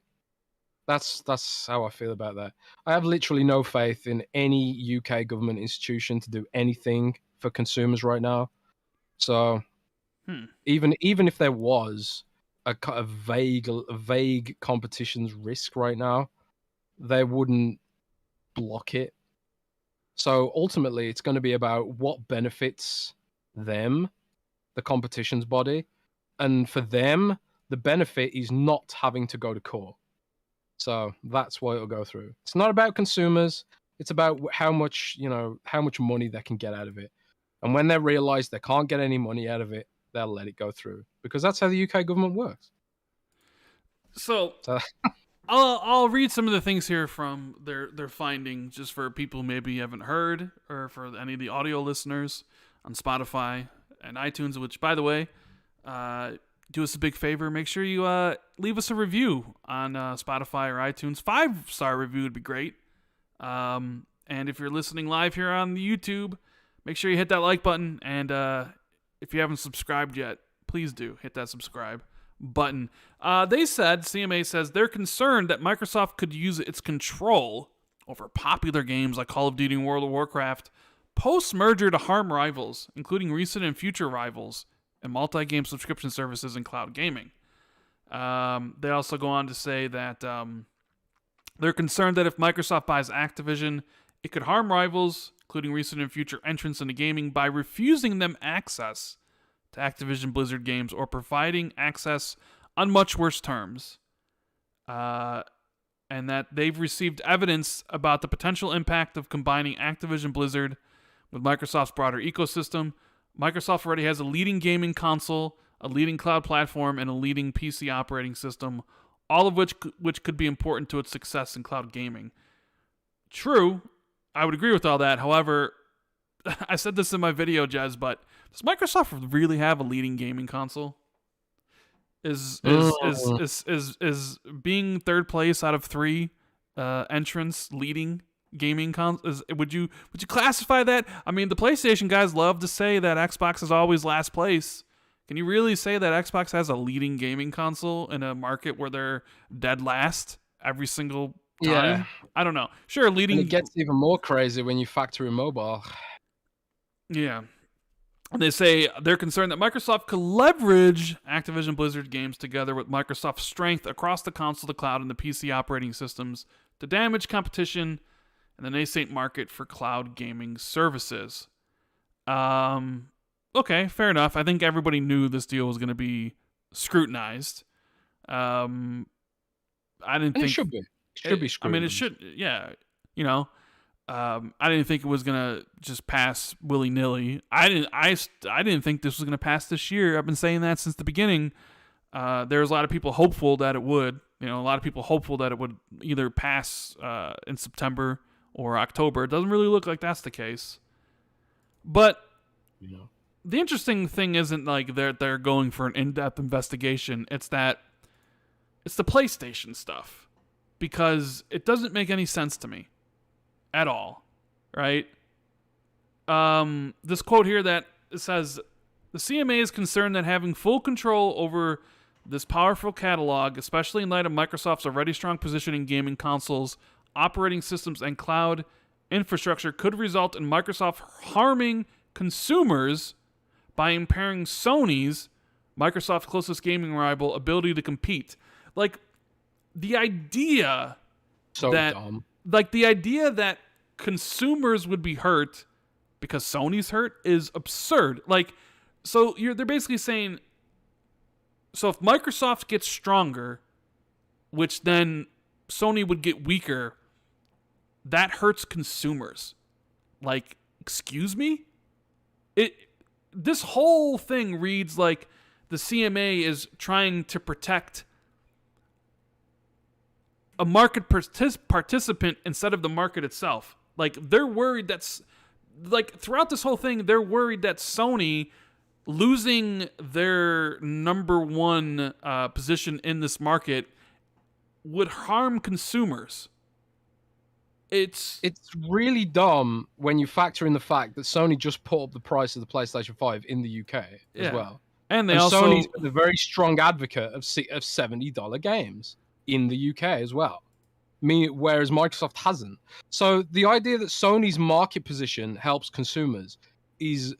S2: That's how I feel about that. I have literally no faith in any UK government institution to do anything for consumers right now. So even if there was a kind of vague competition's risk right now, they wouldn't block it. So ultimately, it's going to be about what benefits them, the competition's body. And for them, the benefit is not having to go to court. So that's what it'll go through. It's not about consumers. It's about how much money they can get out of it. And when they realize they can't get any money out of it, they'll let it go through. Because that's how the UK government works.
S1: So I'll read some of the things here from their findings, just for people who maybe haven't heard, or for any of the audio listeners on Spotify and iTunes, which, by the way, do us a big favor. Make sure you leave us a review on Spotify or iTunes. 5-star review would be great. And if you're listening live here on the YouTube, make sure you hit that like button. And if you haven't subscribed yet, please do hit that subscribe button. CMA says they're concerned that Microsoft could use its control over popular games like Call of Duty and World of Warcraft post-merger to harm rivals, including recent and future rivals, and multi-game subscription services and cloud gaming. They also go on to say that they're concerned that if Microsoft buys Activision, it could harm rivals, including recent and future entrants into gaming, by refusing them access to Activision Blizzard games or providing access on much worse terms. And that they've received evidence about the potential impact of combining Activision Blizzard with Microsoft's broader ecosystem. Microsoft already has a leading gaming console, a leading cloud platform, and a leading PC operating system, all of which could be important to its success in cloud gaming. True, I would agree with all that. However, I said this in my video, Jez, but does Microsoft really have a leading gaming console? Is being third place out of 3 entrants leading gaming would you classify that? I mean, the PlayStation guys love to say that Xbox is always last place. Can you really say that Xbox has a leading gaming console in a market where they're dead last every single time?
S2: Yeah.
S1: I don't know. Sure, leading.
S2: And it gets even more crazy when you factor in mobile.
S1: Yeah. And they say they're concerned that Microsoft could leverage Activision Blizzard games together with Microsoft's strength across the console, the cloud, and the PC operating systems to damage competition in the nascent market for cloud gaming services. Okay, fair enough. I think everybody knew this deal was going to be scrutinized. I didn't think
S2: it should be. It should be scrutinized.
S1: I mean, it should. Yeah, I didn't think it was gonna just pass willy nilly. I didn't think this was gonna pass this year. I've been saying that since the beginning. There's a lot of people hopeful that it would. A lot of people hopeful that it would either pass in September or October. It doesn't really look like that's the case. But the interesting thing isn't like they're going for an in-depth investigation. It's the PlayStation stuff, because it doesn't make any sense to me at all, right? This quote here that says, the CMA is concerned that having full control over this powerful catalog, especially in light of Microsoft's already strong position in gaming consoles, operating systems, and cloud infrastructure, could result in Microsoft harming consumers by impairing Sony's, Microsoft's closest gaming rival, ability to compete. Like, the idea
S2: dumb.
S1: Like, the idea that consumers would be hurt because Sony's hurt is absurd. Like, so they're basically saying, so if Microsoft gets stronger, which then Sony would get weaker, that hurts consumers. Like, excuse me? This whole thing reads like the CMA is trying to protect a market participant instead of the market itself. Like, they're worried throughout this whole thing, they're worried that Sony losing their number one position in this market would harm consumers. It's
S2: really dumb when you factor in the fact that Sony just put up the price of the PlayStation 5 in the UK as well.
S1: And
S2: Sony's a very strong advocate of $70 games in the UK as well. Whereas Microsoft hasn't. So the idea that Sony's market position helps consumers is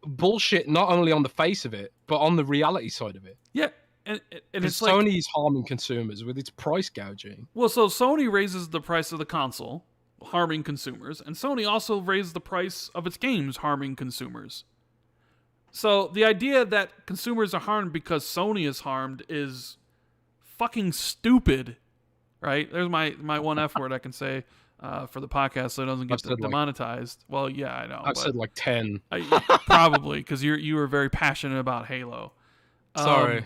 S2: bullshit, not only on the face of it, but on the reality side of it.
S1: Yeah. And it's
S2: Sony is harming consumers with its price gouging.
S1: Well, so Sony raises the price of the console, harming consumers, and Sony also raised the price of its games, harming consumers. So the idea that consumers are harmed because Sony is harmed is fucking stupid, right? There's my one F word I can say for the podcast so it doesn't get demonetized. Well, yeah, I know.
S2: I've said like 10.
S1: Probably, because you were very passionate about Halo.
S2: Sorry.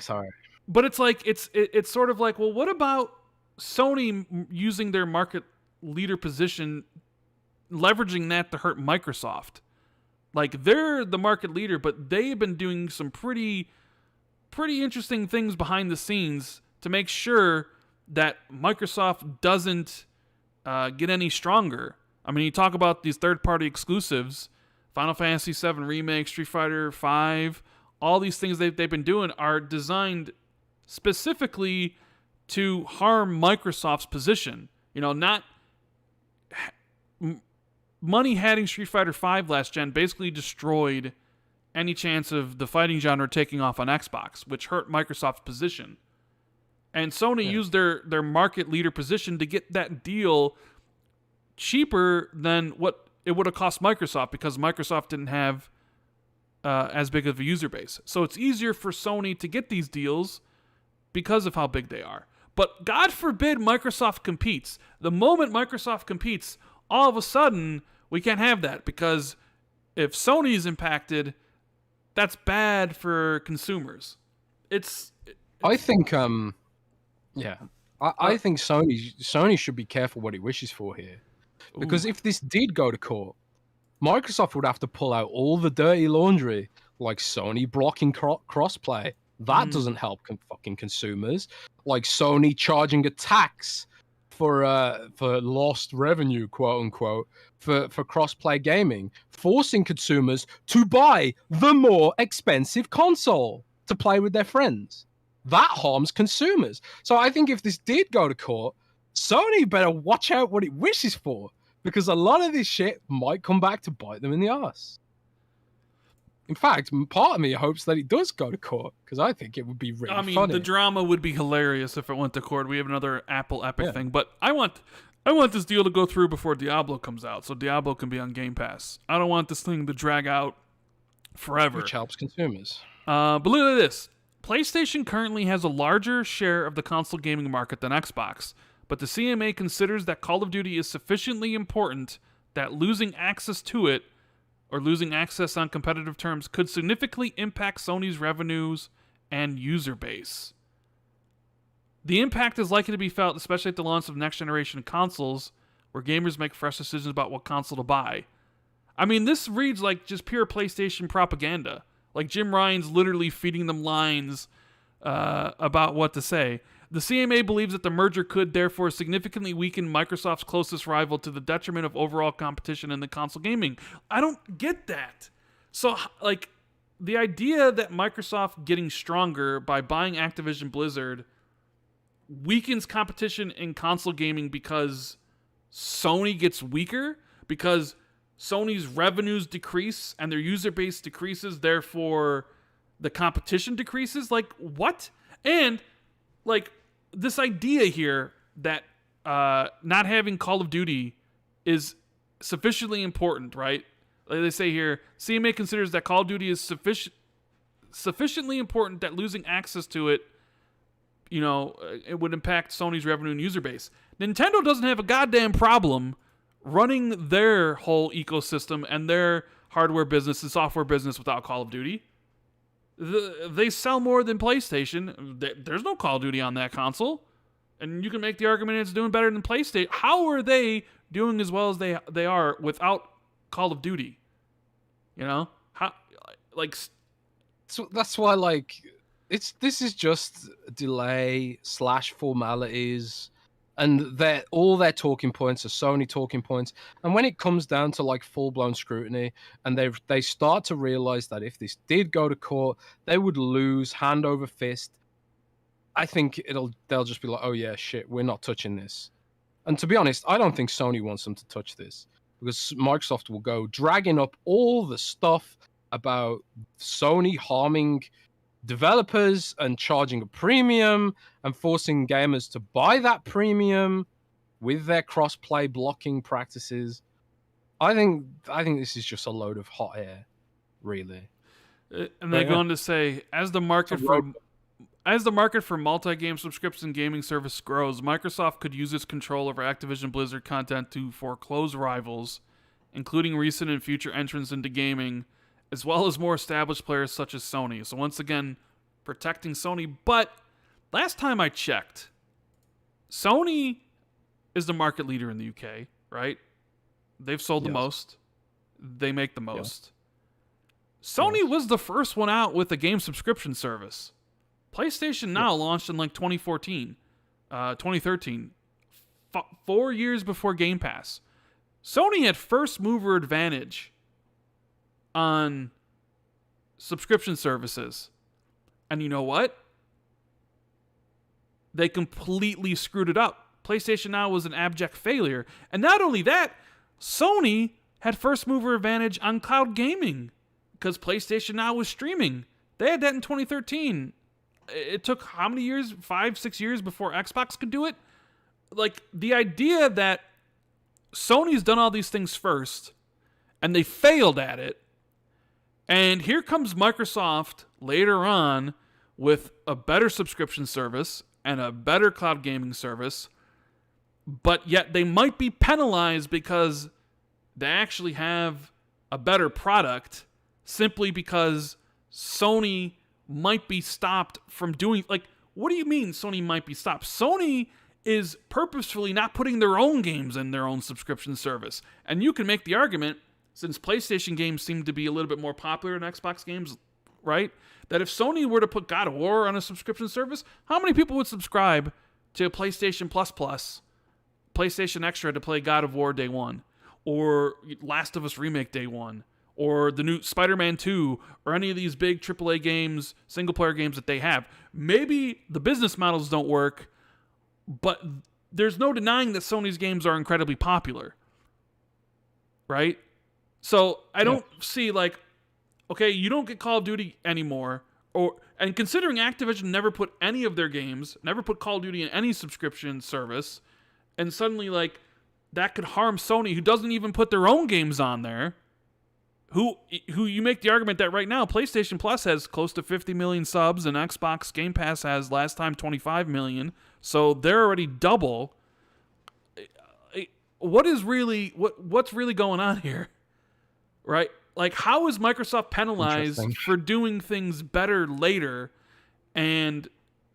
S1: But it's like it's sort of like, well, what about Sony using their market leader position, leveraging that to hurt Microsoft? Like, they're the market leader, but they've been doing some pretty interesting things behind the scenes to make sure that Microsoft doesn't get any stronger. I mean, you talk about these third-party exclusives, Final Fantasy VII Remake, Street Fighter V, all these things they've been doing are designed specifically to harm Microsoft's position. You know, not... Money having Street Fighter V last gen basically destroyed any chance of the fighting genre taking off on Xbox, which hurt Microsoft's position. And Sony used their market leader position to get that deal cheaper than what it would have cost Microsoft, because Microsoft didn't have as big of a user base. So it's easier for Sony to get these deals because of how big they are. But God forbid Microsoft competes. The moment Microsoft competes, all of a sudden we can't have that, because if Sony is impacted, that's bad for consumers.
S2: I think I think Sony should be careful what he wishes for here, because if this did go to court, Microsoft would have to pull out all the dirty laundry, like Sony blocking crossplay. That doesn't help fucking consumers. Like Sony charging a tax for lost revenue, quote unquote, for crossplay gaming, forcing consumers to buy the more expensive console to play with their friends. That harms consumers. So I think if this did go to court, Sony better watch out what it wishes for, because a lot of this shit might come back to bite them in the ass. In fact, part of me hopes that it does go to court, because I think it would be really funny.
S1: The drama would be hilarious if it went to court. We have another Apple Epic thing, but I want this deal to go through before Diablo comes out, so Diablo can be on Game Pass. I don't want this thing to drag out forever.
S2: Which helps consumers.
S1: But look at this. PlayStation currently has a larger share of the console gaming market than Xbox, but the CMA considers that Call of Duty is sufficiently important that losing access to it, or losing access on competitive terms, could significantly impact Sony's revenues and user base. The impact is likely to be felt especially at the launch of next-generation consoles, where gamers make fresh decisions about what console to buy. I mean, this reads like just pure PlayStation propaganda. Like Jim Ryan's literally feeding them lines about what to say. The CMA believes that the merger could therefore significantly weaken Microsoft's closest rival, to the detriment of overall competition in the console gaming. I don't get that. So, like, the idea that Microsoft getting stronger by buying Activision Blizzard weakens competition in console gaming because Sony gets weaker, because Sony's revenues decrease and their user base decreases, therefore the competition decreases? Like, what? And, like, this idea here that not having Call of Duty is sufficiently important, right? Like they say here, CMA considers that Call of Duty is sufficiently important that losing access to it, you know, it would impact Sony's revenue and user base. Nintendo doesn't have a goddamn problem running their whole ecosystem and their hardware business and software business without Call of Duty. They sell more than PlayStation. There's no Call of Duty on that console. And you can make the argument it's doing better than PlayStation. How are they doing as well as they are without Call of Duty? You know? How, like...
S2: So that's why, like, this is just delay / formalities, and all their talking points are Sony talking points. And when it comes down to like full-blown scrutiny, and they start to realize that if this did go to court, they would lose hand over fist. I think they'll just be like, oh yeah, shit, we're not touching this. And to be honest, I don't think Sony wants them to touch this, because Microsoft will go dragging up all the stuff about Sony harming developers and charging a premium and forcing gamers to buy that premium, with their cross-play blocking practices. I think this is just a load of hot air, really.
S1: And they go on to say, as the market for multi-game subscription gaming service grows, Microsoft could use its control over Activision Blizzard content to foreclose rivals, including recent and future entrants into gaming, as well as more established players such as Sony. So once again, protecting Sony. But last time I checked, Sony is the market leader in the UK, right? They've sold the most. They make the most. Sony was the first one out with a game subscription service. PlayStation Now launched in like 2013, 4 years before Game Pass. Sony had first mover advantage on subscription services. And you know what? They completely screwed it up. PlayStation Now was an abject failure. And not only that, Sony had first mover advantage on cloud gaming because PlayStation Now was streaming. They had that in 2013. It took how many years? 5-6 years before Xbox could do it? Like, the idea that Sony's done all these things first and they failed at it, and here comes Microsoft later on with a better subscription service and a better cloud gaming service, but yet they might be penalized because they actually have a better product simply because Sony might be stopped from doing... Like, what do you mean Sony might be stopped? Sony is purposefully not putting their own games in their own subscription service. And you can make the argument, since PlayStation games seem to be a little bit more popular than Xbox games, right? That if Sony were to put God of War on a subscription service, how many people would subscribe to PlayStation Plus, PlayStation Extra to play God of War Day 1, or Last of Us Remake Day 1, or the new Spider-Man 2, or any of these big AAA games, single-player games that they have? Maybe the business models don't work, but there's no denying that Sony's games are incredibly popular, right? So I don't see, like, okay, you don't get Call of Duty anymore, and considering Activision never put any of their games, never put Call of Duty in any subscription service, and suddenly, like, that could harm Sony, who doesn't even put their own games on there, who you make the argument that right now PlayStation Plus has close to 50 million subs and Xbox Game Pass has last time 25 million, so they're already double. What's really going on here? Right? Like, how is Microsoft penalized for doing things better later? And,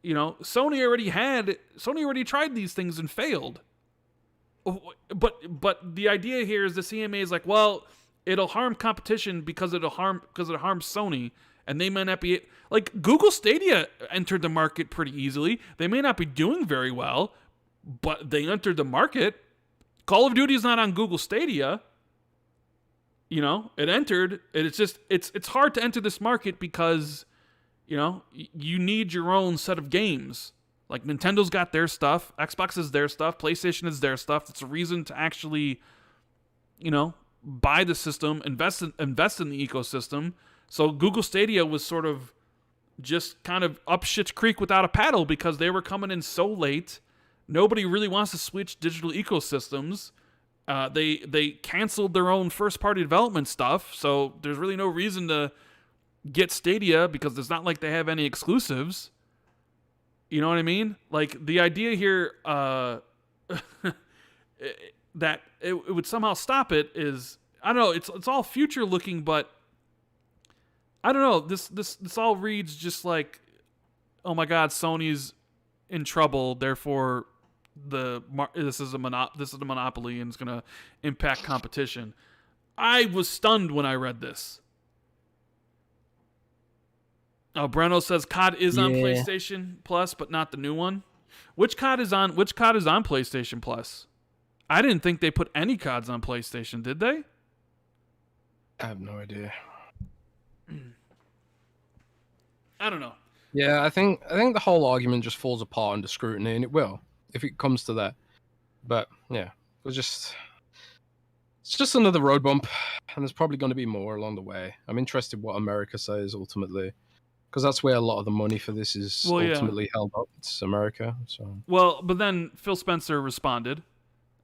S1: you know, Sony already tried these things and failed. But the idea here is the CMA is like, well, it'll harm competition because it harms Sony, and they may not be... Like, Google Stadia entered the market pretty easily. They may not be doing very well, but they entered the market. Call of Duty is not on Google Stadia. You know, it entered. It's just it's hard to enter this market because, you know, you need your own set of games. Like, Nintendo's got their stuff, Xbox is their stuff, PlayStation is their stuff. It's a reason to actually, you know, buy the system, invest in the ecosystem. So Google Stadia was sort of just kind of up shit's creek without a paddle because they were coming in so late. Nobody really wants to switch digital ecosystems. They canceled their own first-party development stuff, so there's really no reason to get Stadia because it's not like they have any exclusives. You know what I mean? Like, the idea here that it would somehow stop it is, I don't know, it's all future-looking, but I don't know. This all reads just like, oh my God, Sony's in trouble, therefore this is a monopoly and it's going to impact competition. I was stunned when I read this. Oh, Breno says COD is on PlayStation Plus, but not the new one. Which COD is on PlayStation Plus? I didn't think they put any CODs on PlayStation, did they?
S2: I have no idea.
S1: I don't know.
S2: Yeah, I think the whole argument just falls apart under scrutiny, and it will if it comes to that. But yeah, it's just another road bump, and there's probably going to be more along the way. I'm interested what America says ultimately, because that's where a lot of the money for this is ultimately held up. It's America. So
S1: well, but then Phil Spencer responded,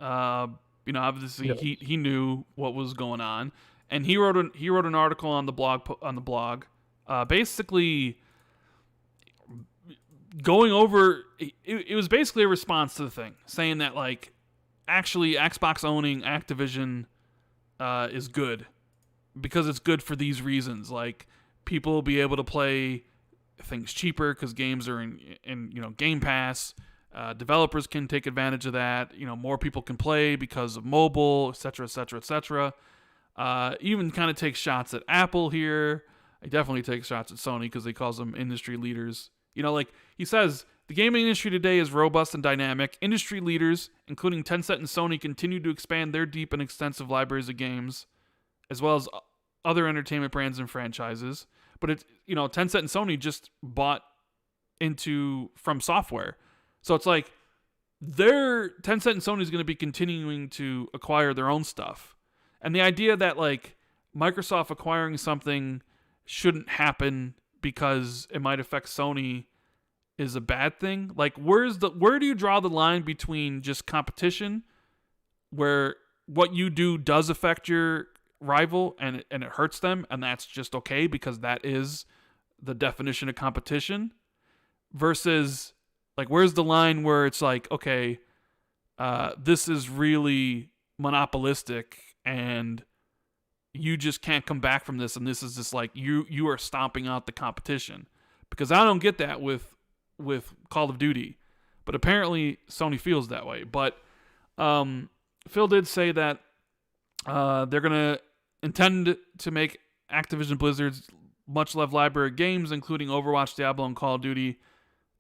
S1: Obviously
S2: Yeah.
S1: he knew what was going on, and he wrote an article on the blog, basically going over. It was basically a response to the thing, saying that like actually Xbox owning Activision is good because it's good for these reasons. Like people will be able to play things cheaper because games are in Game Pass. Developers can take advantage of that. More people can play because of mobile, etc., etc., etc. Even kind of takes shots at Apple here. He definitely takes shots at Sony because he calls them industry leaders. Like he says, the gaming industry today is robust and dynamic. Industry leaders, including Tencent and Sony, continue to expand their deep and extensive libraries of games, as well as other entertainment brands and franchises. But it's Tencent and Sony just bought into From Software. So it's like Tencent and Sony is going to be continuing to acquire their own stuff. And the idea that like Microsoft acquiring something shouldn't happen because it might affect Sony is a bad thing. Like where do you draw the line between just competition where what you do does affect your rival and it hurts them and that's just okay because that is the definition of competition, versus like where's the line where it's like, okay, this is really monopolistic and you just can't come back from this, and this is just like you are stomping out the competition. Because I don't get that with Call of Duty, but apparently Sony feels that way. But Phil did say that they're gonna intend to make Activision Blizzard's much-loved library of games, including Overwatch, Diablo, and Call of Duty,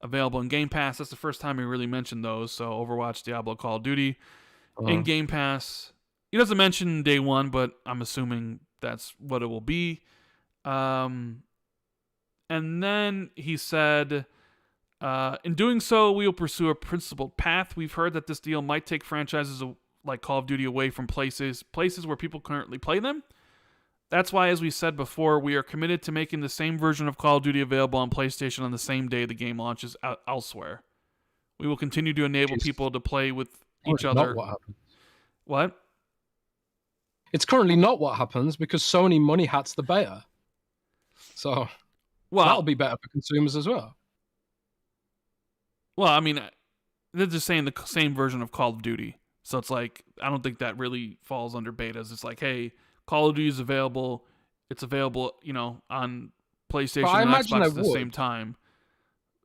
S1: available in Game Pass. That's the first time he really mentioned those. So Overwatch, Diablo, Call of Duty in Game Pass. He doesn't mention day one, but I'm assuming that's what it will be. And then he said, in doing so, we will pursue a principled path. We've heard that this deal might take franchises like Call of Duty away from places where people currently play them. That's why, as we said before, we are committed to making the same version of Call of Duty available on PlayStation on the same day the game launches elsewhere. We will continue to enable people to play with each other.
S2: Not what happens.
S1: What?
S2: It's currently not what happens because Sony money hats the beta. So that'll be better for consumers as well.
S1: Well, I mean, they're just saying the same version of Call of Duty. So it's like, I don't think that really falls under betas. It's like, hey, Call of Duty is available. It's available, on PlayStation and Xbox at the same time.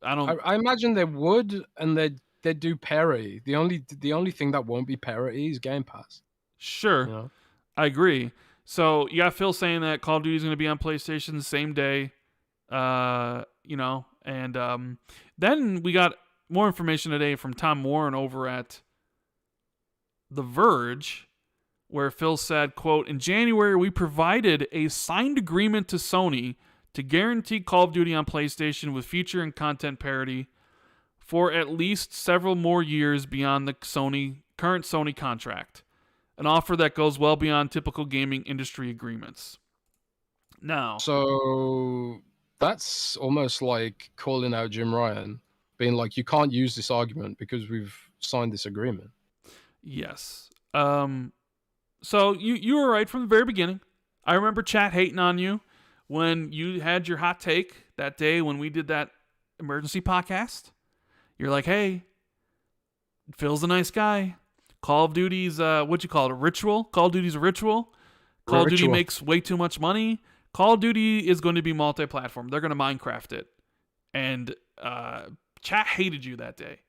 S2: I imagine they would, and they'd do parity. The only thing that won't be parity is Game Pass.
S1: Sure, I agree. So you got Phil saying that Call of Duty is going to be on PlayStation the same day, and then we got more information today from Tom Warren over at The Verge, where Phil said, quote, in January, we provided a signed agreement to Sony to guarantee Call of Duty on PlayStation with feature and content parity for at least several more years beyond the current Sony contract, an offer that goes well beyond typical gaming industry agreements. Now,
S2: so that's almost like calling out Jim Ryan, being like, you can't use this argument because we've signed this agreement.
S1: Yes. So you were right from the very beginning. I remember chat hating on you when you had your hot take that day when we did that emergency podcast. You're like, hey, Phil's a nice guy. Call of Duty's, what'd you call it, a ritual? Call of Duty's a ritual. Call of Duty makes way too much money. Call of Duty is going to be multi-platform. They're going to Minecraft it. And chat hated you that day.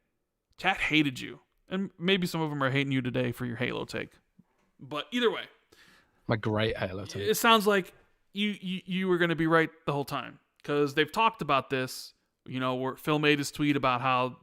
S1: Chat hated you. And maybe some of them are hating you today for your Halo take. But either way,
S2: my great Halo take.
S1: It sounds like you were going to be right the whole time, because they've talked about this. Where Phil made his tweet about how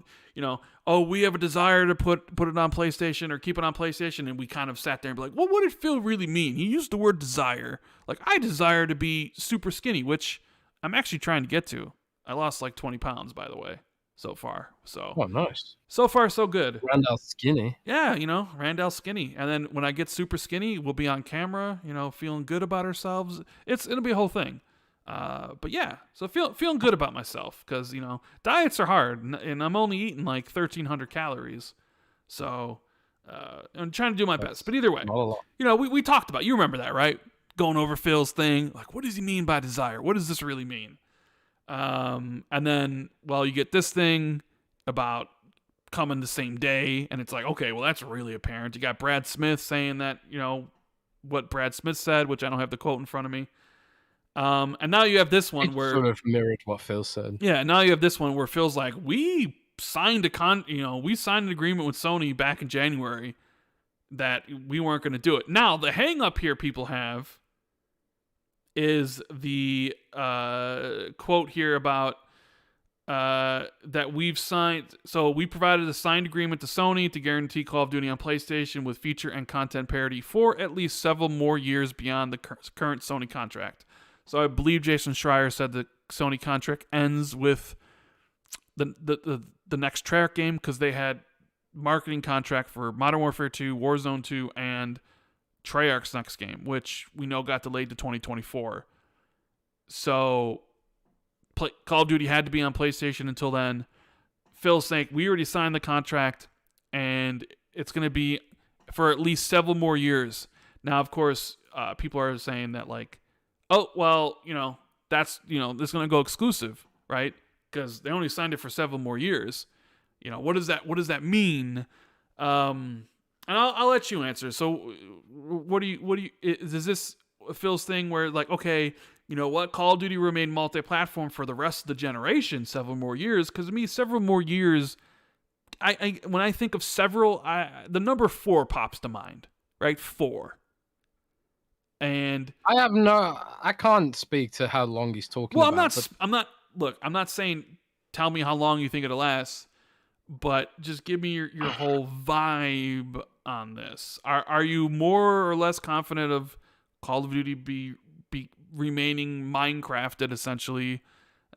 S1: we have a desire to put it on PlayStation or keep it on PlayStation, and we kind of sat there and be like, well, what did Phil really mean? He used the word desire. Like, I desire to be super skinny, which I'm actually trying to get to. I lost like 20 pounds, by the way, so far. So
S2: nice.
S1: So far, so good.
S2: Randall skinny.
S1: Yeah, Randall skinny. And then when I get super skinny, we'll be on camera, feeling good about ourselves. It'll be a whole thing. But yeah, so feeling good about myself, because, diets are hard, and I'm only eating like 1,300 calories. So I'm trying to do my best. But either way,
S2: Not a lot.
S1: we talked about, you remember that, right? Going over Phil's thing. Like, what does he mean by desire? What does this really mean? And then, well, you get this thing about coming the same day. And it's like, okay, well, that's really apparent. You got Brad Smith saying that, what Brad Smith said, which I don't have the quote in front of me. And now you have this one where
S2: sort of mirrored what Phil said.
S1: Yeah, now you have this one where Phil's like, we signed we signed an agreement with Sony back in January that we weren't going to do it. Now, the hang up here people have is the quote here about that we've signed. So we provided a signed agreement to Sony to guarantee Call of Duty on PlayStation with feature and content parity for at least several more years beyond the current Sony contract. So I believe Jason Schreier said the Sony contract ends with the next Treyarch game, because they had marketing contract for Modern Warfare 2, Warzone 2, and Treyarch's next game, which we know got delayed to 2024. So Call of Duty had to be on PlayStation until then. Phil's saying, we already signed the contract, and it's going to be for at least several more years. Now, of course, people are saying that, like, oh, well, that's, this is going to go exclusive, right? Because they only signed it for several more years. What does that mean? And I'll let you answer. So is this Phil's thing where, like, okay, you know what, Call of Duty remain multi-platform for the rest of the generation, several more years? Because to me, several more years, I when I think of several, the number 4 pops to mind, right? 4. And
S2: I can't speak to how long he's talking about.
S1: I'm not saying tell me how long you think it'll last, but just give me your whole vibe on this. Are you more or less confident of Call of Duty be remaining Minecrafted essentially?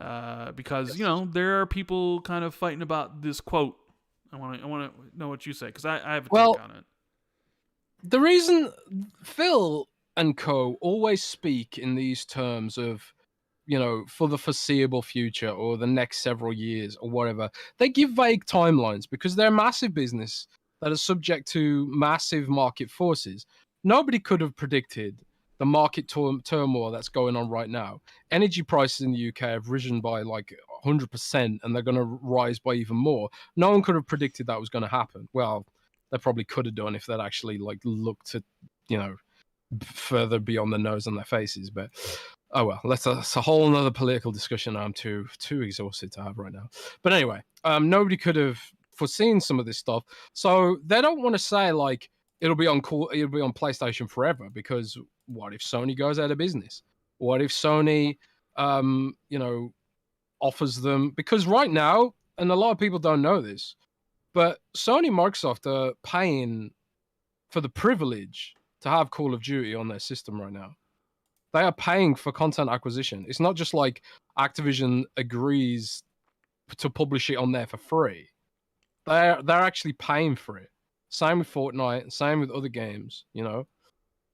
S1: Because there are people kind of fighting about this quote. I want to know what you say, because I have a take on it.
S2: The reason Phil and co always speak in these terms of, for the foreseeable future or the next several years or whatever, they give vague timelines because they're a massive business that is subject to massive market forces. Nobody could have predicted the market turmoil that's going on right now. Energy prices in the UK have risen by like 100%, and they're going to rise by even more. No one could have predicted that was going to happen. Well, they probably could have done if they'd actually looked at, further beyond the nose on their faces. But oh well, that's a whole another political discussion I'm too exhausted to have right now. But anyway, nobody could have foreseen some of this stuff, so they don't want to say like it'll be on PlayStation forever, because what if Sony goes out of business? What if Sony offers them, because right now, and a lot of people don't know this, but Sony and Microsoft are paying for the privilege to have Call of Duty on their system right now. They are paying for content acquisition. It's not just like Activision agrees to publish it on there for free. They're actually paying for it. Same with Fortnite, same with other games,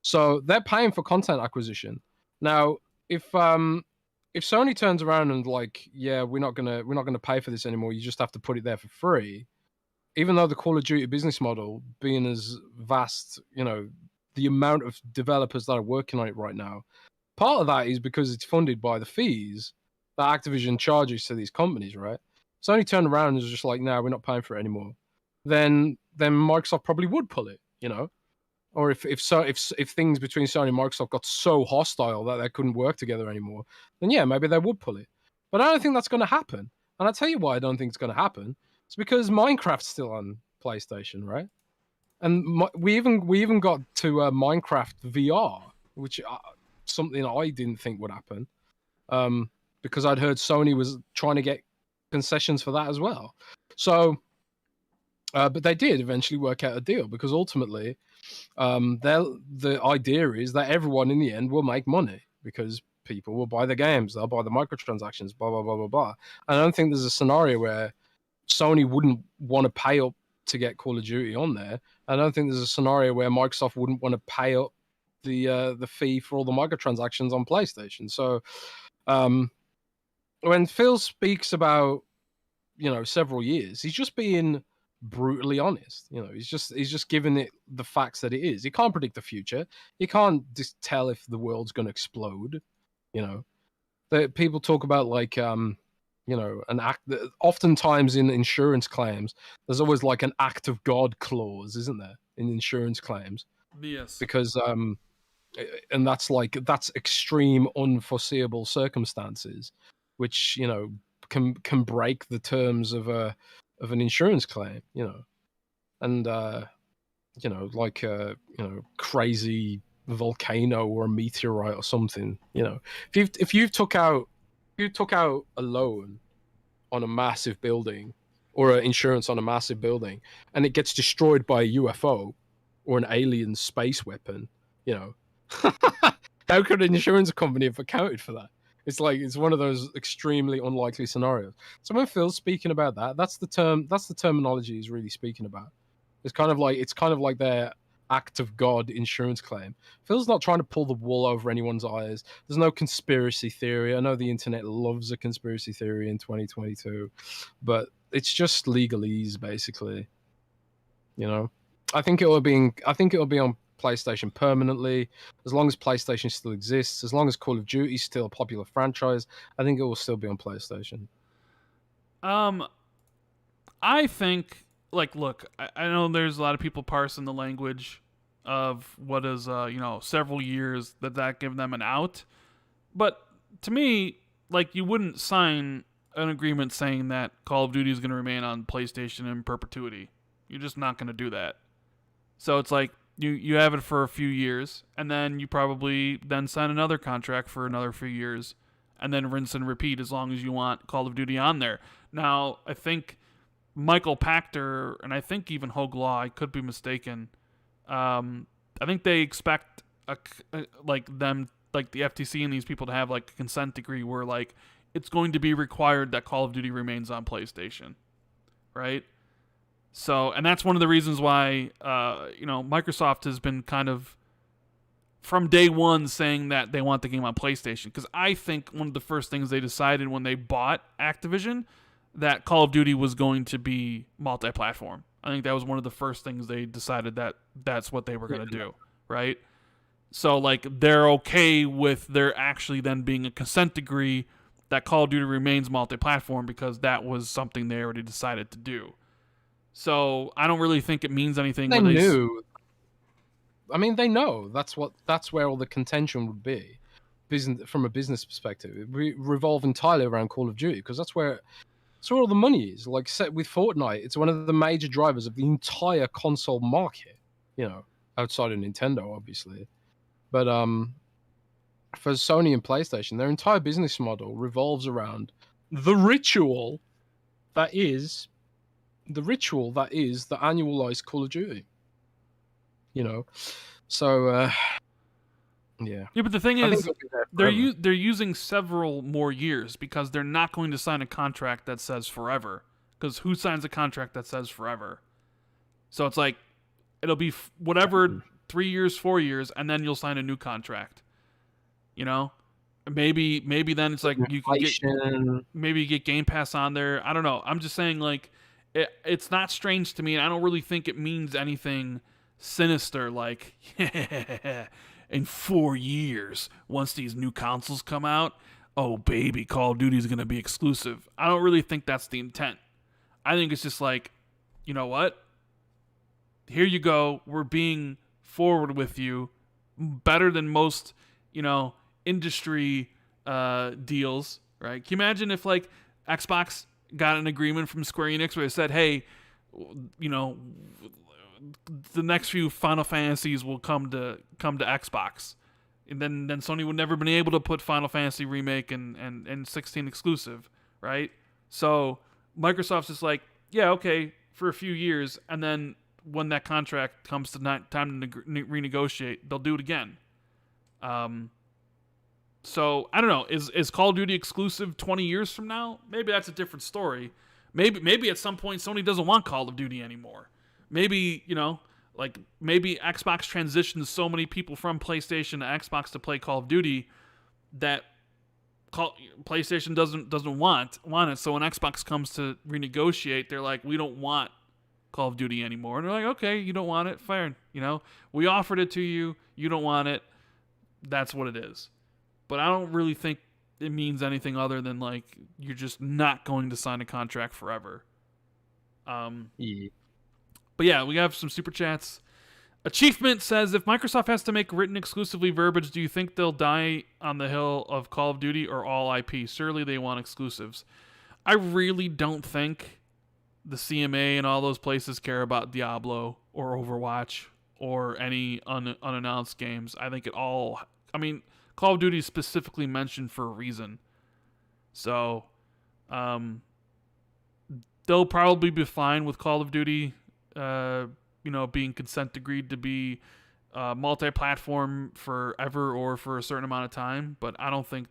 S2: So they're paying for content acquisition. Now, if Sony turns around and like, yeah, we're not gonna pay for this anymore, you just have to put it there for free, even though the Call of Duty business model being as vast, the amount of developers that are working on it right now, part of that is because it's funded by the fees that Activision charges to these companies, right? Sony turned around and was just like, no, we're not paying for it anymore. Then Microsoft probably would pull it, Or if things between Sony and Microsoft got so hostile that they couldn't work together anymore, then yeah, maybe they would pull it. But I don't think that's going to happen. And I'll tell you why I don't think it's going to happen. It's because Minecraft's still on PlayStation, right? And we even got to Minecraft VR, which something I didn't think would happen, because I'd heard Sony was trying to get concessions for that as well. So, but they did eventually work out a deal, because ultimately, the idea is that everyone in the end will make money, because people will buy the games, they'll buy the microtransactions, blah blah blah blah blah. I don't think there's a scenario where Sony wouldn't want to pay up to get Call of Duty on there. I don't think there's a scenario where Microsoft wouldn't want to pay up the fee for all the microtransactions on PlayStation. So when Phil speaks about several years, he's just being brutally honest. He's just giving it the facts that it is. He can't predict the future. He can't just tell if the world's going to explode. People talk about like an act. Oftentimes in insurance claims, there's always like an act of God clause, isn't there, in insurance claims?
S1: Yes.
S2: Because and that's extreme unforeseeable circumstances, which can break the terms of an insurance claim. And like crazy volcano or a meteorite or something. If you took out a loan on a massive building or insurance on a massive building and it gets destroyed by a UFO or an alien space weapon, how could an insurance company have accounted for that? It's one of those extremely unlikely scenarios. So when Phil's speaking about that, that's the terminology he's really speaking about. It's kind of like their act of God insurance claim. Phil's not trying to pull the wool over anyone's eyes. There's no conspiracy theory. I know the internet loves a conspiracy theory in 2022, but it's just legalese, basically. I think it'll be on PlayStation permanently, as long as PlayStation still exists, as long as Call of Duty is still a popular franchise. I think it will still be on PlayStation.
S1: I think, like, look, I know there's a lot of people parsing the language of what is, several years that give them an out. But to me, like, you wouldn't sign an agreement saying that Call of Duty is going to remain on PlayStation in perpetuity. You're just not going to do that. So it's like, you have it for a few years, and then you probably then sign another contract for another few years, and then rinse and repeat as long as you want Call of Duty on there. Now, I think Michael Pachter, and I think even Hogue Law, I could be mistaken, I think they expect the FTC and these people to have like a consent decree where like it's going to be required that Call of Duty remains on PlayStation, right? So, and that's one of the reasons why Microsoft has been kind of from day one saying that they want the game on PlayStation, because I think one of the first things they decided when they bought Activision that Call of Duty was going to be multi-platform. I think that was one of the first things they decided that that's what they were going to do, right? So, like, they're okay with there actually then being a consent decree that Call of Duty remains multi-platform because that was something they already decided to do. So, I don't really think it means anything.
S2: They knew. I mean, they know that's where all the contention would be, from a business perspective. It revolve entirely around Call of Duty because that's where all the money is. Like, set with Fortnite, it's one of the major drivers of the entire console market. Outside of Nintendo, obviously, but for Sony and PlayStation, their entire business model revolves around the ritual that is the annualized Call of Duty. So yeah.
S1: Yeah, but the thing is, they're using several more years because they're not going to sign a contract that says forever. Because who signs a contract that says forever? So it's like it'll be whatever 3 years, 4 years, and then you'll sign a new contract. Maybe then it's like you can get Game Pass on there. I don't know. I'm just saying, like, it's not strange to me, and I don't really think it means anything sinister. Like, in 4 years, once these new consoles come out, oh baby, Call of Duty is going to be exclusive. I don't really think that's the intent. I think it's just like, you know what? Here you go. We're being forward with you, better than most, industry deals, right? Can you imagine if like Xbox got an agreement from Square Enix where they said, hey, the next few Final Fantasies will come to Xbox, and then Sony would never been able to put Final Fantasy Remake and 16 exclusive, right? So Microsoft's just like, yeah, okay, for a few years, and then when that contract comes to time to renegotiate, they'll do it again. So I don't know. Is Call of Duty exclusive 20 years from now? Maybe that's a different story. Maybe at some point Sony doesn't want Call of Duty anymore. Maybe maybe Xbox transitions so many people from PlayStation to Xbox to play Call of Duty that PlayStation doesn't want it. So when Xbox comes to renegotiate, they're like, we don't want Call of Duty anymore. And they're like, okay, you don't want it, fine. We offered it to you. You don't want it. That's what it is. But I don't really think it means anything other than like you're just not going to sign a contract forever.
S2: Yeah.
S1: But yeah, we have some super chats. Achievement says, if Microsoft has to make written exclusively verbiage, do you think they'll die on the hill of Call of Duty or all IP? Surely they want exclusives. I really don't think the CMA and all those places care about Diablo or Overwatch or any unannounced games. I think Call of Duty is specifically mentioned for a reason. So, they'll probably be fine with Call of Duty, being consent agreed to be multi-platform forever or for a certain amount of time. But I don't think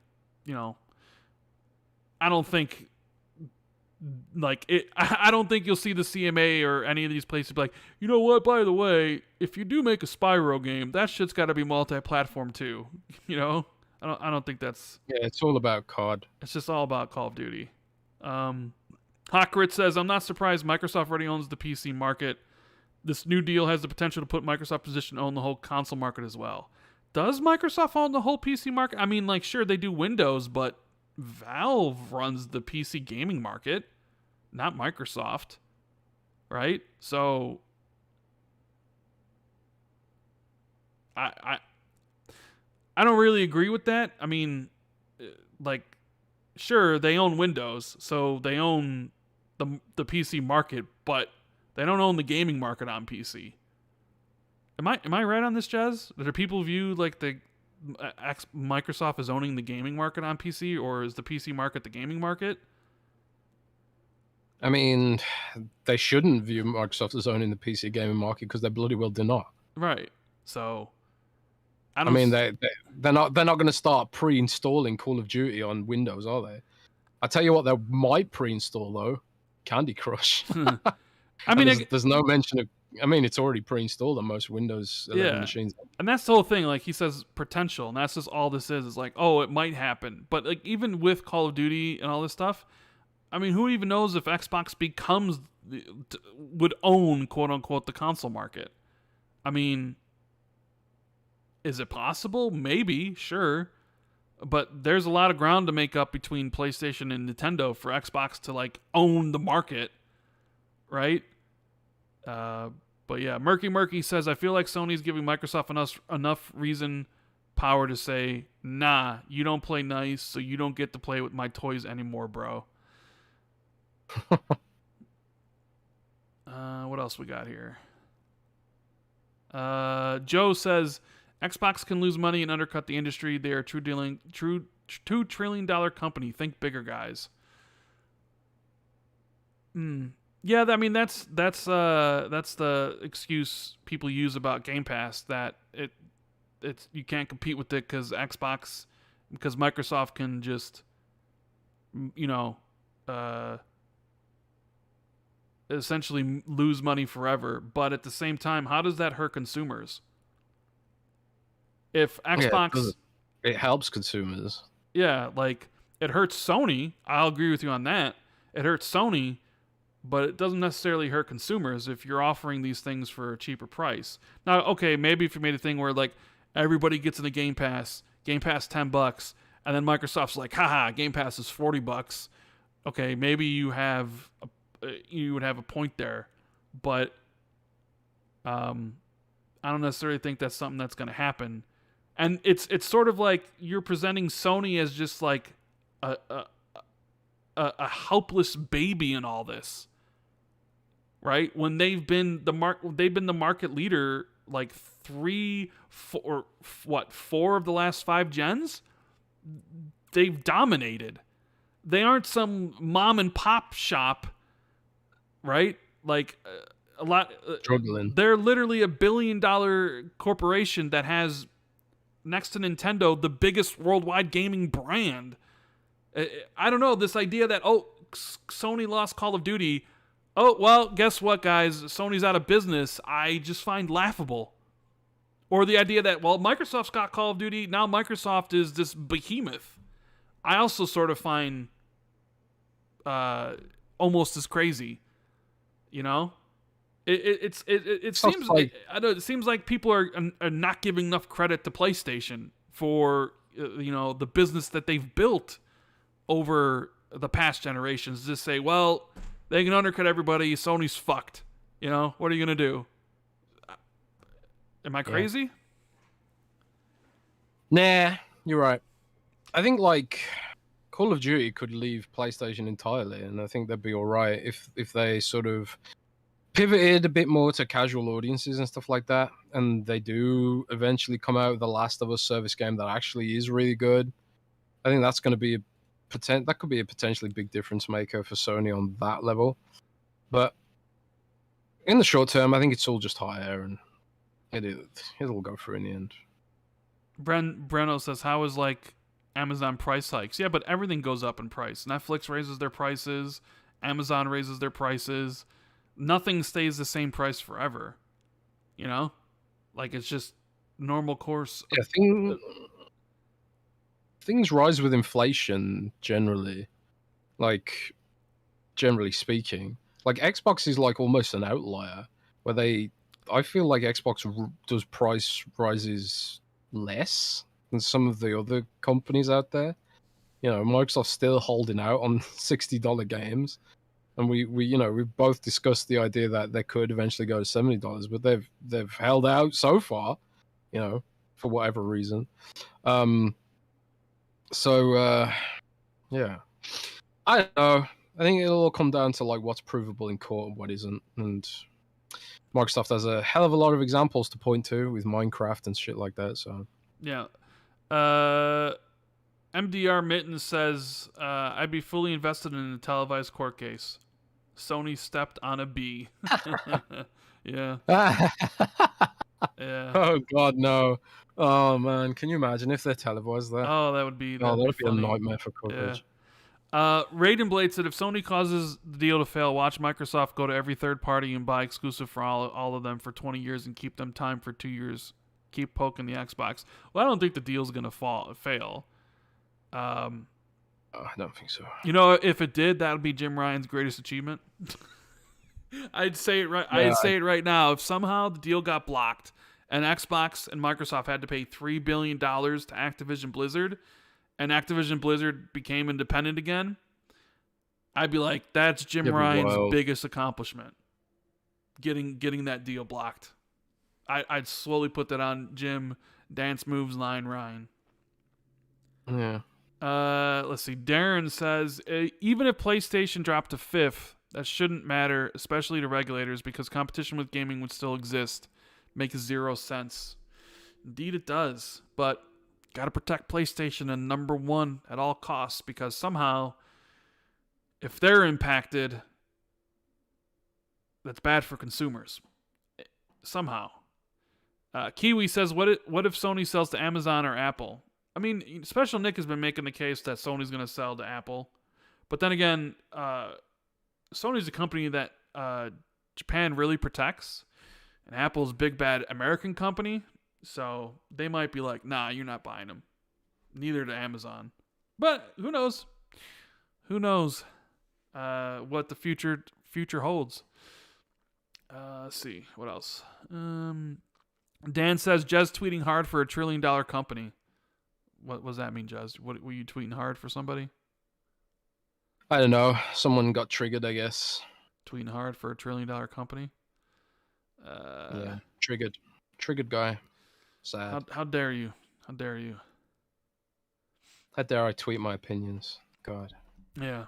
S1: I don't think you'll see the CMA or any of these places be like, you know what, by the way, if you do make a Spyro game, that shit's got to be multi-platform too. I don't think that's...
S2: Yeah, it's all about COD.
S1: It's just all about Call of Duty. Hawkrit says, I'm not surprised Microsoft already owns the PC market. This new deal has the potential to put Microsoft position to own the whole console market as well. Does Microsoft own the whole PC market? I mean, like, sure, they do Windows, but Valve runs the PC gaming market, not Microsoft, right? So I don't really agree with that. I mean, like, sure, they own Windows, so they own the PC market, but they don't own the gaming market on PC. Am I right on this, Jez? Do people view like the Microsoft is owning the gaming market on PC, or is the PC market the gaming market?
S2: I mean, they shouldn't view Microsoft as owning the PC gaming market because they bloody well do not.
S1: Right. So,
S2: they're not going to start pre-installing Call of Duty on Windows, are they? I tell you what, they might pre-install though, Candy Crush.
S1: I mean,
S2: there's no mention of. I mean, it's already pre-installed on most Windows 11 machines.
S1: And that's the whole thing. Like he says, potential, and that's just all this is. Is like, oh, it might happen. But like even with Call of Duty and all this stuff, I mean, who even knows if Xbox would own quote unquote the console market? I mean, is it possible? Maybe, sure. But there's a lot of ground to make up between PlayStation and Nintendo for Xbox to like own the market, right? But yeah, Murky says, I feel like Sony's giving Microsoft enough power to say, nah, you don't play nice, so you don't get to play with my toys anymore, bro. What else we got here? Joe says, Xbox can lose money and undercut the industry. They are $2 trillion company. Think bigger, guys. Yeah, I mean that's the excuse people use about Game Pass, that it's you can't compete with it because Microsoft can just essentially lose money forever. But at the same time, how does that hurt consumers? If Xbox,
S2: it helps consumers.
S1: Yeah, like it hurts Sony. I'll agree with you on that. It hurts Sony. But it doesn't necessarily hurt consumers if you're offering these things for a cheaper price. Now, okay, maybe if you made a thing where like everybody gets in the Game Pass $10, and then Microsoft's like, haha, Game Pass is $40. Okay, maybe you would have a point there, but I don't necessarily think that's something that's going to happen. And it's sort of like you're presenting Sony as just like a helpless baby in all this, right? When they've been the market leader like 4 of the last 5 gens. They've dominated. They aren't some mom and pop shop, right? Like a lot
S2: struggling.
S1: They're literally $1 billion corporation that has, next to Nintendo, the biggest worldwide gaming brand. I don't know, this idea that, Sony lost Call of Duty. Oh, well, guess what, guys? Sony's out of business. I just find laughable. Or the idea that, well, Microsoft's got Call of Duty. Now Microsoft is this behemoth. I also sort of find almost as crazy, you know? It
S2: Stuff
S1: seems
S2: like
S1: I know it seems like people are not giving enough credit to PlayStation for the business that they've built over the past generations. Just say, well, they can undercut everybody. Sony's fucked. What are you gonna do? Am I crazy?
S2: Nah, you're right. I think like Call of Duty could leave PlayStation entirely, and I think they'd be all right if they sort of pivoted a bit more to casual audiences and stuff like that, and they do eventually come out with the Last of Us service game that actually is really good. I think that's going to be that could be a potentially big difference maker for Sony on that level. But in the short term, I think it's all just hot air, and it'll go through in the end.
S1: Breno says, how is like Amazon price hikes? Yeah, but everything goes up in price. Netflix raises their prices. Amazon raises their prices. Nothing stays the same price forever. Like it's just normal course.
S2: Yeah, things rise with inflation generally. Like, generally speaking, like Xbox is like almost an outlier where I feel like Xbox does price rises less than some of the other companies out there. Microsoft's still holding out on $60 games, and we've both discussed the idea that they could eventually go to $70, but they've held out so far, for whatever reason. Yeah, I don't know. I think it'll all come down to like what's provable in court and what isn't, and Microsoft has a hell of a lot of examples to point to with Minecraft and shit like that. So
S1: yeah. MDR Mitten says, I'd be fully invested in a televised court case. Sony stepped on a bee. Yeah. Yeah.
S2: Oh God, no. Oh man, can you imagine if they're televised that?
S1: Oh, that would be
S2: That'd be a
S1: funny.
S2: nightmare for coverage.
S1: Raiden Blade said, if Sony causes the deal to fail, watch Microsoft go to every third party and buy exclusive for all of them for 20 years and keep them timed for 2 years. Keep poking the Xbox. Well, I don't think the deal's going to fail.
S2: I don't think so.
S1: If it did, that would be Jim Ryan's greatest achievement. I'd say it right. Yeah, I'd say it right now. If somehow the deal got blocked and Xbox and Microsoft had to pay $3 billion to Activision Blizzard, and Activision Blizzard became independent again, I'd be like, that's Jim Ryan's biggest accomplishment. Getting that deal blocked. I'd slowly put that on Jim Dance Moves Line Ryan.
S2: Yeah.
S1: Let's see. Darren says, even if PlayStation dropped to 5th, that shouldn't matter, especially to regulators, because competition with gaming would still exist. Makes 0 sense. Indeed it does. But gotta protect PlayStation and number one at all costs, because somehow, if they're impacted, that's bad for consumers. Somehow. Kiwi says, what if Sony sells to Amazon or Apple? I mean, Special Nick has been making the case that Sony's going to sell to Apple. But then again, Sony's a company that Japan really protects. And Apple's a big, bad American company. So they might be like, nah, you're not buying them. Neither to Amazon. But who knows? Who knows what the future holds. Let's see. What else? Dan says, Jez tweeting hard for $1 trillion company. What does that mean, Jez? What, were you tweeting hard for somebody?
S2: I don't know. Someone got triggered, I guess.
S1: Tweeting hard for $1 trillion company?
S2: Yeah, triggered. Triggered guy. Sad.
S1: How dare you? How dare you?
S2: How dare I tweet my opinions? God.
S1: Yeah.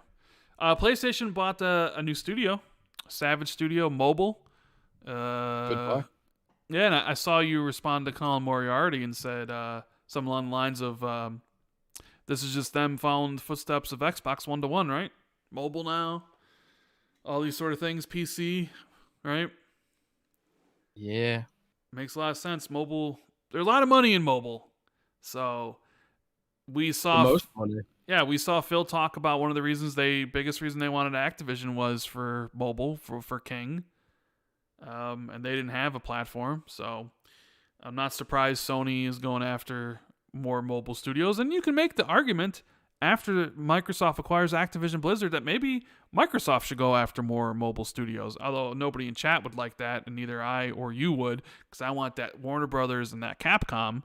S1: PlayStation bought a new studio. Savage Studio Mobile.
S2: Goodbye.
S1: Yeah, and I saw you respond to Colin Moriarty and said something along the lines of, this is just them following the footsteps of Xbox one-to-one, right? Mobile now. All these sort of things. PC, right?
S2: Yeah.
S1: Makes a lot of sense. Mobile, there's a lot of money in mobile. So we saw...
S2: The most money.
S1: Yeah, we saw Phil talk about one of the biggest reason they wanted Activision was for mobile, for King. And they didn't have a platform, so I'm not surprised Sony is going after more mobile studios. And you can make the argument after Microsoft acquires Activision Blizzard that maybe Microsoft should go after more mobile studios. Although nobody in chat would like that, and neither I or you would, because I want that Warner Brothers and that Capcom.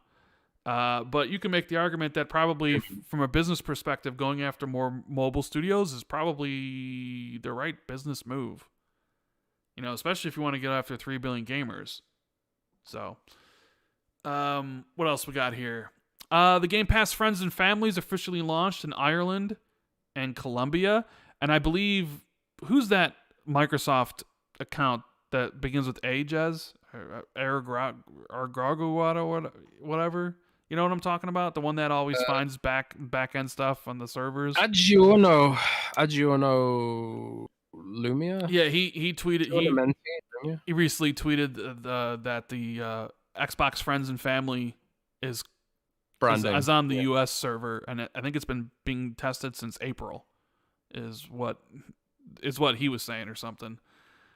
S1: But you can make the argument that probably from a business perspective, going after more mobile studios is probably the right business move. Especially if you want to get after 3 billion gamers. So, what else we got here? The Game Pass Friends and Families officially launched in Ireland and Colombia. And I believe, who's that Microsoft account that begins with A, Jez? Or whatever. You know what I'm talking about? The one that always finds back end stuff on the servers.
S2: Agiono Lumia.
S1: Yeah, he tweeted. He recently tweeted that the Xbox Friends and Family is on the U.S. server, and I think it's been being tested since April. Is what he was saying or something.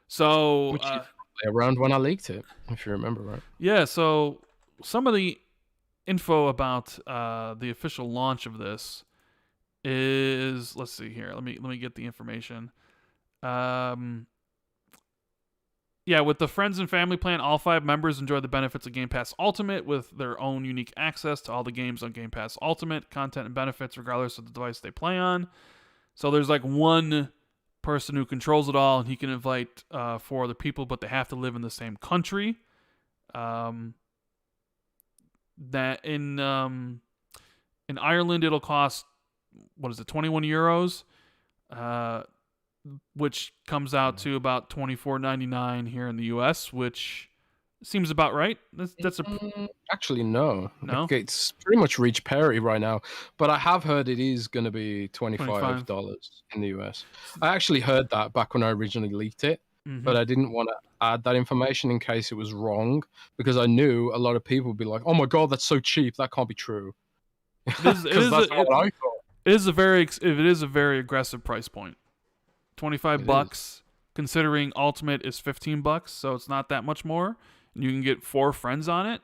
S1: So
S2: which is around when I leaked it, if you remember right.
S1: Yeah. So some of the info about the official launch of this is, let's see here. Let me get the information. Yeah, with the Friends and Family plan, all 5 members enjoy the benefits of Game Pass Ultimate with their own unique access to all the games on Game Pass Ultimate, content and benefits regardless of the device they play on. So there's like one person who controls it all, and he can invite 4 other people, but they have to live in the same country. That in Ireland it'll cost, what is it, 21 euros, which comes out to about $24.99 here in the US, which seems about right. That's
S2: actually no. It's pretty much reached parity right now, but I have heard it is going to be $25 in the US. I actually heard that back when I originally leaked it. But I didn't want to add that information in case it was wrong, because I knew a lot of people would be like, "Oh my god, that's so cheap. That can't be true."
S1: It is a very aggressive price point. $25, considering Ultimate is $15, so it's not that much more, and you can get 4 friends on it.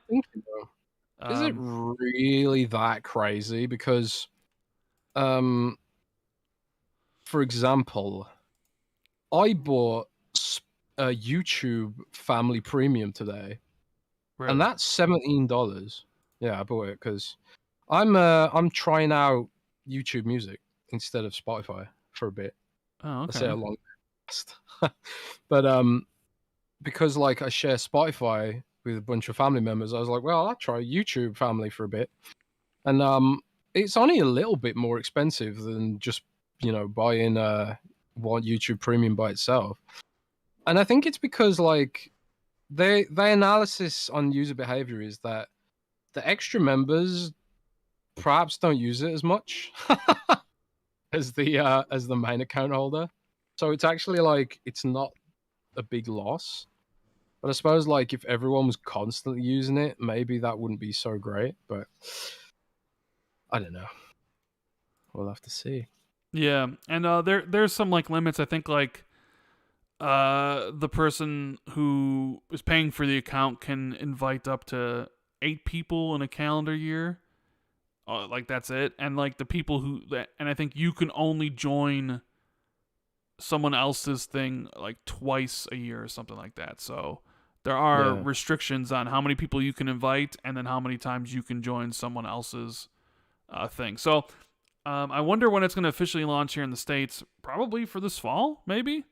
S2: Is it really that crazy? Because, for example, I bought a YouTube Family Premium today, and that's $17. Yeah, I bought it because I'm trying out YouTube Music instead of Spotify for a bit.
S1: Oh, okay.
S2: I say a long last. But because like I share Spotify with a bunch of family members, I was like, well, I'll try YouTube Family for a bit, and it's only a little bit more expensive than just buying one YouTube Premium by itself. And I think it's because like their analysis on user behavior is that the extra members perhaps don't use it as much as the main account holder. So it's actually like it's not a big loss. But I suppose like if everyone was constantly using it, maybe that wouldn't be so great. But I don't know. We'll have to see.
S1: Yeah, and there's some like limits. I think like the person who is paying for the account can invite up to 8 people in a calendar year. Like that's it. And like the people and I think you can only join someone else's thing like twice a year or something like that. So there are restrictions on how many people you can invite and then how many times you can join someone else's thing. So I wonder when it's going to officially launch here in the States. Probably for this fall, maybe.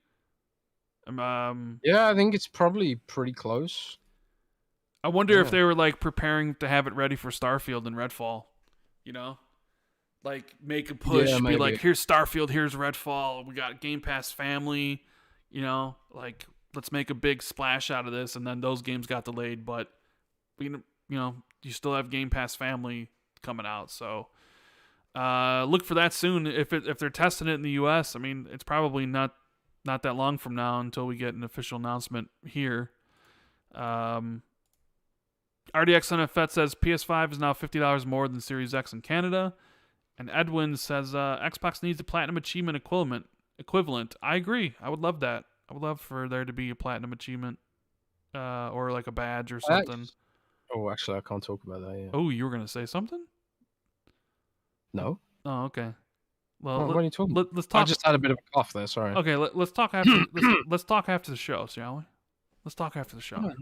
S2: Yeah, I think it's probably pretty close.
S1: I wonder if they were like preparing to have it ready for Starfield and Redfall. Like make a push, be like, here's Starfield, here's Redfall, we got Game Pass Family, like let's make a big splash out of this, and then those games got delayed, but you still have Game Pass Family coming out, so look for that soon. If they're testing it in the US, I mean, it's probably not that long from now until we get an official announcement here. RDX NFET says PS5 is now $50 more than Series X in Canada. And Edwin says Xbox needs a Platinum Achievement equivalent. I agree. I would love that. I would love for there to be a Platinum Achievement or like a badge or something.
S2: Actually, I can't talk about that yet.
S1: Oh, you were going to say something?
S2: No.
S1: Oh, okay. Well,
S2: what are you talking?
S1: let's talk.
S2: I just had a bit of a cough there. Sorry.
S1: Okay, let's talk after. let's talk after the show, shall we? Let's talk after the show.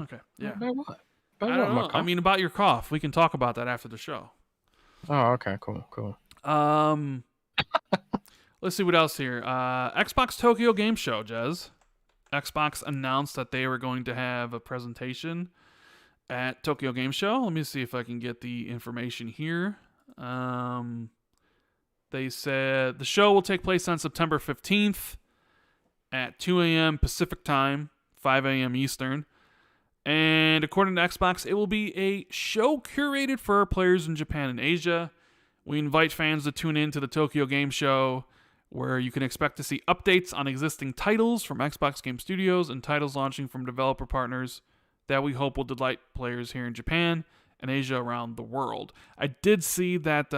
S1: Okay. Yeah.
S2: About what? About
S1: I
S2: what?
S1: don't
S2: My
S1: know. I
S2: cough?
S1: mean, about your cough. We can talk about that after the show.
S2: Oh, okay. Cool.
S1: Let's see what else here. Xbox Tokyo Game Show, Jez. Xbox announced that they were going to have a presentation at Tokyo Game Show. Let me see if I can get the information here. They said the show will take place on September 15th at 2 a.m. Pacific Time, 5 a.m. Eastern. And according to Xbox, it will be a show curated for players in Japan and Asia. We invite fans to tune in to the Tokyo Game Show, where you can expect to see updates on existing titles from Xbox Game Studios and titles launching from developer partners that we hope will delight players here in Japan and Asia around the world. I did see that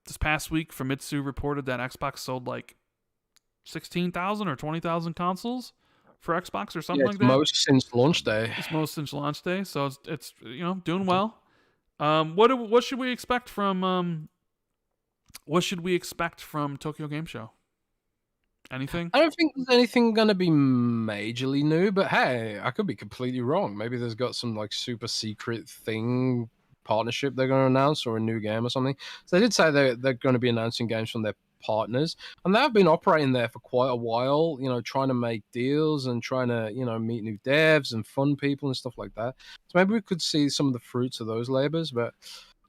S1: this past week, Famitsu reported that Xbox sold like 16,000 or 20,000 consoles for Xbox or something like that.
S2: Most since launch day.
S1: It's most since launch day, so it's doing well. What should we expect from Tokyo Game Show? Anything?
S2: I don't think there's anything gonna be majorly new, but hey, I could be completely wrong. Maybe there's got some like super secret thing partnership they're going to announce or a new game or something. So they did say they're going to be announcing games from their partners, and they've been operating there for quite a while, trying to make deals and trying to, meet new devs and fund people and stuff like that. So maybe we could see some of the fruits of those labors, but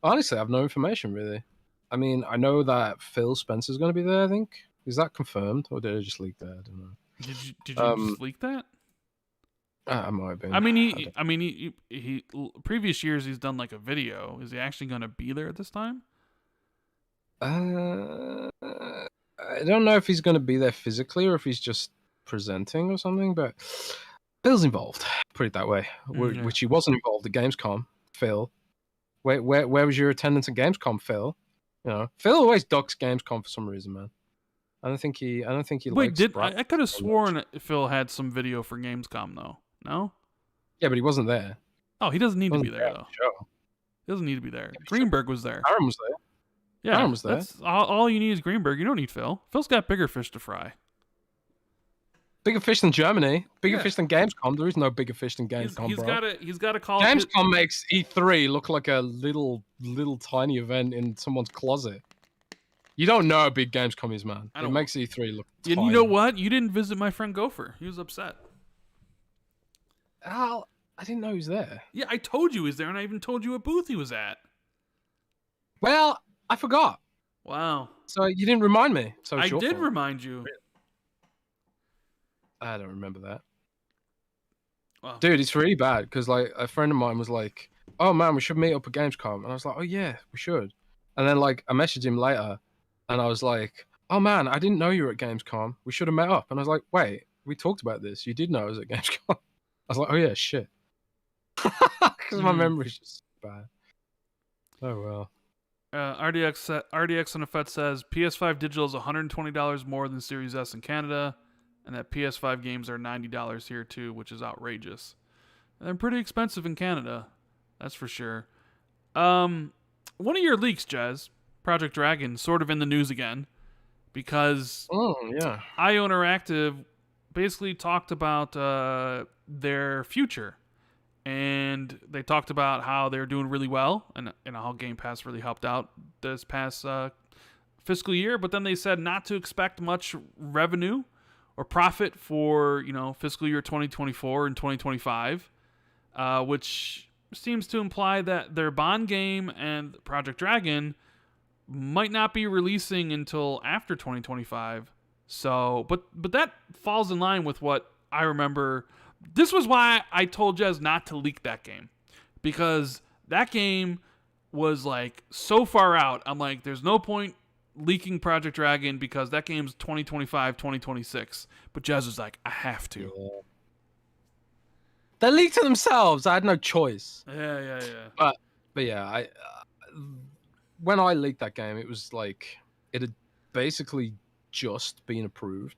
S2: honestly, I have no information really. I mean, I know that Phil Spencer's going to be there, I think. Is that confirmed, or did I just leak that? I don't know.
S1: Did you just leak that?
S2: I might have been.
S1: I mean, he previous years he's done like a video. Is he actually going to be there at this time?
S2: I don't know if he's going to be there physically or if he's just presenting or something, but Phil's involved. Put it that way.
S1: Okay.
S2: Which he wasn't involved at Gamescom. Phil, where was your attendance at Gamescom, Phil? Phil always ducks Gamescom for some reason, man. I don't think he.
S1: Wait, I could have sworn Phil had some video for Gamescom though. No.
S2: Yeah, but he wasn't there.
S1: Oh, he doesn't need to be there though.
S2: Sure.
S1: He doesn't need to be there. Greenberg was there.
S2: Aaron was there.
S1: Yeah,
S2: Aaron was there.
S1: That's all you need is Greenberg. You don't need Phil. Phil's got bigger fish to fry.
S2: Bigger fish than Germany. Bigger fish than Gamescom. There is no bigger fish than Gamescom,
S1: He's got to call.
S2: Gamescom makes E3 look like a little tiny event in someone's closet. You don't know how big Gamescom is, man. It makes E3 look tiny.
S1: And you know what? You didn't visit my friend Gopher. He was upset.
S2: Al, I didn't know he was there.
S1: Yeah, I told you he was there, and I even told you what booth he was at.
S2: Well, I forgot.
S1: Wow.
S2: So you didn't remind me. So
S1: I did remind you.
S2: I don't remember that.
S1: Wow.
S2: Dude, it's really bad because like a friend of mine was like, "Oh man, we should meet up at Gamescom," and I was like, "Oh yeah, we should." And then like I messaged him later, and I was like, "Oh man, I didn't know you were at Gamescom. We should have met up." And I was like, "Wait, we talked about this. You did know I was at Gamescom." I was like, "Oh yeah, shit," because my memory's just bad. Oh well.
S1: RDX on the FET says PS5 digital is $120 more than Series S in Canada, and that PS5 games are $90 here too, which is outrageous. And they're pretty expensive in Canada, that's for sure. One of your leaks, Jez, Project Dragon, sort of in the news again, because IO Interactive basically talked about their future. And they talked about how they're doing really well and how Game Pass really helped out this past fiscal year. But then they said not to expect much revenue or profit for, fiscal year 2024 and 2025, which seems to imply that their Bond game and Project Dragon might not be releasing until after 2025. So, but that falls in line with what I remember. This was why I told Jez not to leak that game, because that game was like so far out. I'm like, there's no point leaking Project Dragon because that game's 2025, 2026. But Jez was like, I have to.
S2: Yeah. They leaked it themselves. I had no choice.
S1: Yeah.
S2: But yeah, when I leaked that game, it was like it had basically just been approved.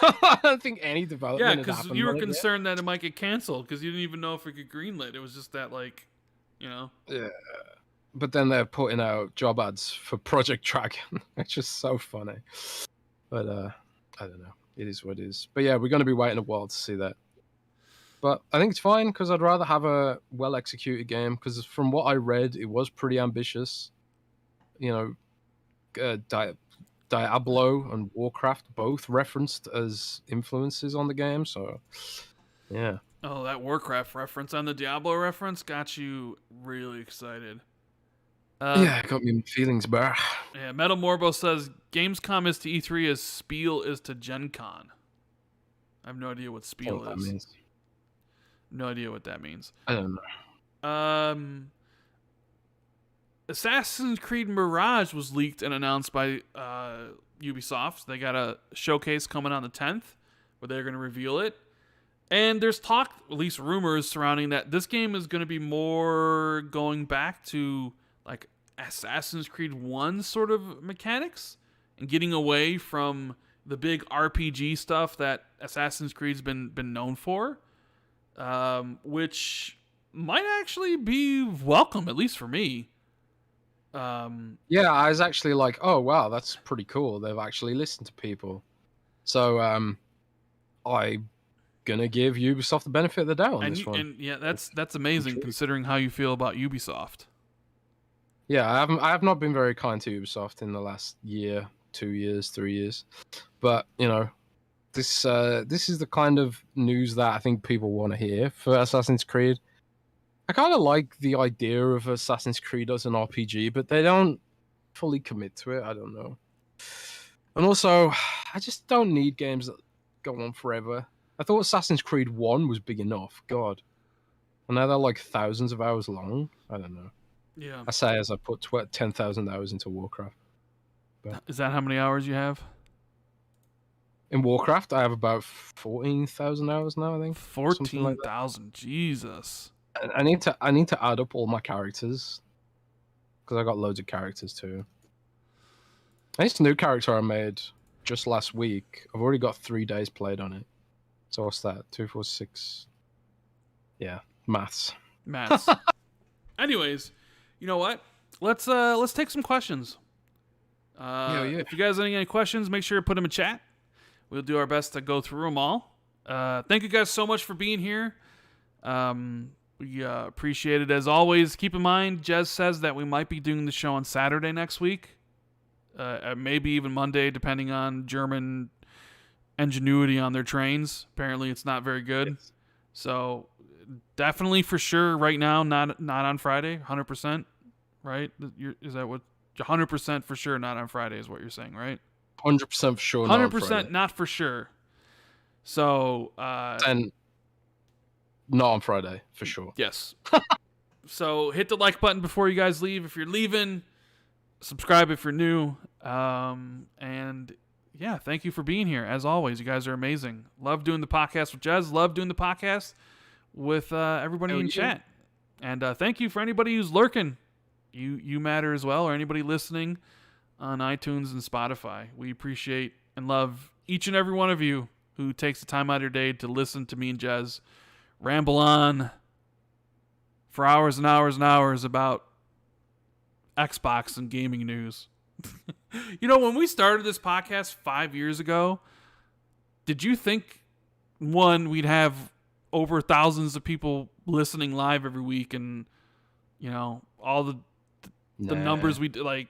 S2: I don't think any development
S1: had happened. Yeah, because you were concerned that it might get canceled because you didn't even know if it could greenlit. It was just that, Yeah.
S2: but then they're putting out job ads for Project Dragon, which is so funny. But I don't know. It is what it is. But yeah, we're going to be waiting a while to see that. But I think it's fine because I'd rather have a well-executed game. Because from what I read, it was pretty ambitious. You know, Diablo and Warcraft both referenced as influences on the game. So yeah.
S1: Oh, that Warcraft reference on the Diablo reference got you really excited.
S2: Yeah, it got me in feelings, bro.
S1: Yeah, Metal Morbo says Gamescom is to E3 as Spiel is to Gen Con. I have no idea what Spiel is.
S2: Means.
S1: No idea what that means.
S2: I don't know.
S1: Assassin's Creed Mirage was leaked and announced by Ubisoft. They got a showcase coming on the 10th where they're going to reveal it. And there's talk, at least rumors, surrounding that this game is going to be more going back to like Assassin's Creed 1 sort of mechanics and getting away from the big RPG stuff that Assassin's Creed's been known for, which might actually be welcome, at least for me.
S2: Yeah, I was actually like, oh wow, that's pretty cool. They've actually listened to people. So I'm gonna give Ubisoft the benefit of the doubt on this one.
S1: And yeah, that's amazing considering how you feel about Ubisoft.
S2: Yeah, I have not been very kind to Ubisoft in the last year, 2 years, 3 years. But, you know, this is the kind of news that I think people want to hear for Assassin's Creed. I kind of like the idea of Assassin's Creed as an RPG, but they don't fully commit to it. I don't know. And also, I just don't need games that go on forever. I thought Assassin's Creed 1 was big enough. God. And now they're like thousands of hours long. I don't know.
S1: Yeah.
S2: I say as I put 10,000 hours into Warcraft. But
S1: is that how many hours you have?
S2: in Warcraft, I have about 14,000 hours now, I think.
S1: 14,000. Like Jesus.
S2: I need to add up all my characters because I got loads of characters too. And this new character I made just last week, I've already got 3 days played on it. So what's that? 2, 4, 6. Yeah, maths.
S1: Anyways, you know what? Let's take some questions.
S2: Yeah.
S1: If you guys have any questions, make sure to put them in chat. We'll do our best to go through them all. Thank you guys so much for being here. We appreciate it as always. Keep in mind, Jez says that we might be doing the show on Saturday next week. Maybe even Monday, depending on German ingenuity on their trains. Apparently, it's not very good.
S2: Yes.
S1: So, definitely for sure, right now, not on Friday, 100%. Right? Is that what? 100% for sure, not on Friday, is what you're saying, right?
S2: 100% for sure.
S1: 100% not for sure. So,
S2: and not on Friday for sure.
S1: Yes. So hit the like button before you guys leave. If you're leaving, subscribe if you're new. And yeah, thank you for being here. As always, you guys are amazing. Love doing the podcast with Jez. Love doing the podcast with everybody in chat. And thank you for anybody who's lurking. You matter as well, or anybody listening on iTunes and Spotify. We appreciate and love each and every one of you who takes the time out of your day to listen to me and Jez ramble on for hours and hours and hours about Xbox and gaming news. You know, when we started this podcast 5 years ago, did you think, one, we'd have over thousands of people listening live every week and, you know, all the numbers we like?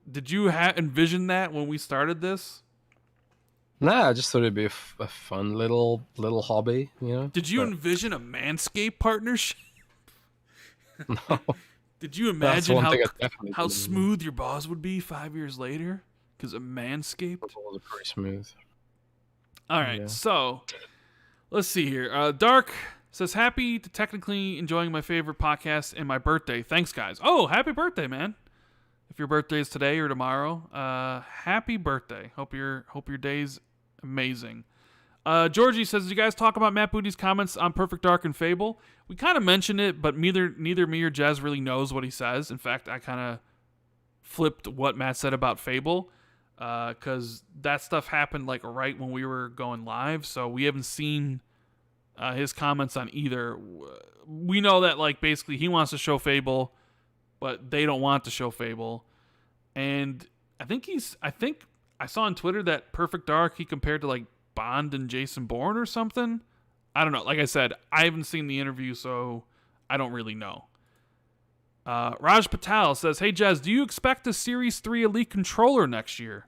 S1: Did you envision that when we started this?
S2: Nah, I just thought it'd be a fun little hobby, you know.
S1: Did you envision a Manscaped partnership?
S2: No.
S1: Did you imagine how smooth your balls would be 5 years later? Because of Manscaped?
S2: Balls are pretty smooth.
S1: All right, so let's see here. Dark says, happy to technically enjoying my favorite podcast and my birthday. Thanks, guys. Oh, happy birthday, man. If your birthday is today or tomorrow, happy birthday. Hope your day's amazing. Georgie says, did you guys talk about Matt Booty's comments on Perfect Dark and Fable? We kind of mentioned it, but neither me or Jez really knows what he says. In fact, I kind of flipped what Matt said about Fable, because that stuff happened like right when we were going live, so we haven't seen his comments on either. We know that like basically he wants to show Fable, but they don't want to show Fable. And I think I saw on Twitter that Perfect Dark he compared to like Bond and Jason Bourne or something. I don't know. Like I said, I haven't seen the interview, so I don't really know. Raj Patel says, "Hey Jez, do you expect a Series 3 Elite controller next year?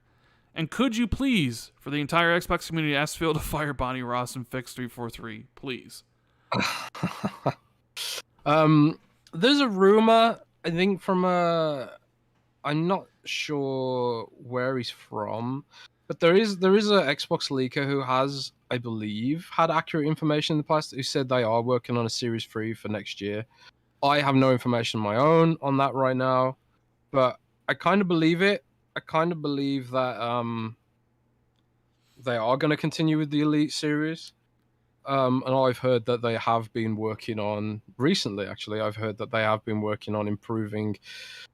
S1: And could you please, for the entire Xbox community, ask Phil to fire Bonnie Ross and fix 343, please?"
S2: There's a rumor, I think from I'm not sure where he's from, but there is a Xbox leaker who has, I believe, had accurate information in the past, who said they are working on a Series 3 for next year. I have no information of my own on that right now, but I kind of believe it. I kind of believe that they are going to continue with the Elite series. And I've heard that they have been working on, recently actually, I've heard that they have been working on improving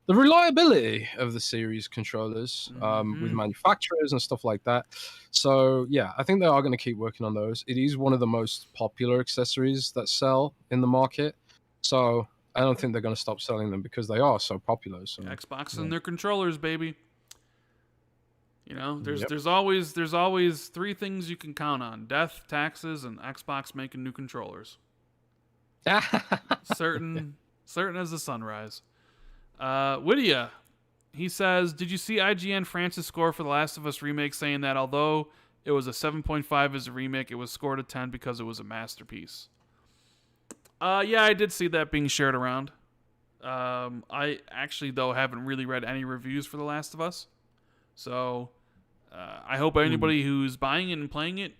S2: the reliability of the series controllers with manufacturers and stuff like that. So yeah, I think they are going to keep working on those. It is one of the most popular accessories that sell in the market. So I don't think they're going to stop selling them because they are so popular. So
S1: Xbox and their controllers, baby. You know, there's always three things you can count on: death, taxes, and Xbox making new controllers. certain as the sunrise. Whittia, he says, "Did you see IGN France's score for The Last of Us remake, saying that although it was a 7.5 as a remake, it was scored a 10 because it was a masterpiece?" Yeah, I did see that being shared around. I actually, though, haven't really read any reviews for The Last of Us. So, I hope anybody who's buying it and playing it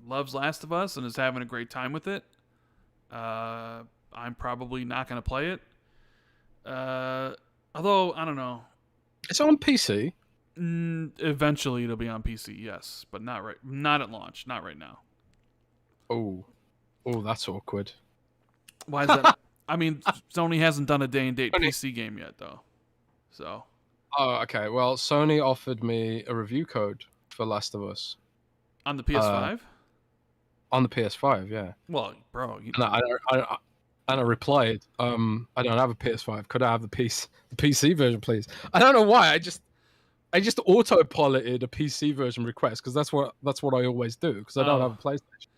S1: loves Last of Us and is having a great time with it. I'm probably not going to play it. Although, I don't know.
S2: It's on PC.
S1: Eventually it'll be on PC, yes. But not at launch. Not right now.
S2: Oh, that's awkward.
S1: Why is that? I mean, Sony hasn't done a day-and-date PC game yet, though. So.
S2: Oh, okay. Well, Sony offered me a review code for Last of Us.
S1: On the PS5?
S2: On the PS5, yeah.
S1: Well, bro.
S2: And I replied, I don't have a PS5. Could I have the PC version, please? I don't know why. I just auto-piloted a PC version request because that's what I always do because I don't have a PlayStation.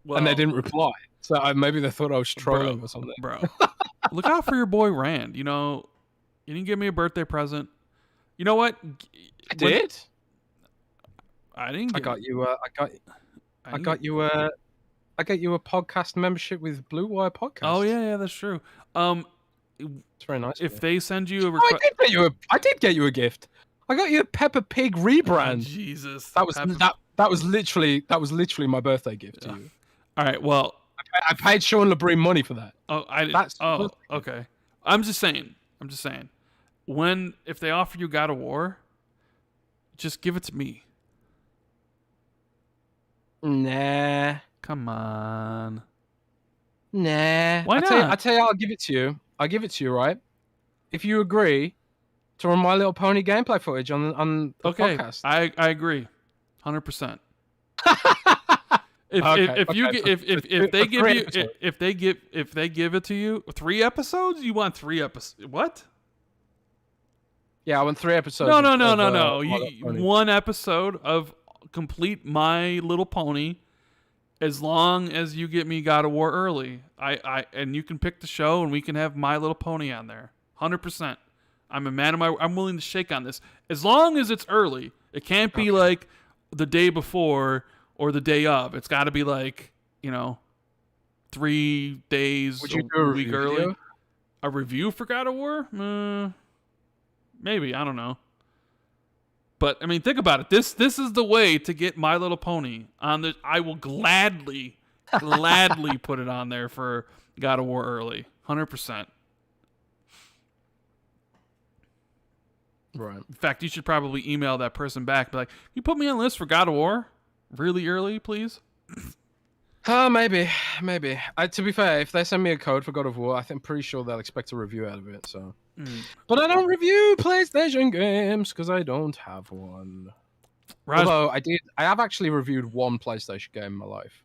S2: Well, and they didn't reply. So maybe they thought I was trolling or something.
S1: Bro, look out for your boy Rand. You know, you didn't give me a birthday present. You know what?
S2: I did.
S1: I didn't.
S2: I got you a podcast membership with Blue Wire Podcast.
S1: Oh yeah, that's true.
S2: It's very nice.
S1: If they send you a request,
S2: I did get you a gift. I got you a Peppa Pig rebrand.
S1: Oh, Jesus,
S2: that was literally my birthday gift to you.
S1: All right, well,
S2: I paid Sean LeBrun money for that.
S1: Oh, okay. I'm just saying. If they offer you God of War, just give it to me.
S2: Nah.
S1: Come on.
S2: Nah.
S1: Why not?
S2: I tell you, I'll give it to you. I'll give it to you, right? If you agree to run My Little Pony gameplay footage on the podcast.
S1: I agree. 100%. If they give it to you 3 episodes, you want 3 episodes. What?
S2: Yeah, I want 3 episodes.
S1: No. 1 episode of complete My Little Pony, as long as you get me God of War early. And you can pick the show, and we can have My Little Pony on there. 100%. I'm a man of my. I'm willing to shake on this, as long as it's early. It can't be like the day before or the day of. It's got to be like 3 days.
S2: Would you do a
S1: week
S2: review?
S1: Early. A review for God of War? Maybe, I don't know. But I mean, think about it. This is the way to get My Little Pony on the. I will gladly put it on there for God of War early. 100%.
S2: Right.
S1: In fact, you should probably email that person back. Be like, "Can you put me on the list for God of War really early, please?"
S2: Maybe. To be fair, if they send me a code for God of War, I'm pretty sure they'll expect a review out of it. So, But I don't review PlayStation games because I don't have one. Although I have actually reviewed one PlayStation game in my life.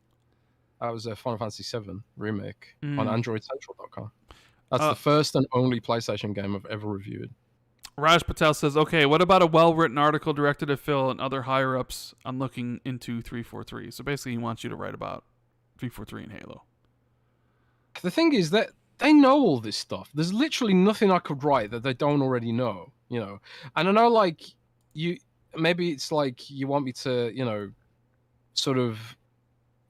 S2: That was a Final Fantasy VII remake on AndroidCentral.com. That's the first and only PlayStation game I've ever reviewed.
S1: Raj Patel says, okay, what about a well-written article directed at Phil and other higher-ups on looking into 343? So basically he wants you to write about 343 and Halo.
S2: The thing is that they know all this stuff. There's literally nothing I could write that they don't already know, you know. And I know, like, maybe it's like you want me to, you know, sort of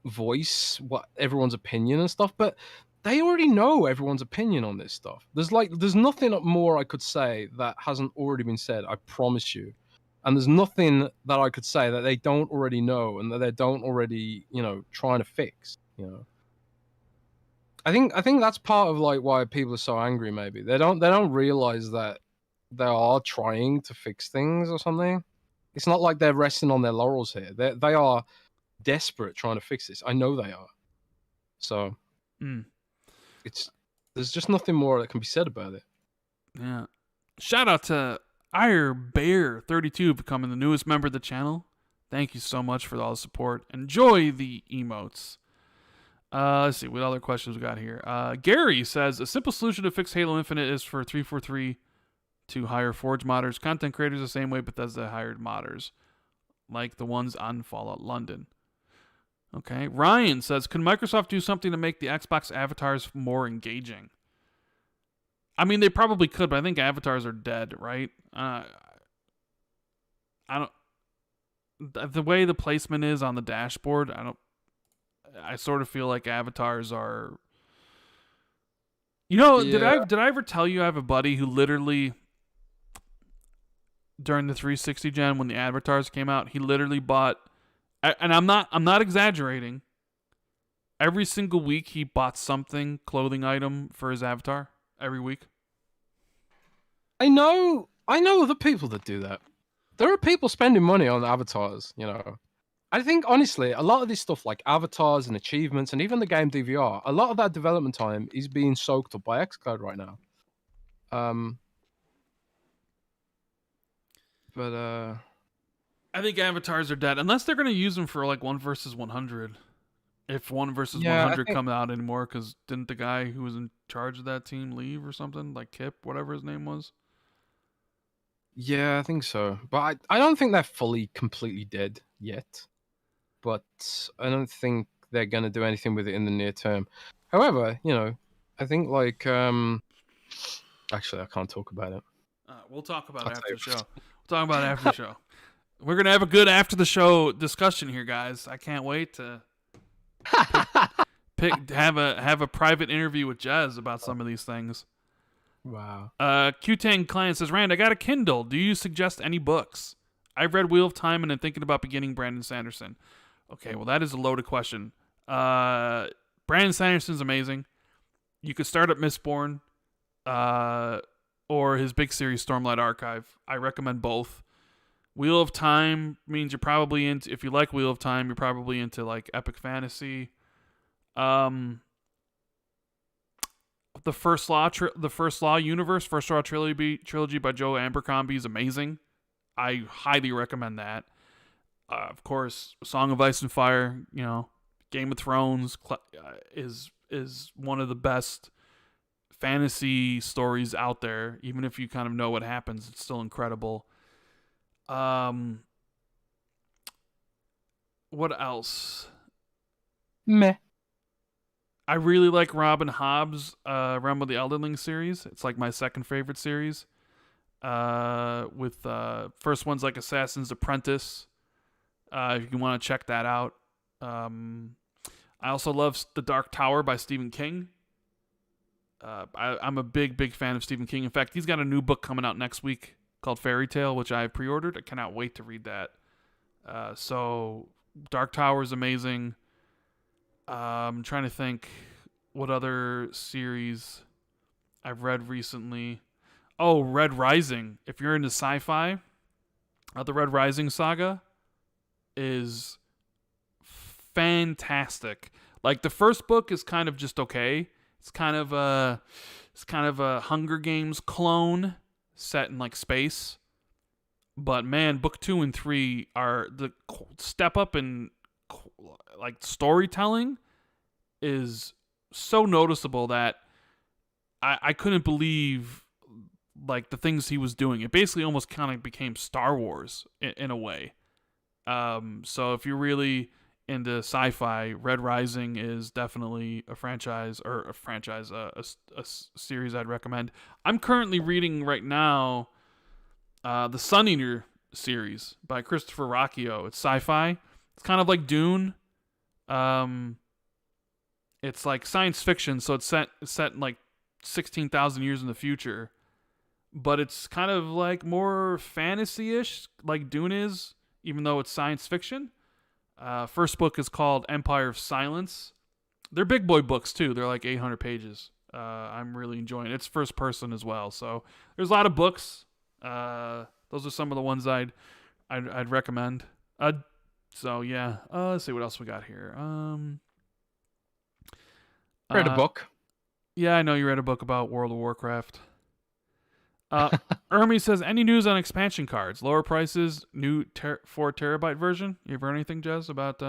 S2: voice what everyone's opinion and stuff, but they already know everyone's opinion on this stuff. There's nothing more I could say that hasn't already been said, I promise you. And there's nothing that I could say that they don't already know and that they don't already, you know, trying to fix, you know. I think that's part of like why people are so angry. Maybe they don't realize that they are trying to fix things or something. It's not like they're resting on their laurels here. They are desperate trying to fix this. I know they are. So there's just nothing more that can be said about it.
S1: Yeah. Shout out to IreBear32 becoming the newest member of the channel. Thank you so much for all the support. Enjoy the emotes. Let's see what other questions we got here. Gary says a simple solution to fix Halo Infinite is for 343 to hire Forge modders, content creators the same way Bethesda hired modders, like the ones on Fallout London. Okay. Ryan says, could Microsoft do something to make the Xbox avatars more engaging? I mean, they probably could, but I think avatars are dead, right? I don't. The way the placement is on the dashboard, I sort of feel like avatars are. You know,
S2: Yeah.
S1: did I ever tell you I have a buddy who literally during the 360 gen when the avatars came out, he literally bought, and I'm not exaggerating. Every single week he bought something, clothing item for his avatar every week.
S2: I know other people that do that. There are people spending money on avatars, you know. I think, honestly, a lot of this stuff like avatars and achievements and even the game DVR, a lot of that development time is being soaked up by xCloud right now. But
S1: I think avatars are dead unless they're going to use them for like 1 versus 100. If 1 versus 100 come out anymore, because didn't the guy who was in charge of that team leave or something? Like Kip, whatever his name was.
S2: Yeah, I think so. But I don't think they're fully, completely dead yet. But I don't think they're going to do anything with it in the near term. However, you know, I think like actually I can't talk about it.
S1: We'll talk about it after the show. We'll talk about it after the show. We're going to have a good after the show discussion here, guys. I can't wait to have a private interview with Jez about some of these things.
S2: Wow.
S1: Q-Tang Client says, Rand, I got a Kindle. Do you suggest any books? I've read Wheel of Time and am thinking about beginning Brandon Sanderson. Okay, well, that is a loaded question. Brandon Sanderson's amazing. You could start at Mistborn or his big series, Stormlight Archive. I recommend both. Wheel of Time means you're probably into, if you like Wheel of Time, you're probably into like epic fantasy. The First Law universe, First Law trilogy by Joe Abercrombie is amazing. I highly recommend that. Of course, Song of Ice and Fire, you know, Game of Thrones is one of the best fantasy stories out there. Even if you kind of know what happens, it's still incredible. What else?
S2: Meh.
S1: I really like Robin Hobb's Realm of the Elderling series. It's like my second favorite series. With first one's like Assassin's Apprentice. If you want to check that out. I also love The Dark Tower by Stephen King. I'm a big fan of Stephen King. In fact, he's got a new book coming out next week called Fairy Tale, which I pre-ordered. I cannot wait to read that. So Dark Tower is amazing. I'm trying to think what other series I've read recently. Oh, Red Rising. If you're into sci-fi, the Red Rising saga is fantastic. Like the first book is kind of just okay. It's kind of a Hunger Games clone set in like space. But man, book 2 and 3 are the step up in like storytelling is so noticeable that I couldn't believe like the things he was doing. It basically almost kind of became Star Wars in a way. So if you're really into sci-fi, Red Rising is definitely a series I'd recommend. I'm currently reading right now the Sun Eater series by Christopher Rocchio. It's sci-fi. It's kind of like Dune. It's like science fiction, so it's set in like 16,000 years in the future. But it's kind of like more fantasy-ish, like Dune is, even though it's science fiction. First book is called Empire of Silence. They're big boy books, too. They're like 800 pages. I'm really enjoying it. It's first person as well, so there's a lot of books. Those are some of the ones I'd recommend. So, yeah. Let's see what else we got here.
S2: Read a book.
S1: Yeah, I know you read a book about World of Warcraft. Ermi says, any news on expansion cards? Lower prices, new 4 terabyte version? You ever heard anything, Jez, about...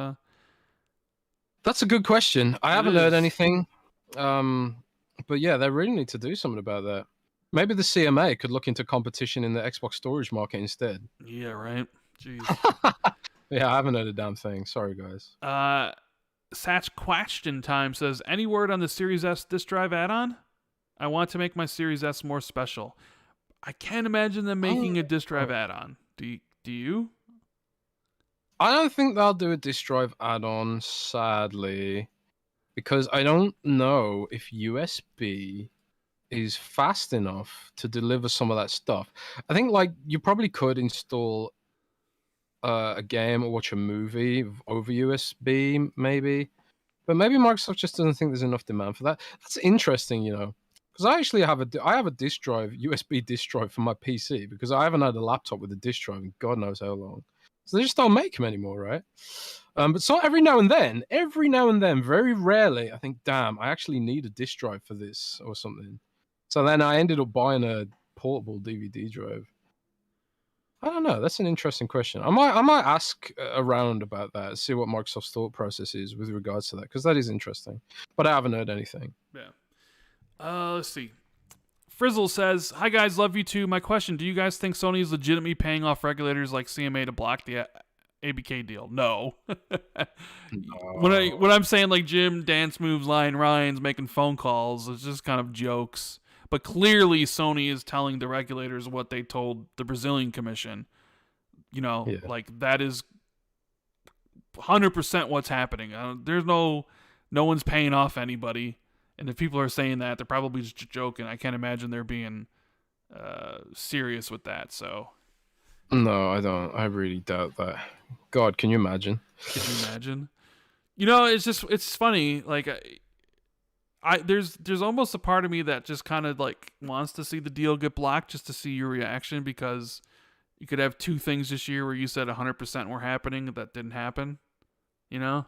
S2: That's a good question. I haven't heard anything. But yeah, they really need to do something about that. Maybe the CMA could look into competition in the Xbox storage market instead.
S1: Yeah, right? Jeez.
S2: Yeah, I haven't heard a damn thing. Sorry, guys.
S1: Satch Question Time says, any word on the Series S disk drive add-on? I want to make my Series S more special. I can't imagine them making a disk drive add-on. Do you?
S2: I don't think they'll do a disk drive add-on, sadly, because I don't know if USB is fast enough to deliver some of that stuff. I think like you probably could install a game or watch a movie over USB, maybe, but maybe Microsoft just doesn't think there's enough demand for that. That's interesting, you know. Because I actually have a disk drive, USB disk drive for my PC, because I haven't had a laptop with a disk drive in God knows how long. So they just don't make them anymore, right? But so every now and then, very rarely, I think, damn, I actually need a disk drive for this or something. So then I ended up buying a portable DVD drive. I don't know. That's an interesting question. I might ask around about that, see what Microsoft's thought process is with regards to that, because that is interesting. But I haven't heard anything.
S1: Yeah. Let's see. Frizzle says, hi guys, love you too. My question, do you guys think Sony is legitimately paying off regulators like CMA to block the ABK deal? No.
S2: No.
S1: When I'm saying like Jim dance moves, Ryan's making phone calls, it's just kind of jokes. But clearly Sony is telling the regulators what they told the Brazilian Commission. You know, like that is 100% what's happening. There's no one's paying off anybody. And if people are saying that, they're probably just joking. I can't imagine they're being serious with that. So,
S2: no, I don't. I really doubt that. God, can you imagine?
S1: Can you imagine? You know, it's funny. Like, there's almost a part of me that just kind of like wants to see the deal get blocked just to see your reaction, because you could have 2 things this year where you said 100% were happening that didn't happen. You know?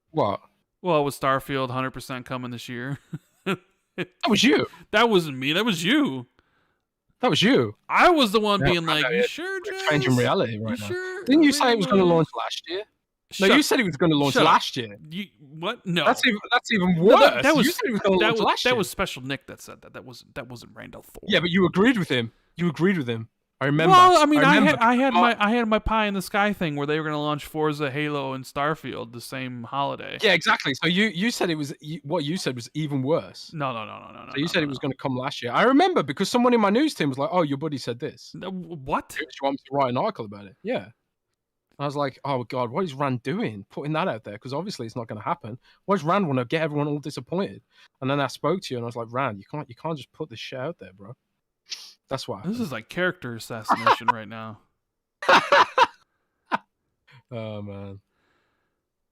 S2: What?
S1: Well, with Starfield 100% coming this year.
S2: That was you.
S1: That wasn't me. That was you.
S2: That was you.
S1: I was the one being like, you sure, Jez?
S2: Changing reality right now.
S1: Sure?
S2: Didn't you say it was going to launch last year? No, you said it was going to launch last year.
S1: What? No.
S2: That's even worse. No, that was, you said it was going to launch last year.
S1: That was Special Nick that said that. That wasn't Randall Thor.
S2: Yeah, but you agreed with him. I remember.
S1: Well, I mean, I had my pie in the sky thing where they were going to launch Forza, Halo, and Starfield the same holiday.
S2: Yeah, exactly. So you said it was what you said was even worse.
S1: No.
S2: So you said it was going to come last year. I remember because someone in my news team was like, "Oh, your buddy said this."
S1: What?
S2: Do you want me to write an article about it? Yeah. I was like, "Oh God, what is Rand doing? Putting that out there? Because obviously it's not going to happen. Why does Rand want to get everyone all disappointed?" And then I spoke to you and I was like, "Rand, you can't just put this shit out there, bro." That's why.
S1: This is like character assassination right now.
S2: Oh man,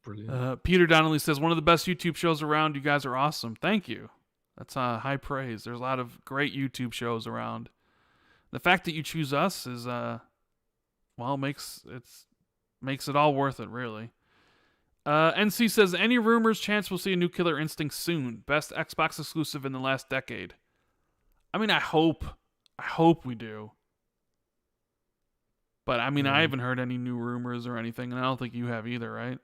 S2: brilliant.
S1: Peter Donnelly says, one of the best YouTube shows around. You guys are awesome. Thank you. That's high praise. There's a lot of great YouTube shows around. The fact that you choose us is makes it all worth it, really. NC says, any rumors, chance we'll see a new Killer Instinct soon? Best Xbox exclusive in the last decade. I mean, I hope we do. But, I mean, I haven't heard any new rumors or anything, and I don't think you have either, right?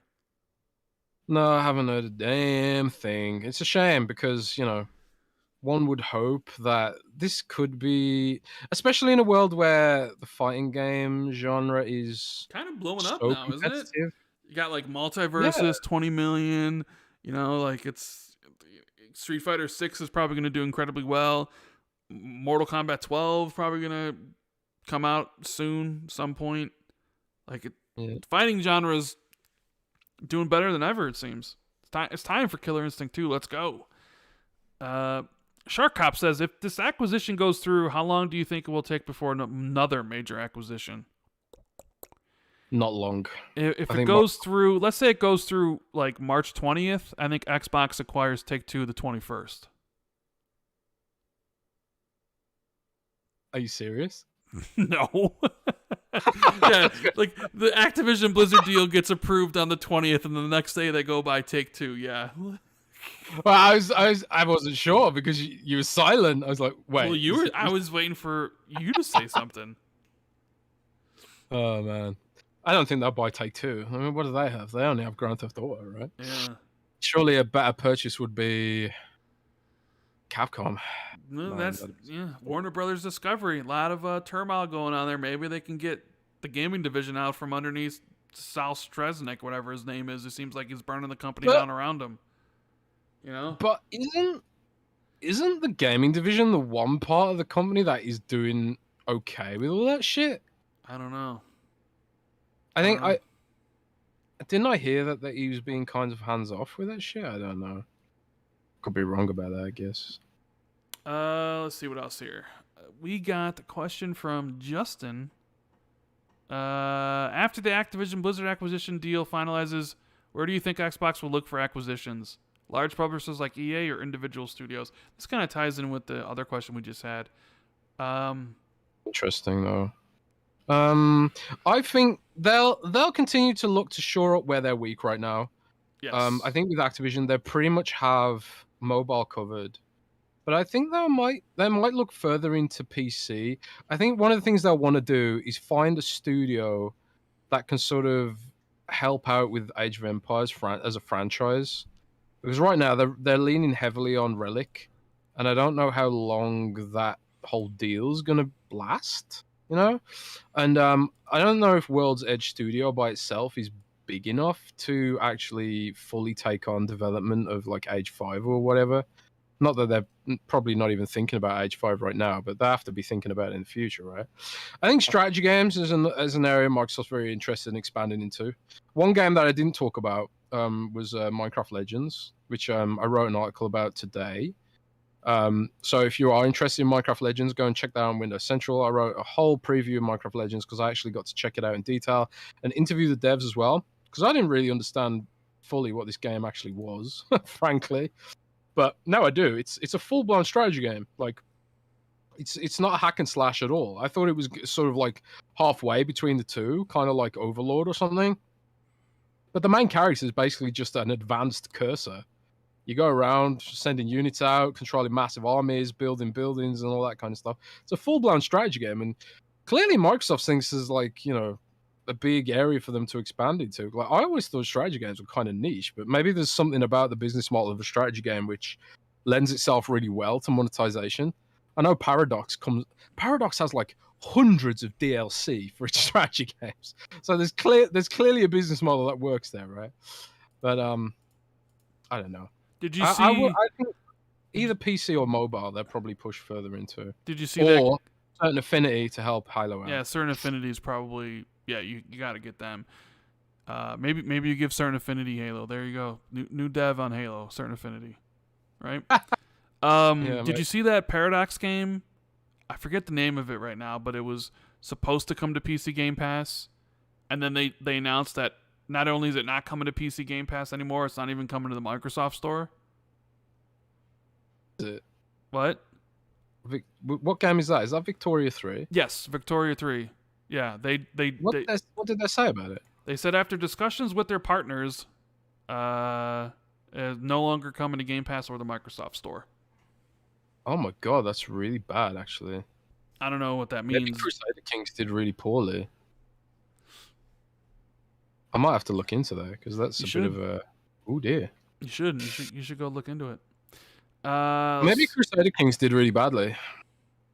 S2: No, I haven't heard a damn thing. It's a shame because, you know, one would hope that this could be, especially in a world where the fighting game genre is
S1: Kind of blowing up
S2: so
S1: now, isn't it?
S2: competitive.
S1: You got like
S2: Yeah,
S1: multiverses, 20 million. You know, like it's Street Fighter 6 is probably going to do incredibly well. Mortal Kombat 12 probably going to come out soon, some point. Like
S2: yeah.
S1: fighting genres doing better than ever. It seems it's time for Killer Instinct 2. Let's go. Shark Cop says, if this acquisition goes through, how long do you think it will take before another major acquisition?
S2: Not long.
S1: If it goes through, let's say it goes through like March 20th, I think Xbox acquires Take-Two the 21st.
S2: Are you serious?
S1: No. Yeah, like the Activision Blizzard deal gets approved on the 20th, and the next day they go buy Take-Two. Yeah.
S2: Well, I wasn't sure because you were silent. I was like, wait.
S1: Well, I was waiting for you to say something.
S2: Oh man, I don't think they'll buy Take-Two. I mean, what do they have? They only have Grand Theft Auto, right?
S1: Yeah.
S2: Surely a better purchase would be Capcom.
S1: No, that's Warner Brothers Discovery. A lot of turmoil going on there. Maybe they can get the gaming division out from underneath Sal Stresnik, whatever his name is. It seems like he's burning the company down around him. You know?
S2: But isn't the gaming division the one part of the company that is doing okay with all that shit?
S1: I don't know.
S2: I didn't I hear that he was being kind of hands off with that shit? I don't know. Could be wrong about that, I guess.
S1: Let's see what else here. We got a question from Justin. After the Activision Blizzard acquisition deal finalizes, where do you think Xbox will look for acquisitions? Large publishers like EA or individual studios? This kind of ties in with the other question we just had.
S2: Interesting though. I think they'll continue to look to shore up where they're weak right now.
S1: Yes.
S2: I think with Activision they pretty much have mobile covered. But I think they might look further into PC. I think one of the things they'll want to do is find a studio that can sort of help out with Age of Empires as a franchise. Because right now they're leaning heavily on Relic, and I don't know how long that whole deal's gonna last. You know, and I don't know if World's Edge Studio by itself is big enough to actually fully take on development of like Age 5 or whatever. Not that they're probably not even thinking about Age 5 right now, but they have to be thinking about it in the future, right? I think strategy games is an area Microsoft's very interested in expanding into. One game that I didn't talk about was Minecraft Legends, which I wrote an article about today. So if you are interested in Minecraft Legends, go and check that out on Windows Central. I wrote a whole preview of Minecraft Legends because I actually got to check it out in detail and interview the devs as well, because I didn't really understand fully what this game actually was, frankly. But now I do. It's a full-blown strategy game. Like, it's not a hack and slash at all. I thought it was sort of like halfway between the two, kind of like Overlord or something. But the main character is basically just an advanced cursor. You go around sending units out, controlling massive armies, building buildings, and all that kind of stuff. It's a full-blown strategy game, and clearly Microsoft thinks is like, you know, a big area for them to expand into. Like, I always thought strategy games were kind of niche, but maybe there's something about the business model of a strategy game which lends itself really well to monetization. I know Paradox has like hundreds of DLC for its strategy games, so there's clearly a business model that works there, right? But I don't know.
S1: Did you see?
S2: I think either PC or mobile they'll probably push further into.
S1: Did you see that?
S2: Certain Affinity to help Halo out.
S1: Yeah, Certain Affinity is probably you got to get them. Maybe you give Certain Affinity Halo. There you go. New dev on Halo, Certain Affinity, right? Did you see that Paradox game? I forget the name of it right now, but it was supposed to come to PC Game Pass, and then they announced that not only is it not coming to PC Game Pass anymore, it's not even coming to the Microsoft Store.
S2: Is it?
S1: What?
S2: What game is that? Is that Victoria 3?
S1: Yes, Victoria 3. Yeah,
S2: What did they say about it?
S1: They said after discussions with their partners, no longer coming to Game Pass or the Microsoft Store.
S2: Oh my god, that's really bad, actually.
S1: I don't know what that means.
S2: Maybe Crusader Kings did really poorly. I might have to look into that because that's bit of a. Oh dear.
S1: You should go look into it.
S2: Maybe Crusader Kings did really badly.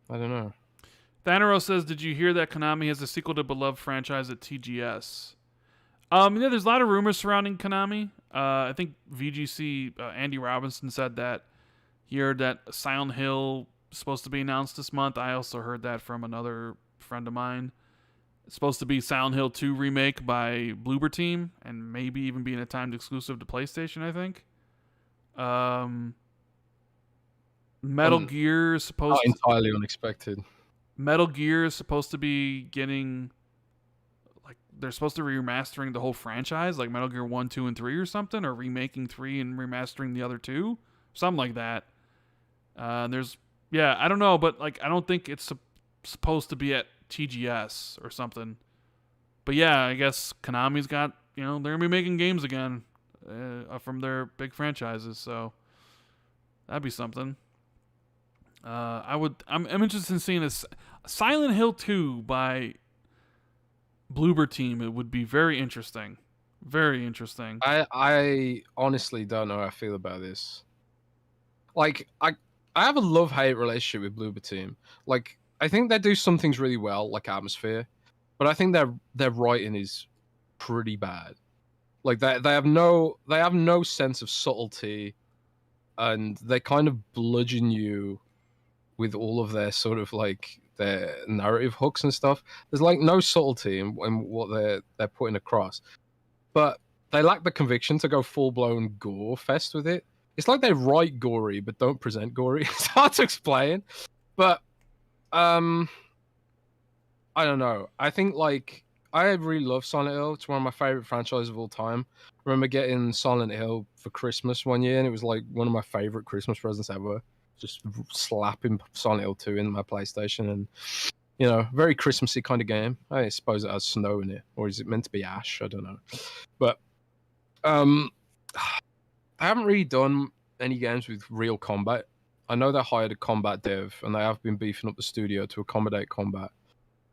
S2: I don't know.
S1: Thaneros says, "Did you hear that Konami has a sequel to beloved franchise at TGS?" There's a lot of rumors surrounding Konami. I think VGC Andy Robinson said that he heard that Silent Hill is supposed to be announced this month. I also heard that from another friend of mine. It's supposed to be Silent Hill 2 remake by Bloober Team, and maybe even being a timed exclusive to PlayStation, I think. Metal Gear is supposed
S2: not entirely unexpected.
S1: Metal Gear is supposed to be getting, like, they're supposed to be remastering the whole franchise, like Metal Gear 1, 2, and 3 or something, or remaking 3 and remastering the other two, something like that. I don't know, but like I don't think it's supposed to be at TGS or something. But yeah, I guess Konami's got, they're gonna be making games again from their big franchises, so that'd be something. I'm interested in seeing this Silent Hill 2 by Bloober Team. It would be very interesting. Very interesting.
S2: I honestly don't know how I feel about this. Like, I have a love-hate relationship with Bloober Team. Like, I think they do some things really well, like Atmosphere, but I think their writing is pretty bad. Like, they have no sense of subtlety, and they kind of bludgeon you with all of their sort of like their narrative hooks and stuff. There's like no subtlety in what they're putting across, but they lack the conviction to go full-blown gore fest with it. It's like they write gory but don't present gory. It's hard to explain, but I don't know. I think like I really love Silent Hill. It's one of my favorite franchises of all time. I remember getting Silent Hill for Christmas one year, and it was like one of my favorite Christmas presents ever. Just slapping Silent Hill 2 in my PlayStation, and very Christmassy kind of game. I suppose it has snow in it, or is it meant to be ash? I don't know. But I haven't really done any games with real combat. I know they hired a combat dev, and they have been beefing up the studio to accommodate combat.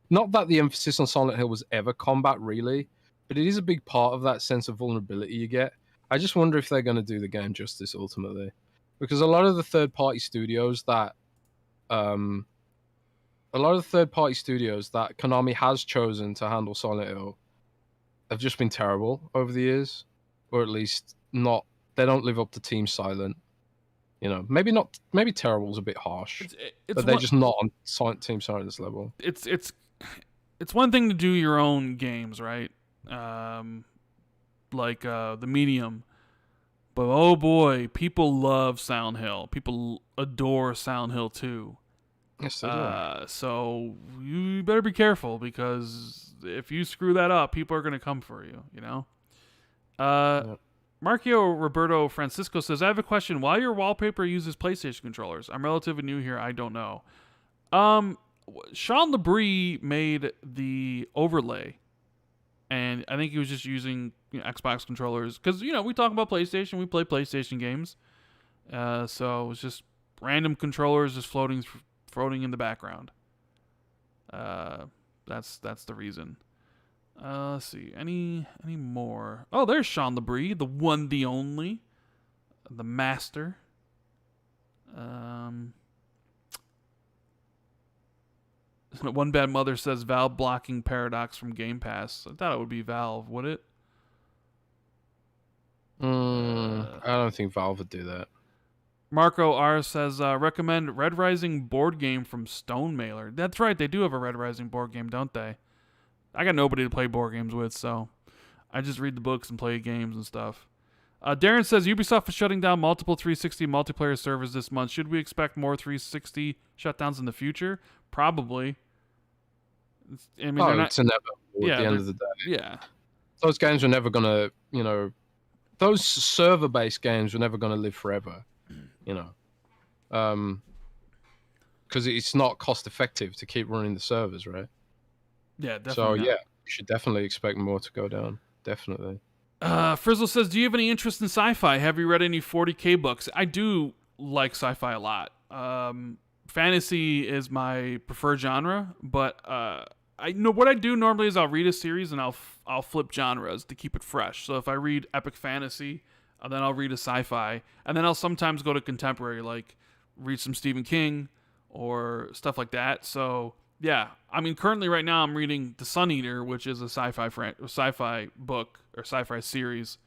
S2: Not that the emphasis on Silent Hill was ever combat, really, but it is a big part of that sense of vulnerability you get. I just wonder if they're going to do the game justice ultimately. Because a lot of the third-party studios that Konami has chosen to handle Silent Hill have just been terrible over the years, or at least not. They don't live up to Team Silent. Maybe not. Maybe terrible is a bit harsh, but they're just not on Team Silent's level.
S1: It's one thing to do your own games, right? Like the Medium. But oh boy, people love Silent Hill. People adore Silent Hill 2.
S2: Yes, they do.
S1: So you better be careful, because if you screw that up, people are going to come for you, Yep. Marcio Roberto Francisco says, I have a question. Why your wallpaper uses PlayStation controllers? I'm relatively new here. I don't know. Sean Labrie made the overlay, and I think he was just using Xbox controllers, because we talk about PlayStation, we play PlayStation games, so it was just random controllers just floating in the background. That's the reason. Let's see, any more? Oh, there's Sean Labrie, the one, the only, the master. One Bad Mother says Valve blocking Paradox from Game Pass. I thought it would be Valve, would it?
S2: I don't think Valve would do that.
S1: Marco R says, recommend Red Rising board game from Stone Mailer. That's right, they do have a Red Rising board game, don't they? I got nobody to play board games with, so I just read the books and play games and stuff. Darren says, Ubisoft is shutting down multiple 360 multiplayer servers this month. Should we expect more 360 shutdowns in the future? Probably.
S2: It's inevitable at the end of the day.
S1: Yeah.
S2: Those games are never going to, those server-based games are never going to live forever, because it's not cost-effective to keep running the servers, right?
S1: Yeah, definitely.
S2: So, you should definitely expect more to go down. Definitely.
S1: Frizzle says, do you have any interest in sci-fi? Have you read any 40K books? I do like sci-fi a lot. Fantasy is my preferred genre, but I know what I do normally is I'll read a series and I'll flip genres to keep it fresh. So if I read epic fantasy, and then I'll read a sci-fi, and then I'll sometimes go to contemporary, like read some Stephen King or stuff like that. So yeah, I mean, currently right now I'm reading The Sun Eater, which is a sci-fi book or sci-fi series.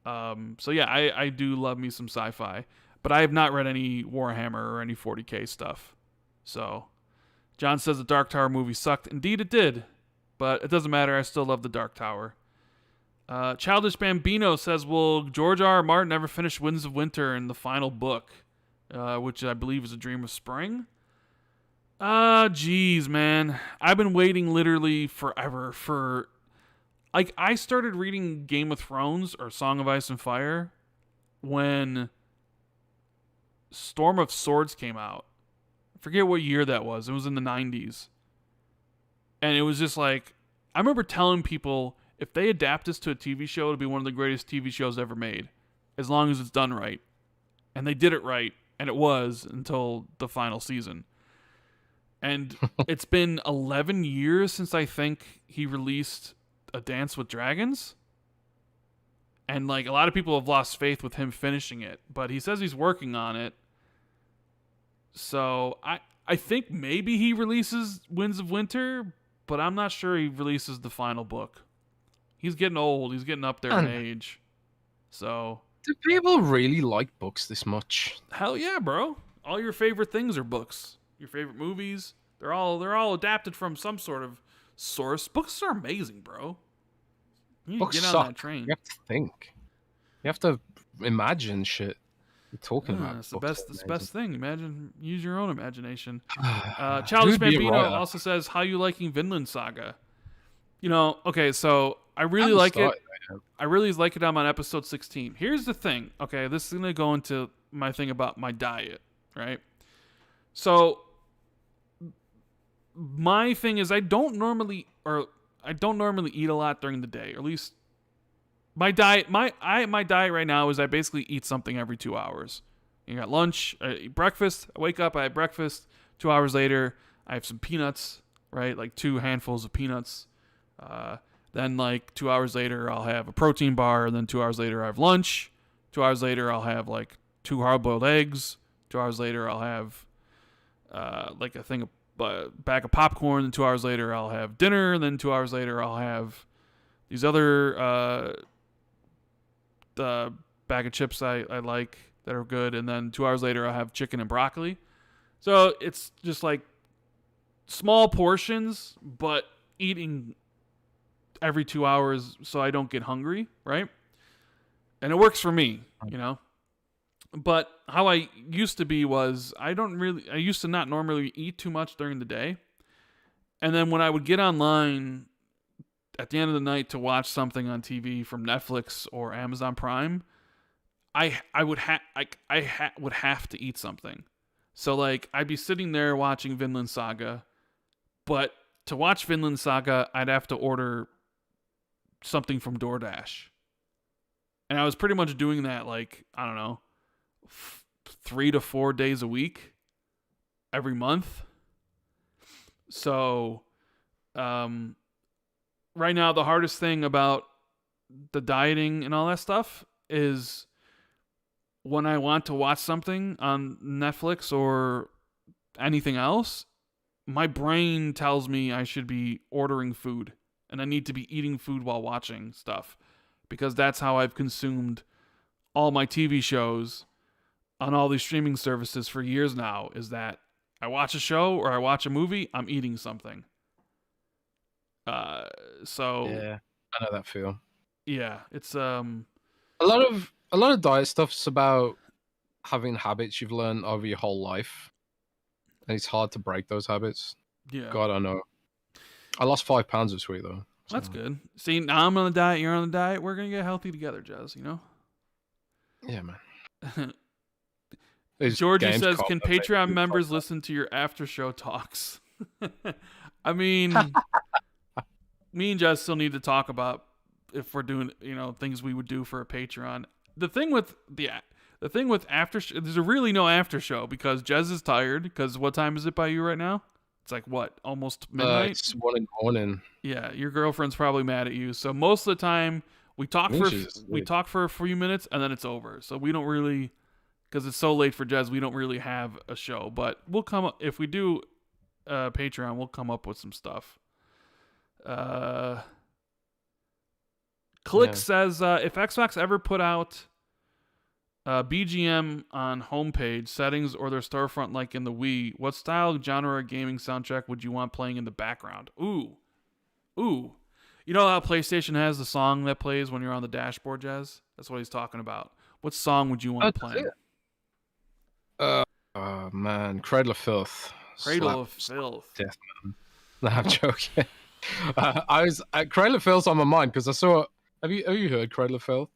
S1: So yeah, I do love me some sci-fi, but I have not read any Warhammer or any 40K stuff. So John says the Dark Tower movie sucked. Indeed it did, but it doesn't matter. I still love the Dark Tower. Childish Bambino says, will George R. R. Martin ever finish Winds of Winter in the final book, which I believe is A Dream of Spring? Geez, man. I've been waiting literally forever for... Like, I started reading Game of Thrones or Song of Ice and Fire when Storm of Swords came out. I forget what year that was. It was in the 90s. And it was just like... I remember telling people, if they adapt this to a TV show, it'll be one of the greatest TV shows ever made. As long as it's done right. And they did it right. And it was until the final season. And it's been 11 years since I think he released A Dance with Dragons. And like a lot of people have lost faith with him finishing it, but he says he's working on it. So I think maybe he releases Winds of Winter, but I'm not sure he releases the final book. He's getting old. He's getting up there in age. So
S2: do people really like books this much?
S1: Hell yeah, bro. All your favorite things are books. Your favorite movies, they're all adapted from some sort of source. Books are amazing, bro. You need
S2: Books
S1: to get on
S2: suck.
S1: that train.
S2: You have to think. You have to imagine shit you're talking about.
S1: It's the best thing. Imagine, use your own imagination. Childish Bambino also says, how you liking Vinland Saga? You know, okay, so I really like it. I really like it. I'm on episode 16. Here's the thing. Okay, this is going to go into my thing about my diet, right? So my thing is I don't normally eat a lot during the day. Or at least my diet right now is I basically eat something every 2 hours. You got lunch, I eat breakfast, I wake up, I have breakfast. 2 hours later, I have some peanuts, right? Like 2 handfuls of peanuts. Then like 2 hours later, I'll have a protein bar, and then 2 hours later, I have lunch. 2 hours later, I'll have like 2 hard-boiled eggs. 2 hours later, I'll have like a bag of popcorn. And 2 hours later, I'll have dinner. And then 2 hours later, I'll have these other the bag of chips I like that are good. And then 2 hours later, I'll have chicken and broccoli. So it's just like small portions, but eating every 2 hours so I don't get hungry, right? And it works for me, you know? But how I used to be was I used to not normally eat too much during the day. And then when I would get online at the end of the night to watch something on TV from Netflix or Amazon Prime, I would have to eat something. So like I'd be sitting there watching Vinland Saga, but to watch Vinland Saga, I'd have to order something from DoorDash. And I was pretty much doing that like, I don't know, 3 to 4 days a week every month. So right now the hardest thing about the dieting and all that stuff is when I want to watch something on Netflix or anything else, my brain tells me I should be ordering food and I need to be eating food while watching stuff, because that's how I've consumed all my TV shows on all these streaming services for years now, is that I watch a show or I watch a movie, I'm eating something. So
S2: yeah, I know that feel.
S1: Yeah, it's
S2: a lot of diet stuff's about having habits you've learned over your whole life, and it's hard to break those habits.
S1: Yeah,
S2: God, I know. I lost 5 pounds this week though. So.
S1: That's good. See, now I'm on a diet, you're on a diet. We're gonna get healthy together, Jez. You know.
S2: Yeah, man.
S1: Georgie says, "Can Patreon members listen to your after show talks?" I mean, me and Jez still need to talk about if we're doing, things we would do for a Patreon. The thing with after there's really no after show because Jez is tired. Because what time is it by you right now? It's like what, almost midnight.
S2: It's 1 in the morning.
S1: Yeah, your girlfriend's probably mad at you. So most of the time, We talk for a few minutes and then it's over. So we don't really, because it's so late for Jez, we don't really have a show. But we'll come up, if we do Patreon, we'll come up with some stuff. Click says, if Xbox ever put out BGM on homepage settings or their storefront like in the Wii, what style, genre, or gaming soundtrack would you want playing in the background? Ooh. You know how PlayStation has the song that plays when you're on the dashboard, Jez? That's what he's talking about. What song would you want playing?
S2: Oh man, Cradle of Filth.
S1: Cradle of Filth.
S2: Death, man. No, I'm joking. Cradle of Filth's on my mind because I saw. Have you heard Cradle of Filth?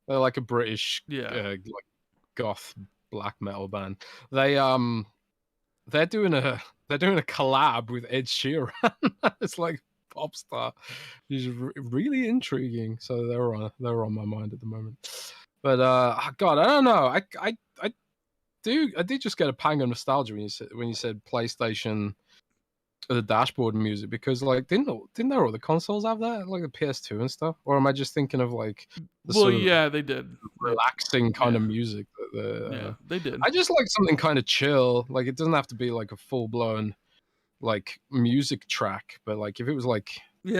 S2: They're like a British like goth black metal band. They're doing a collab with Ed Sheeran. It's like pop star. He's really intriguing. So they're on my mind at the moment. But God, I don't know. I did just get a pang of nostalgia when you said PlayStation. The dashboard music, because like didn't their other consoles have that, like the PS2 and stuff? Or am I just thinking of like
S1: they did
S2: relaxing kind of music
S1: they did.
S2: I just like something kind of chill, like it doesn't have to be like a full-blown like music track, but like if it was like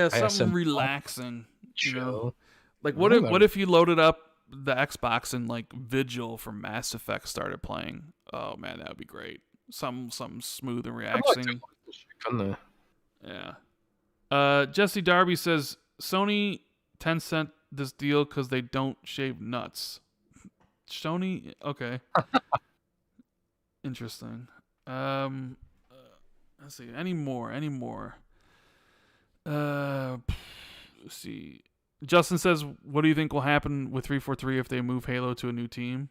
S1: something relaxing, chill, you know? Like what if you loaded up the Xbox and like Vigil from Mass Effect started playing? Oh man, that would be great. Something smooth and relaxing. Yeah. Jesse Darby says Sony Tencent this deal because they don't shave nuts. Sony, okay. Interesting. Let's see. Any more? Let's see. Justin says, what do you think will happen with 343 if they move Halo to a new team?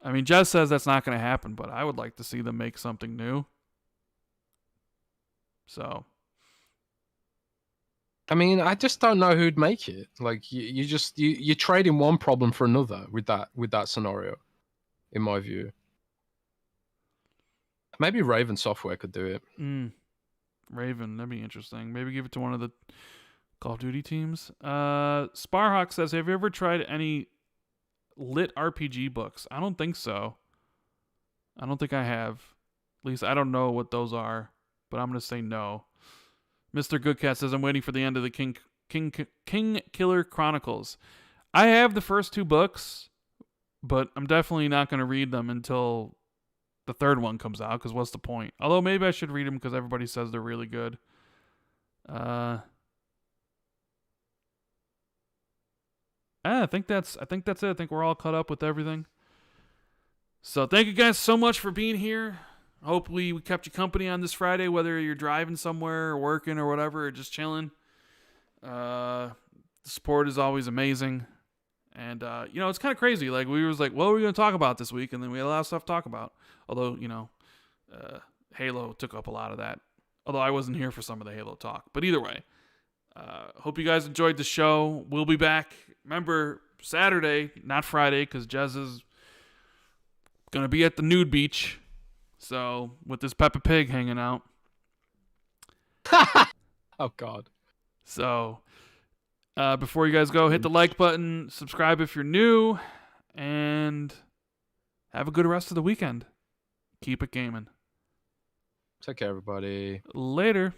S1: I mean, Jez says that's not going to happen, but I would like to see them make something new. So,
S2: I mean, I just don't know who'd make it. Like, you're trading one problem for another with that scenario, in my view. Maybe Raven Software could do it.
S1: Raven, that'd be interesting. Maybe give it to one of the Call of Duty teams. Sparhawk says, have you ever tried any lit RPG books? I don't think so. I don't think I have. At least I don't know what those are, but I'm going to say no. Mr. Goodcat says, I'm waiting for the end of the King Killer Chronicles. I have the first two books, but I'm definitely not going to read them until the third one comes out, because what's the point? Although maybe I should read them because everybody says they're really good. I think that's it. I think we're all caught up with everything. So thank you guys so much for being here. Hopefully we kept you company on this Friday, whether you're driving somewhere or working or whatever, or just chilling. The support is always amazing. And, it's kind of crazy. Like, we was like, what are we going to talk about this week? And then we had a lot of stuff to talk about. Although, Halo took up a lot of that. Although I wasn't here for some of the Halo talk. But either way, hope you guys enjoyed the show. We'll be back. Remember, Saturday, not Friday, because Jez is going to be at the nude beach. So, with this Peppa Pig hanging out.
S2: Oh, God.
S1: So, before you guys go, hit the like button, subscribe if you're new, and have a good rest of the weekend. Keep it gaming.
S2: Take care, everybody.
S1: Later.